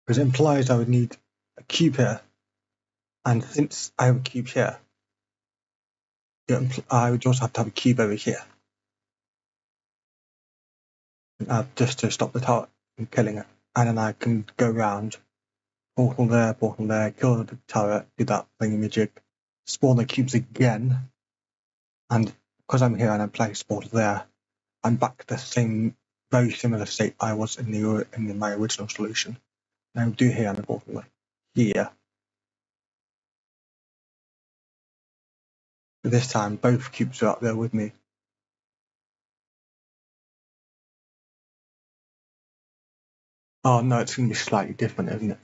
Speaker 1: Because it implies I would need a cube here, and since I have a cube here, I would also have to have a cube over here, just to stop the tower from killing it. And then I can go around, portal there, kill the tower, do that thingamajig, spawn the cubes again, and because I'm here and I place portal there, I'm back to the same, very similar state I was in my original solution. And I would do here and the portal here. But this time, both cubes are up there with me. Oh no, it's going to be slightly different, isn't it?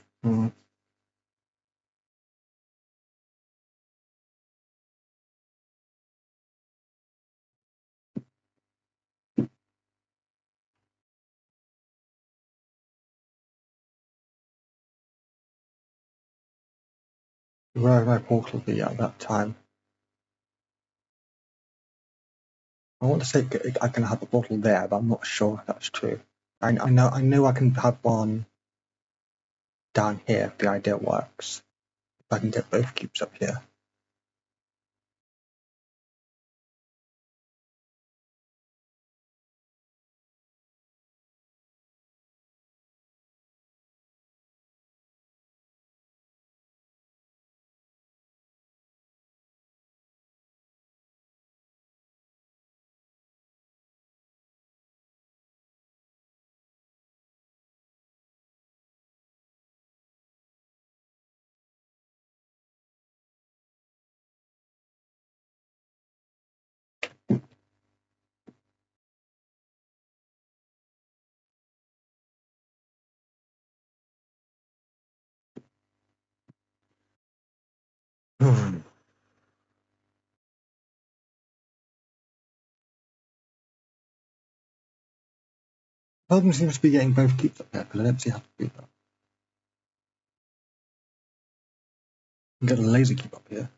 Speaker 1: Where would my portal be at that time? I want to say I can have a portal there, but I'm not sure if that's true. I know I can have one down here if the idea works. If I can get both cubes up here. Problem seems to be getting both cubes up there, because I don't see how to do that. I can get a laser cube up here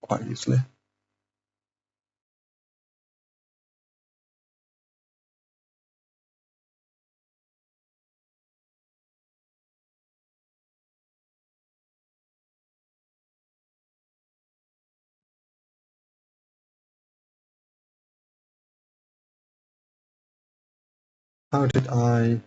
Speaker 1: quite easily. How did I...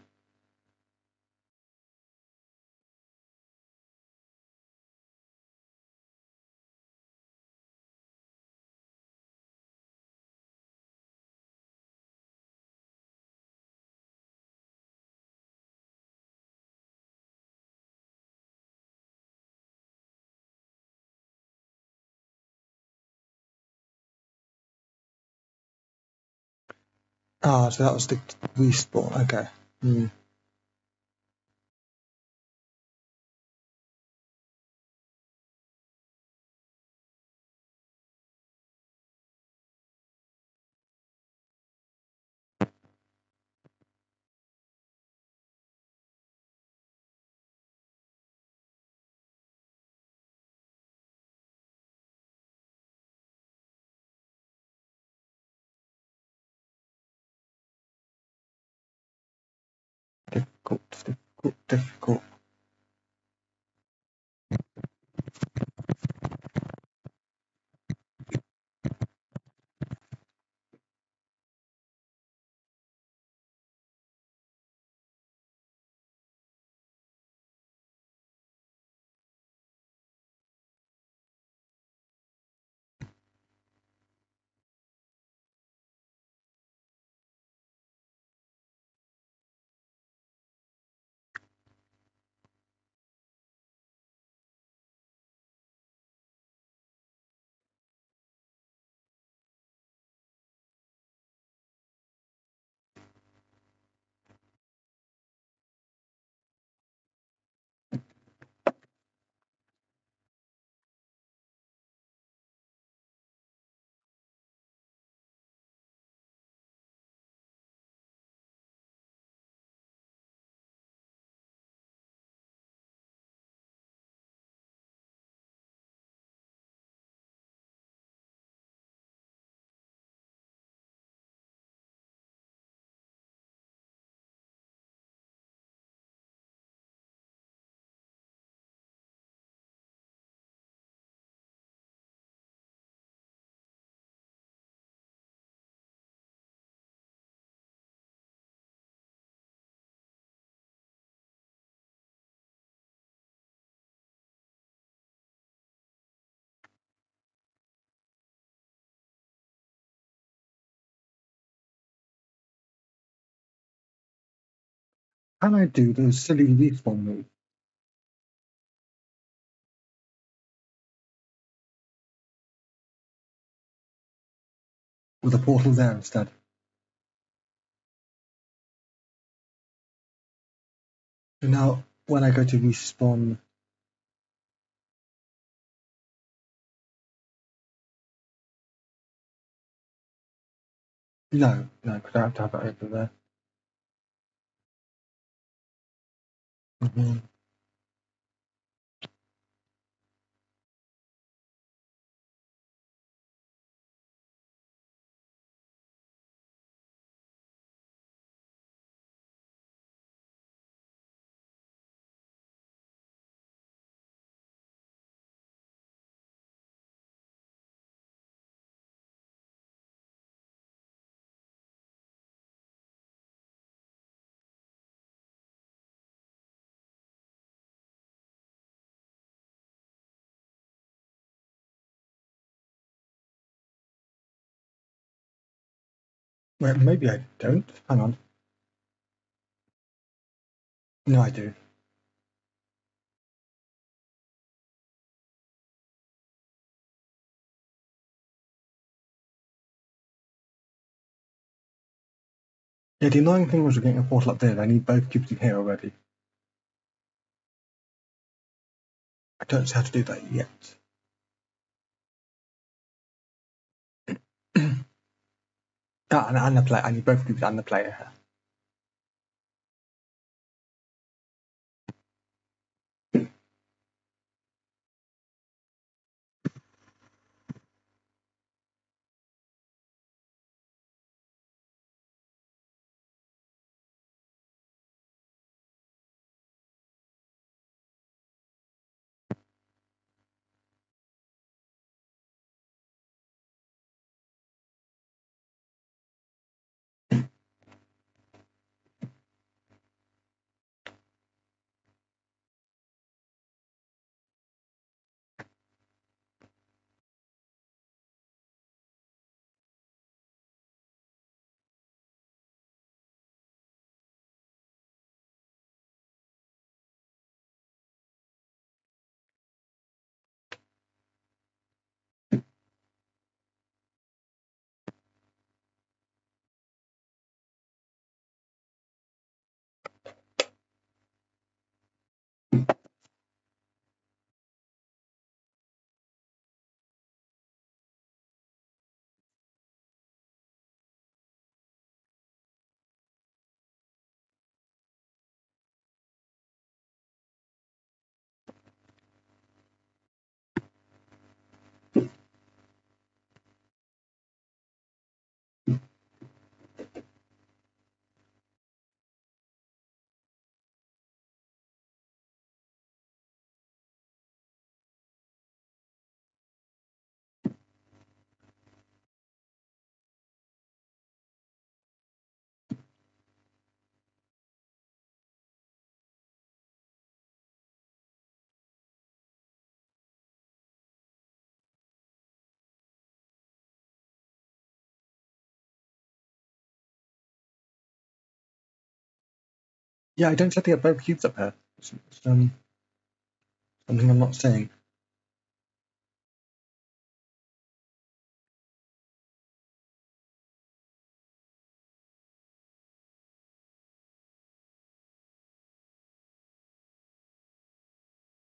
Speaker 1: Ah, so that was the respawn, okay. Difficult. Can I do the silly respawn move? With a portal there instead? So now, when I go to respawn, no, because I have to have it over there. Mhm. Well, maybe I don't. Hang on. No, I do. Yeah, the annoying thing was getting a portal up there. I need both cubes in here already. I don't know how to do that yet. And the player. I need both cubes and the player here. Yeah, I don't set to get both cubes up here. It's, something I'm not saying.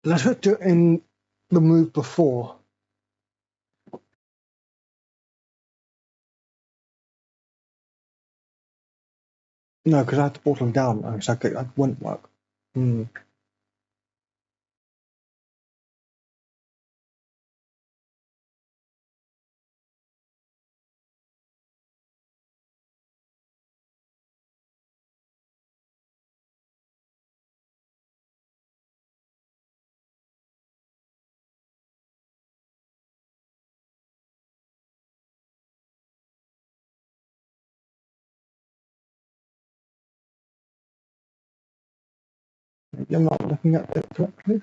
Speaker 1: Let's do it in the move before. No, because I had to portal them down. So that wouldn't work. Hmm. Maybe I'm not looking at it correctly.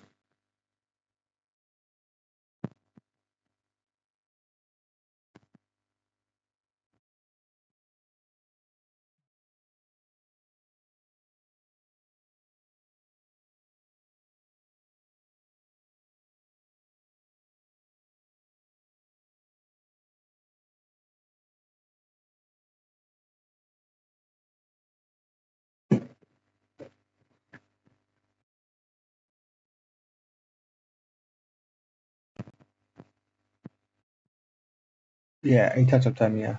Speaker 1: Yeah, 8 out of 10, yeah.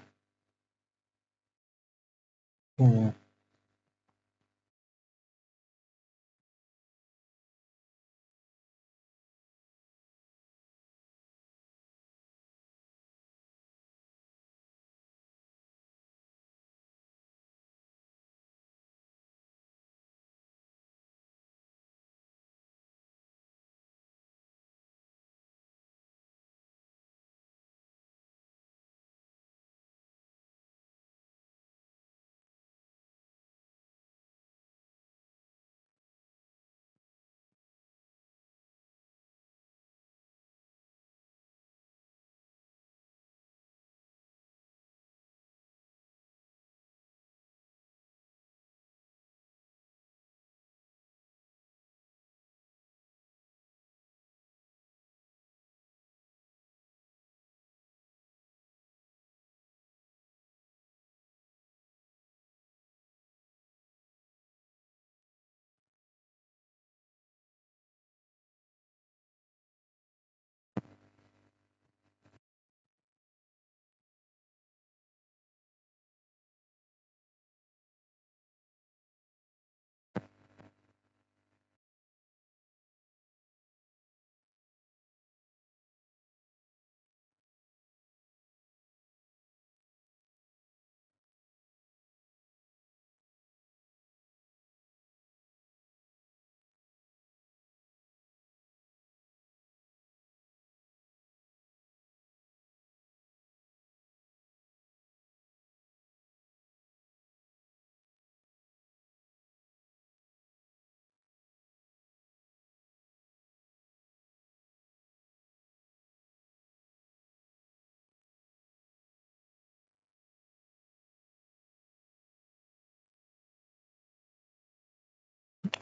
Speaker 1: Mm.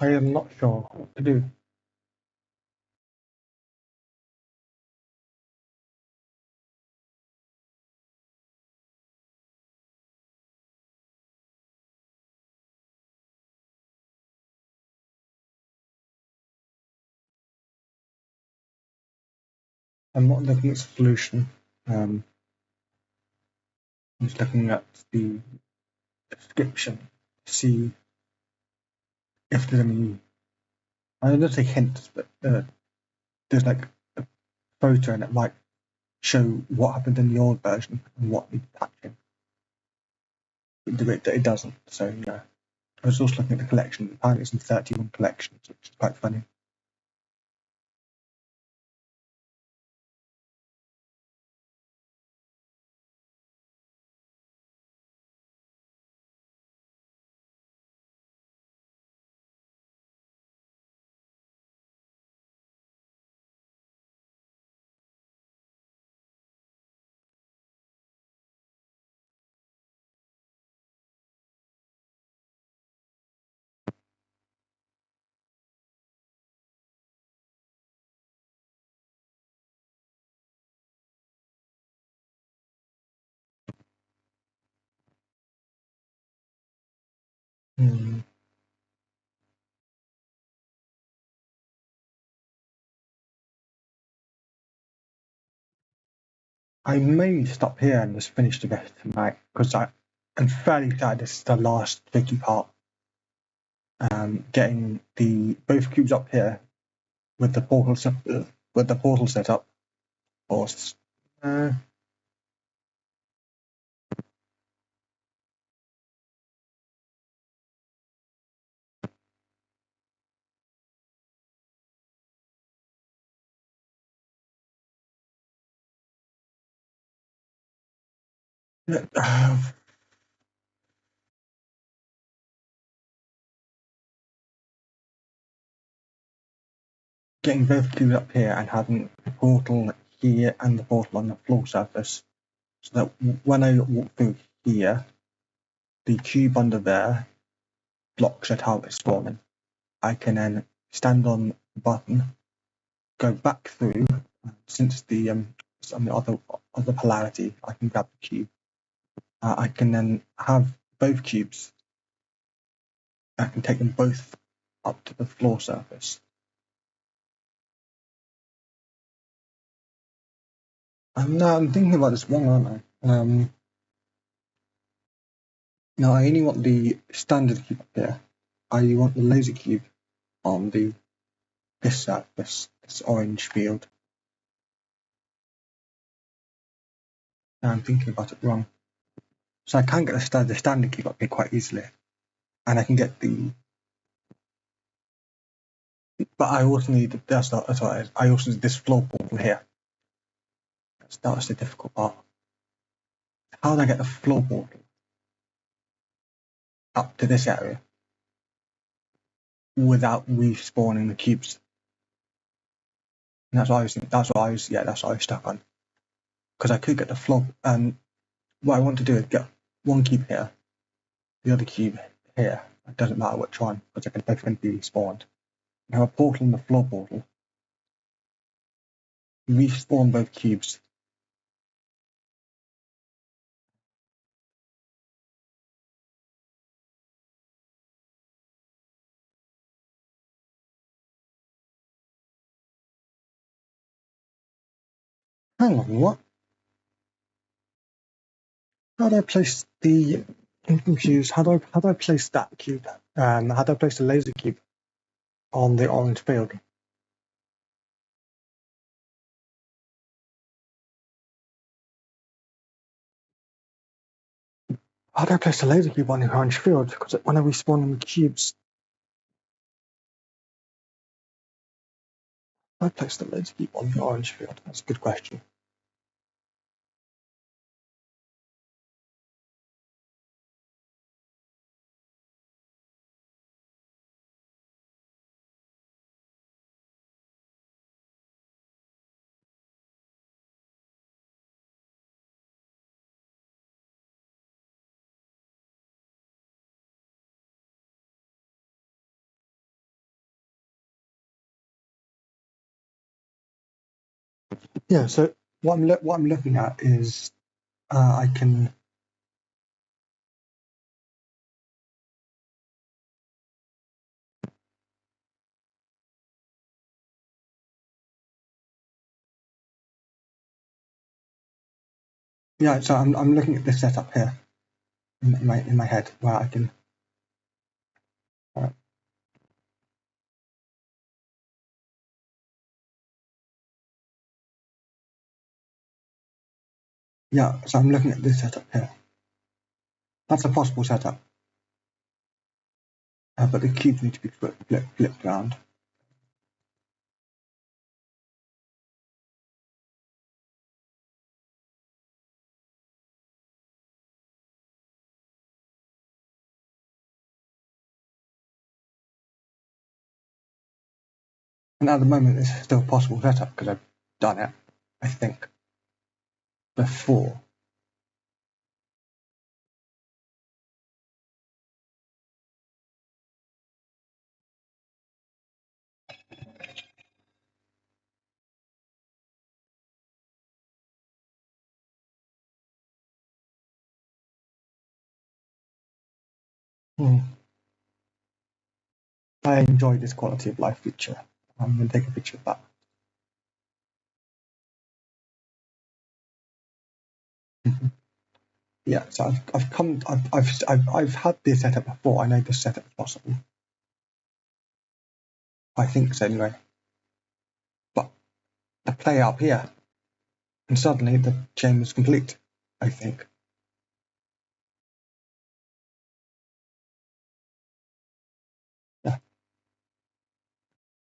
Speaker 1: I am not sure what to do. I'm not looking at the solution. I'm just looking at the description to see if there's any, I don't say hints, but there's like a photo and it might show what happened in the old version and what needs patching. But it doesn't, so yeah. I was also looking at the collection. Apparently it's in 31 collections, which is quite funny. Hmm. I may stop here and just finish the rest tonight because I'm fairly certain this is the last tricky part. Getting the both cubes up here with the portal set up, or uh, getting both cubes up here and having the portal here and the portal on the floor surface, so that when I walk through here, the cube under there blocks at how it's spawning. I can then stand on the button, go back through. Since on the other polarity, I can grab the cube. I can then have both cubes. I can take them both up to the floor surface. No, I'm thinking about this wrong, aren't I? Now I only want the standard cube up here. I want the laser cube on this orange field. Now I'm thinking about it wrong. So I can get the standard cube up here quite easily, and I can get the. But I also need that's what it is. I also need this floor portal here. That was the difficult part. How do I get the floor portal up to this area without respawning the cubes? And that's what I was. That's what I was stuck on. Because I could get the floor. What I want to do is get one cube here, the other cube here. It doesn't matter which one, because they're both going to be respawned. I have a portal in the floor portal. Respawn both cubes. Hang on, what? How do I place the? I'm confused. How do I place that cube? How do I place the laser cube on the orange field? How do I place the laser cube on the orange field? Because when I respawn the cubes, how do I place the laser cube on the orange field? That's a good question. Yeah. So what I'm looking at is I can. Yeah. So I'm looking at this setup here in my head where I can. Yeah. So I'm looking at this setup here. That's a possible setup. But the cubes need to be flipped around. And at the moment, it's still a possible setup because I've done it, I think, before. I enjoy this quality of life feature. I'm going to take a picture of that. Yeah, so I've had this setup before. I know this setup is possible. I think so anyway. But I play up here, and suddenly the chain is complete. I think. Yeah.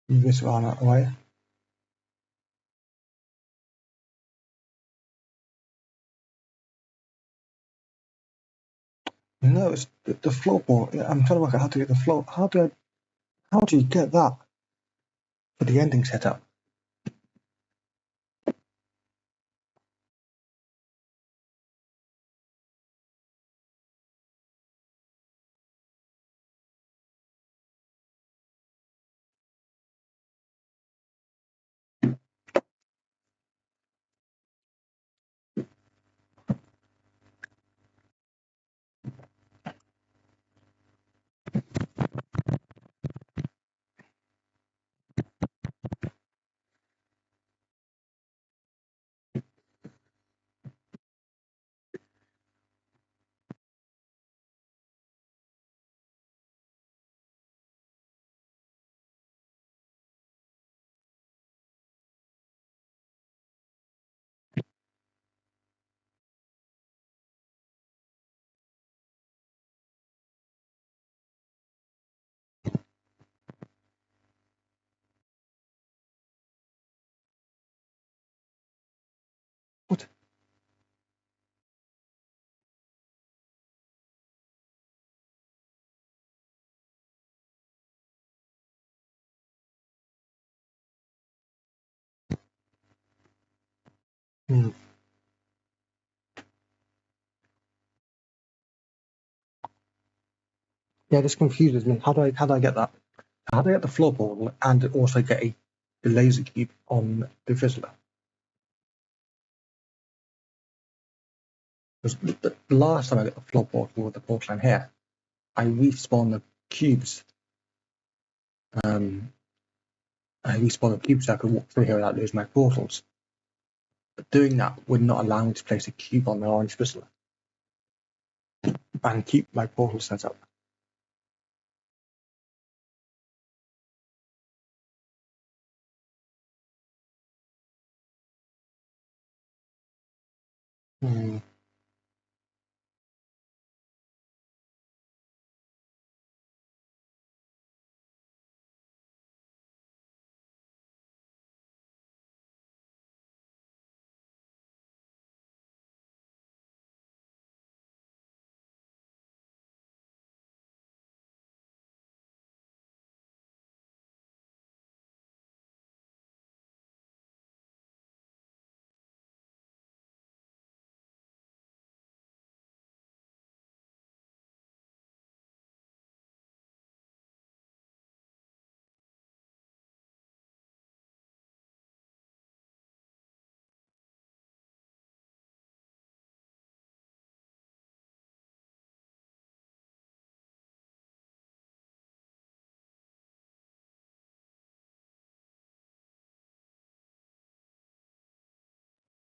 Speaker 1: Move this one out of the way. No, it's the floorboard. I'm trying to work out how to get the floor. How do you get that for the ending setup? Mm. Yeah, this confuses me. How do I get that? How do I get the floor portal and also get the laser cube on the Fizzler? Because the last time I got the floor portal with the portal in here, I respawned the cubes. I respawned the cubes so I could walk through here without losing my portals. But doing that would not allow me to place a cube on the orange Fizzler and keep my portal set up. Mm.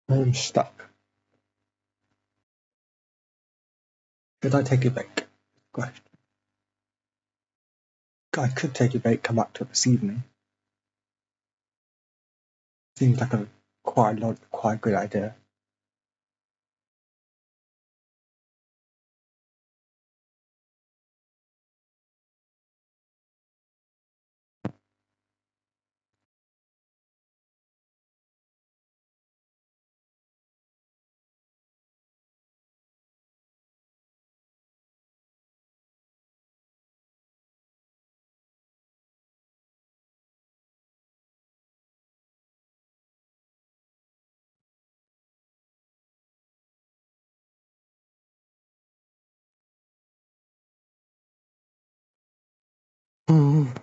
Speaker 1: I'm stuck. Should I take a break? Question. I could take a break, come back to it this evening. Seems like a quite good idea. Mm.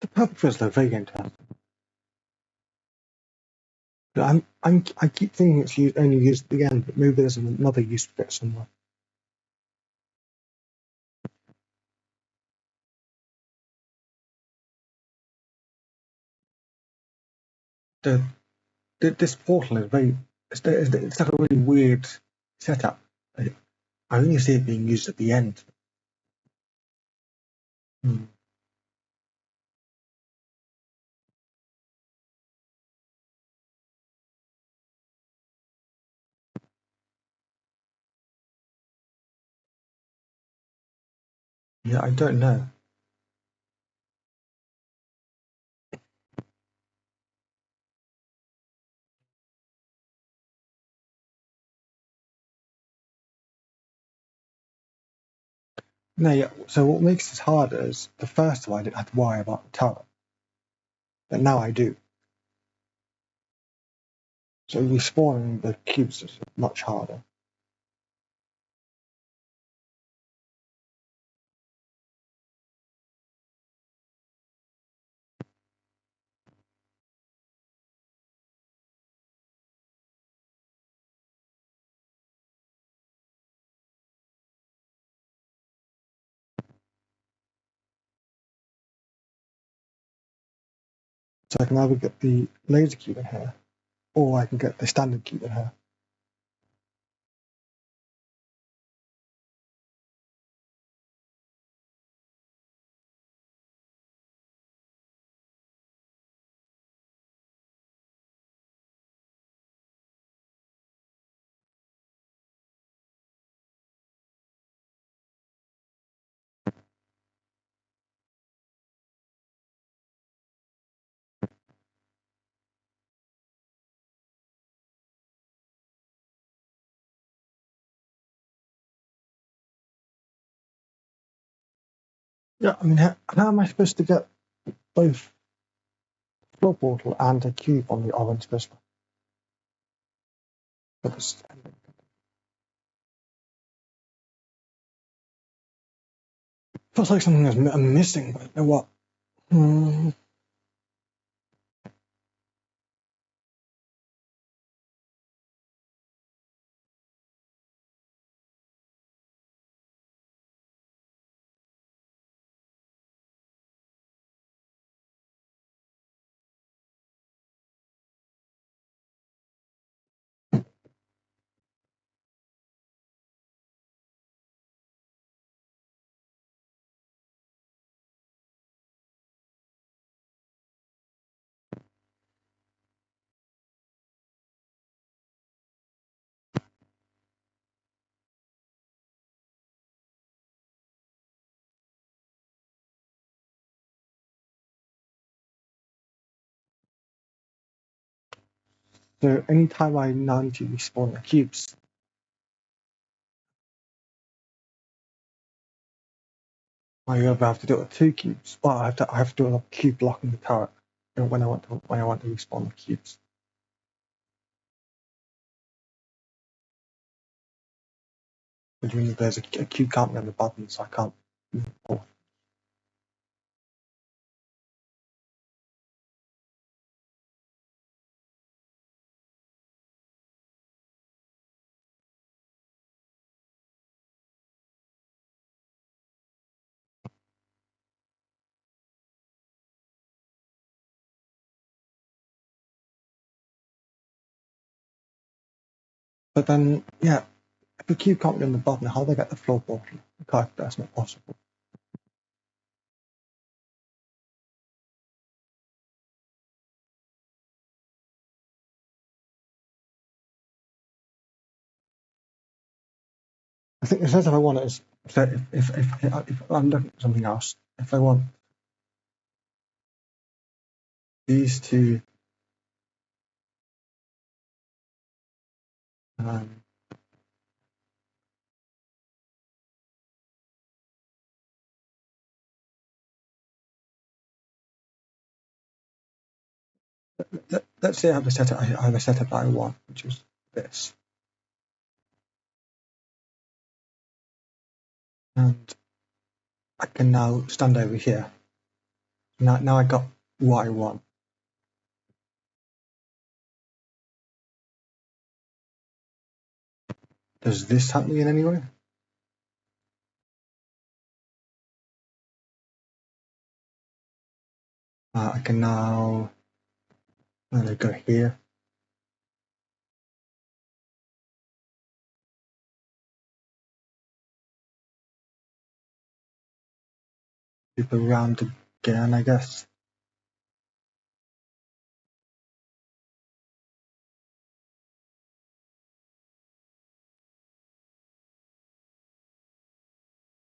Speaker 1: The purple Fizzler, very interesting. I keep thinking it's only used at the end, but maybe there's another use for it somewhere. The, this portal is it's like a really weird setup. I only see it being used at the end. Hmm. Yeah, I don't know. No, yeah. So what makes this harder is the first time I didn't have to worry about the tower, but now I do. So respawning the cubes is much harder. So I can either get the laser cube in here, or I can get the standard cube in here. Yeah, I mean, how am I supposed to get both floor portal and a cube on the orange supposed to get this? Feels like something is missing, but you know what? So anytime I now need to respawn the cubes, I either have to do it with two cubes, or I have to do a cube blocking the turret when I want to respawn the cubes. Which means there's a cube counting on the button, so I can't move forward. But then, yeah, if the cube can't be on the button, how do they get the floor portal? That's not possible. I think it says if I want it is if I'm looking at something else, if I want these two um, let's say I have a setup that I want, which is this. And I can now stand over here. Now I got what I want. Does this help me in any way? I can now go here. Loop around again, I guess.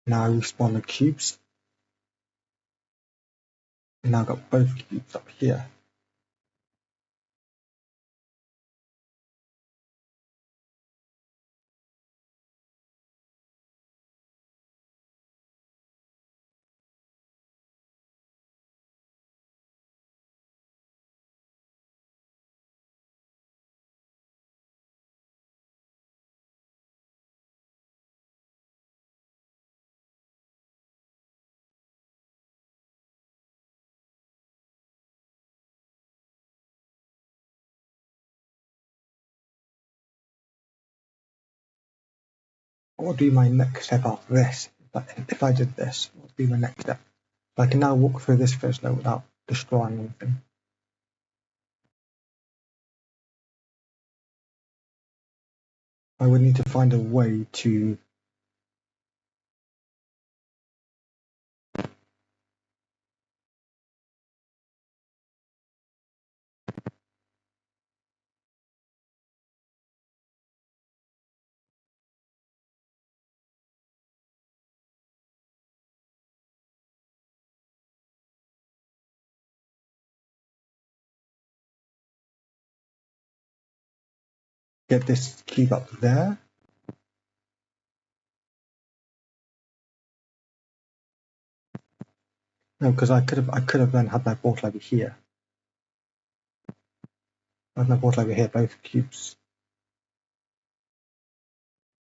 Speaker 1: Now I respawn the cubes. And now I've got both cubes up here. what would be my next step after this? If I did this, what would be my next step? I can now walk through this first note without destroying anything. I would need to find a way to get this cube up there. No, because I could have then had my portal over here. With my portal over here, both cubes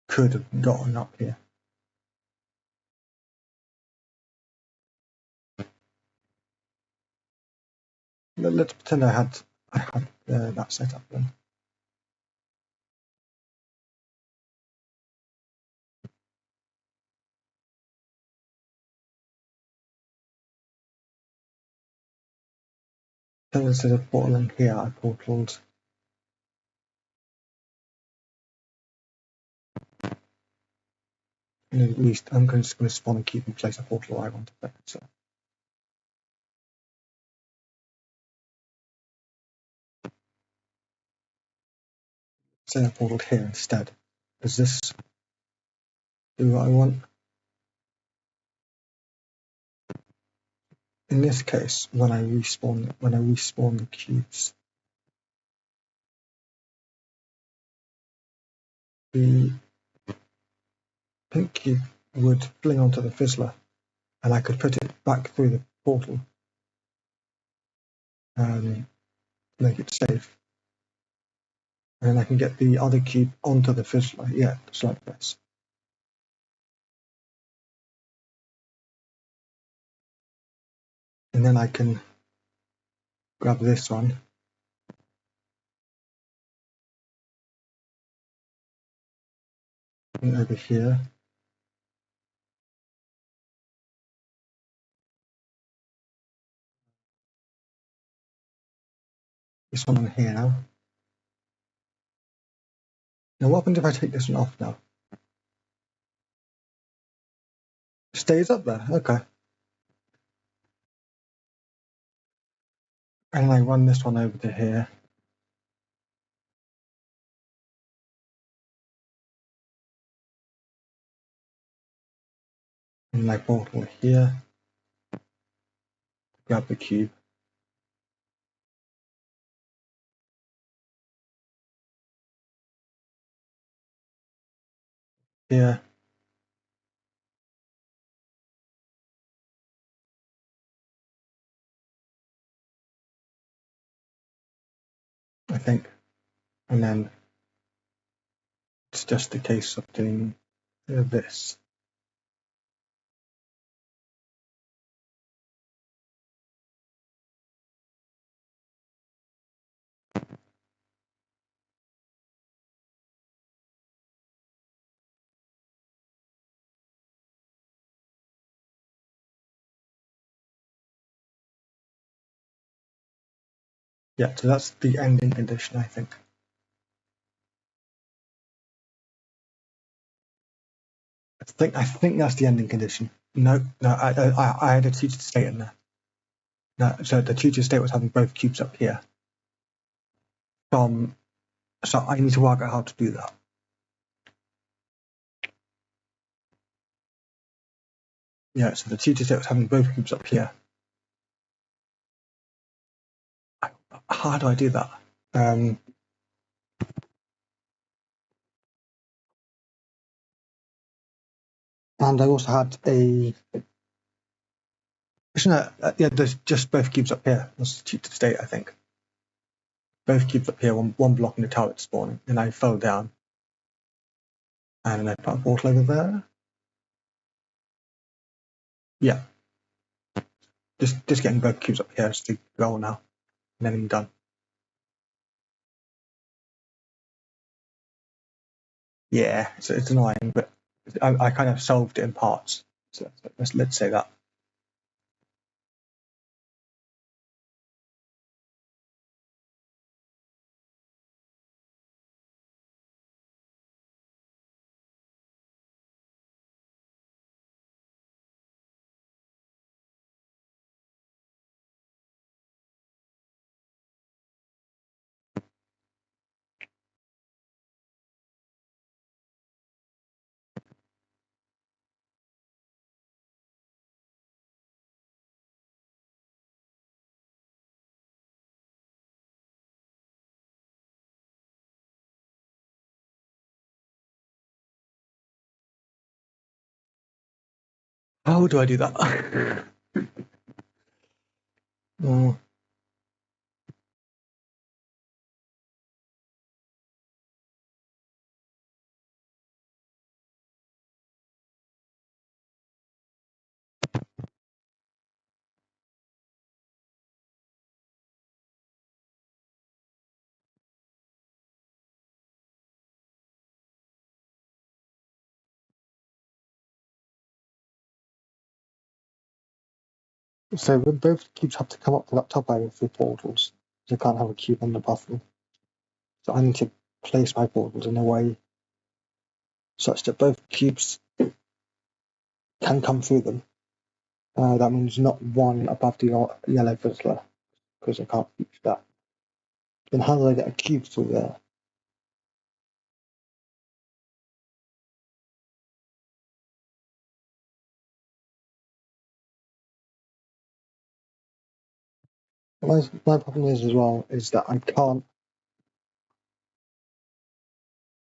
Speaker 1: could have gotten up here. Let's pretend I had that set up then. Then instead of portaling here, I portaled and at least I'm just going to spawn a cube and place a portal where I want it. So say I portaled here instead. Does this do what I want? In this case, when I respawn the cubes, the pink cube would fling onto the fizzler, and I could put it back through the portal and make it safe. And then I can get the other cube onto the fizzler. Yeah, just like this. And then I can grab this one. And over here. This one on here now. Now what happens if I take this one off now? It stays up there, okay. And I run this one over to here. And my portal here. Grab the cube. Here. I think. And then it's just a case of doing this. Yeah, so that's the ending condition, I think. I think that's the ending condition. No, I had a tutored state in there. No, so the tutored state was having both cubes up here. So I need to work out how to do that. Yeah, so the tutored state was having both cubes up here. How do I do that? And I also had there's just both cubes up here. That's the tutored state, I think. Both cubes up here, one blocking the turret spawning, and I fell down. And I put a portal over there. Yeah. Just getting both cubes up here is the goal now. And then I'm done. Yeah, it's annoying, but I kind of solved it in parts. So let's say that. How do I do that? Oh. So both cubes have to come up to that top area through portals. So I can't have a cube on the bottom. So I need to place my portals in a way such that both cubes can come through them. That means not one above the yellow fizzler, because I can't reach that. Then how do I get a cube through there? My problem is as well is that I can't.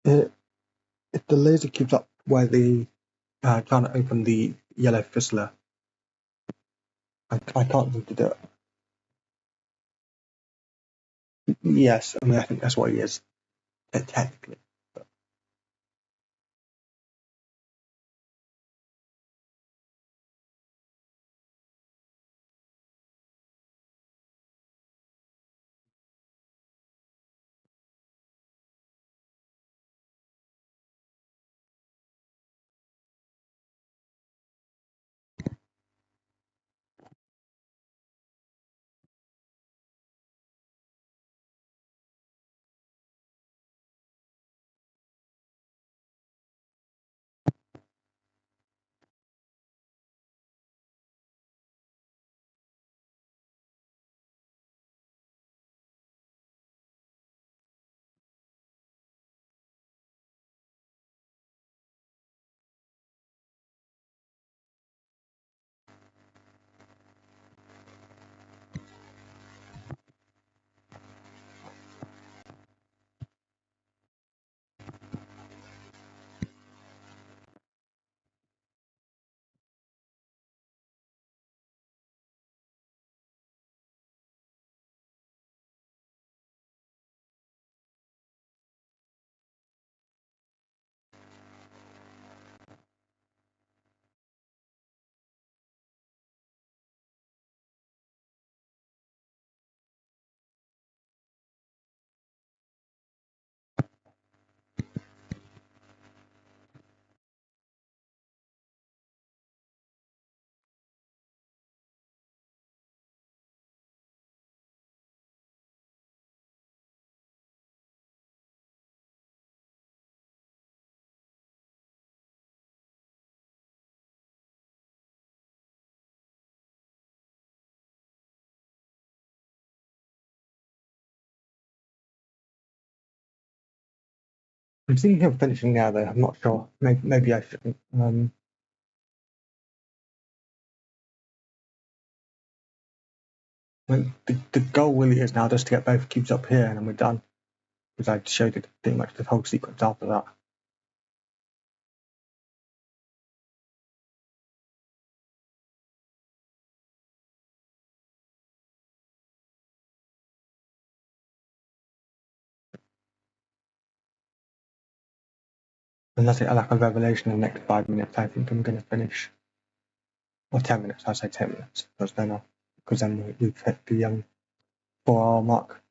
Speaker 1: If the laser cube's up where the trying to open the yellow fizzler, I can't seem to do it. Yes, I mean I think that's what he is technically. I'm thinking of finishing now though. I'm not sure. Maybe I shouldn't. I mean, the goal really is now just to get both cubes up here and then we're done. Because I showed it pretty much the whole sequence after that. Unless I lack a revelation in the next 5 minutes, I think I'm going to finish. Or 10 minutes, I'll say 10 minutes. Because then we've hit the 4 hour mark.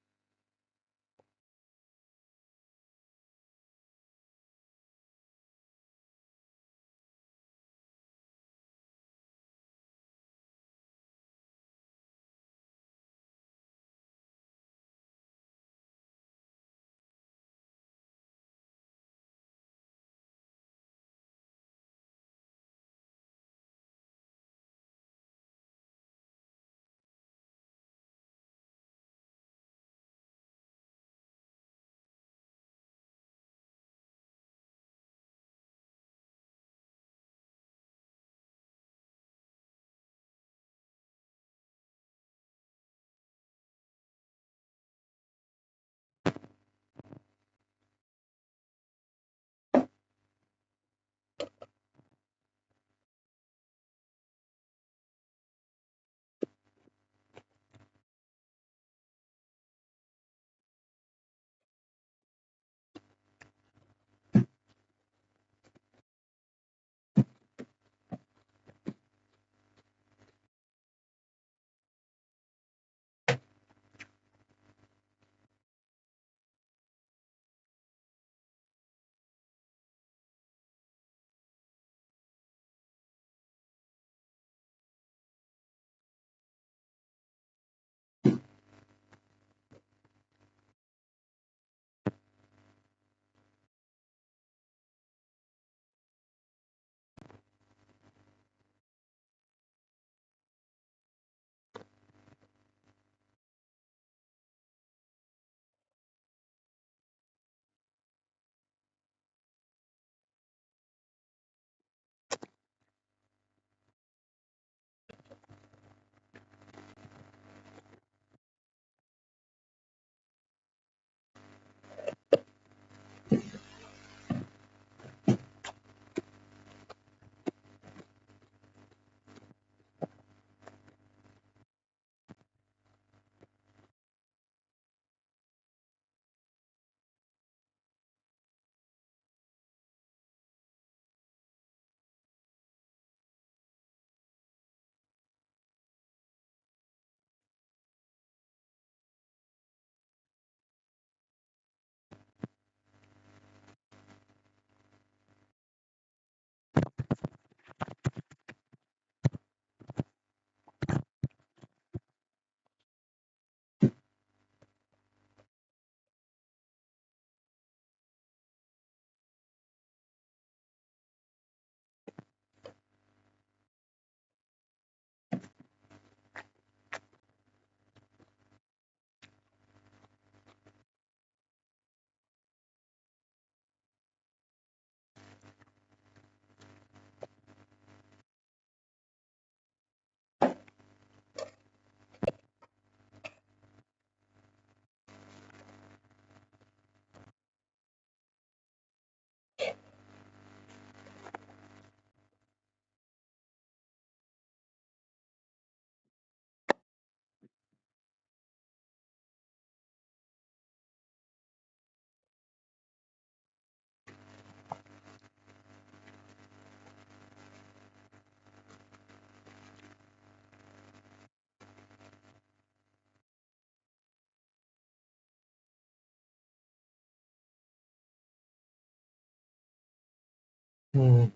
Speaker 1: Yeah,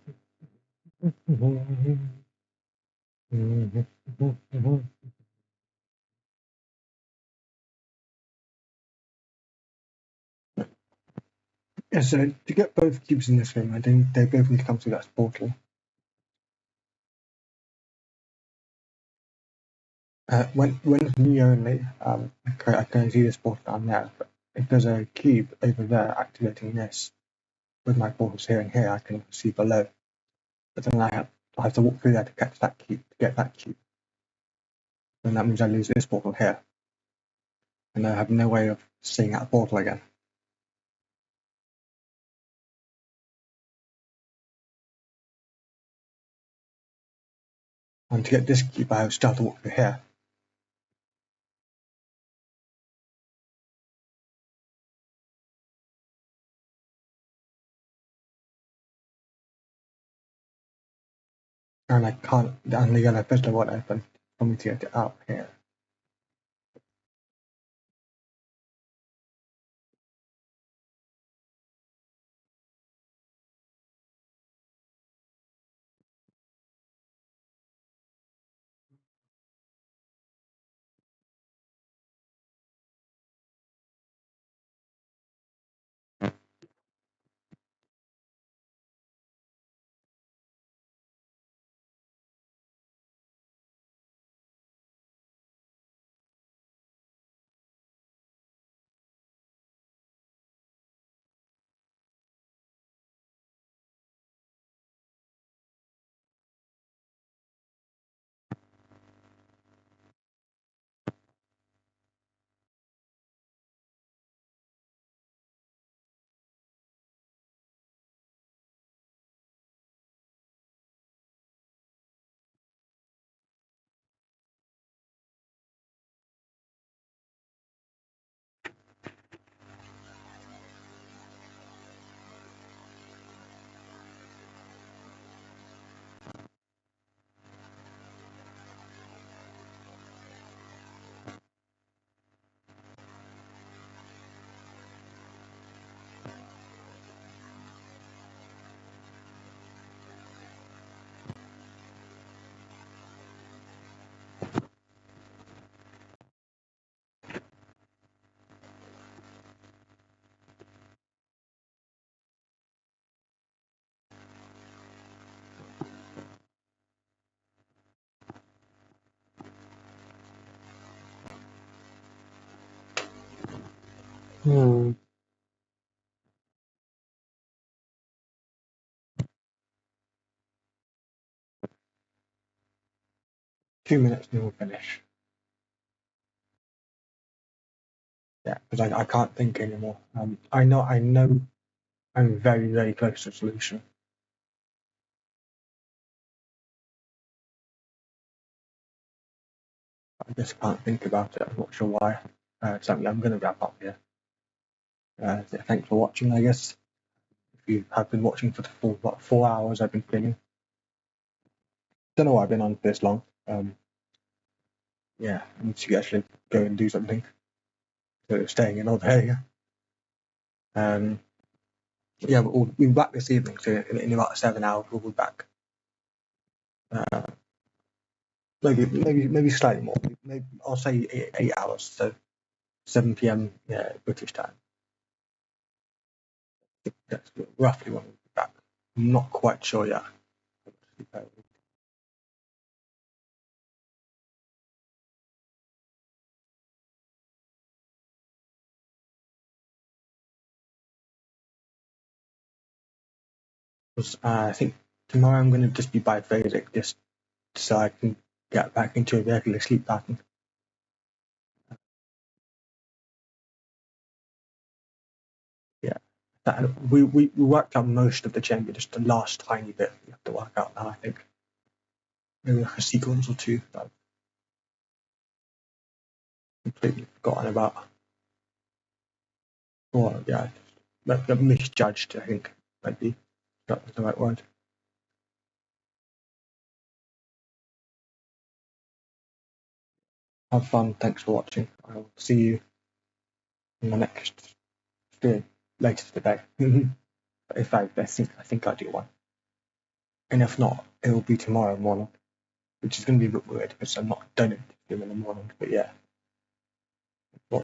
Speaker 1: so to get both cubes in this room, I think they both need to come through that portal. When it's me only, I can see this portal down there, but if there's a cube over there activating this with my portals here and here, I can see below. But then I have to walk through there to catch that cube, to get that cube. And that means I lose this portal here. And I have no way of seeing that portal again. And to get this cube, I still have to walk through here. And I can't, and the yellow pistol won't open for me to get it out here. Hmm. 2 minutes and we'll finish. Yeah, because I can't think anymore. I know I'm very, very close to a solution. I just can't think about it. I'm not sure why. So I'm going to wrap up here. Thanks for watching, I guess. If you have been watching for the full 4 hours I've been filming. Don't know why I've been on this long. Yeah, I need to actually go and do something. So staying in all day. Yeah, we'll be back this evening. So in about 7 hours we'll be back. Maybe slightly more. Maybe I'll say 8 hours. So 7 p.m. Yeah, British time. That's roughly when we'll be back. I'm not quite sure yet. I think tomorrow I'm going to just be biphasic, just so I can get back into a regular sleep pattern. Yeah, we worked out most of the chamber, just the last tiny bit we have to work out now. I think maybe like a sequence or two that I've completely forgotten about. Or yeah, misjudged. I think might be that's the right word. Have fun. Thanks for watching. I'll see you in the next stream later today. If I think I do one. and if not, it will be tomorrow morning, which is going to be a bit weird because I'm not done it in the morning. But yeah.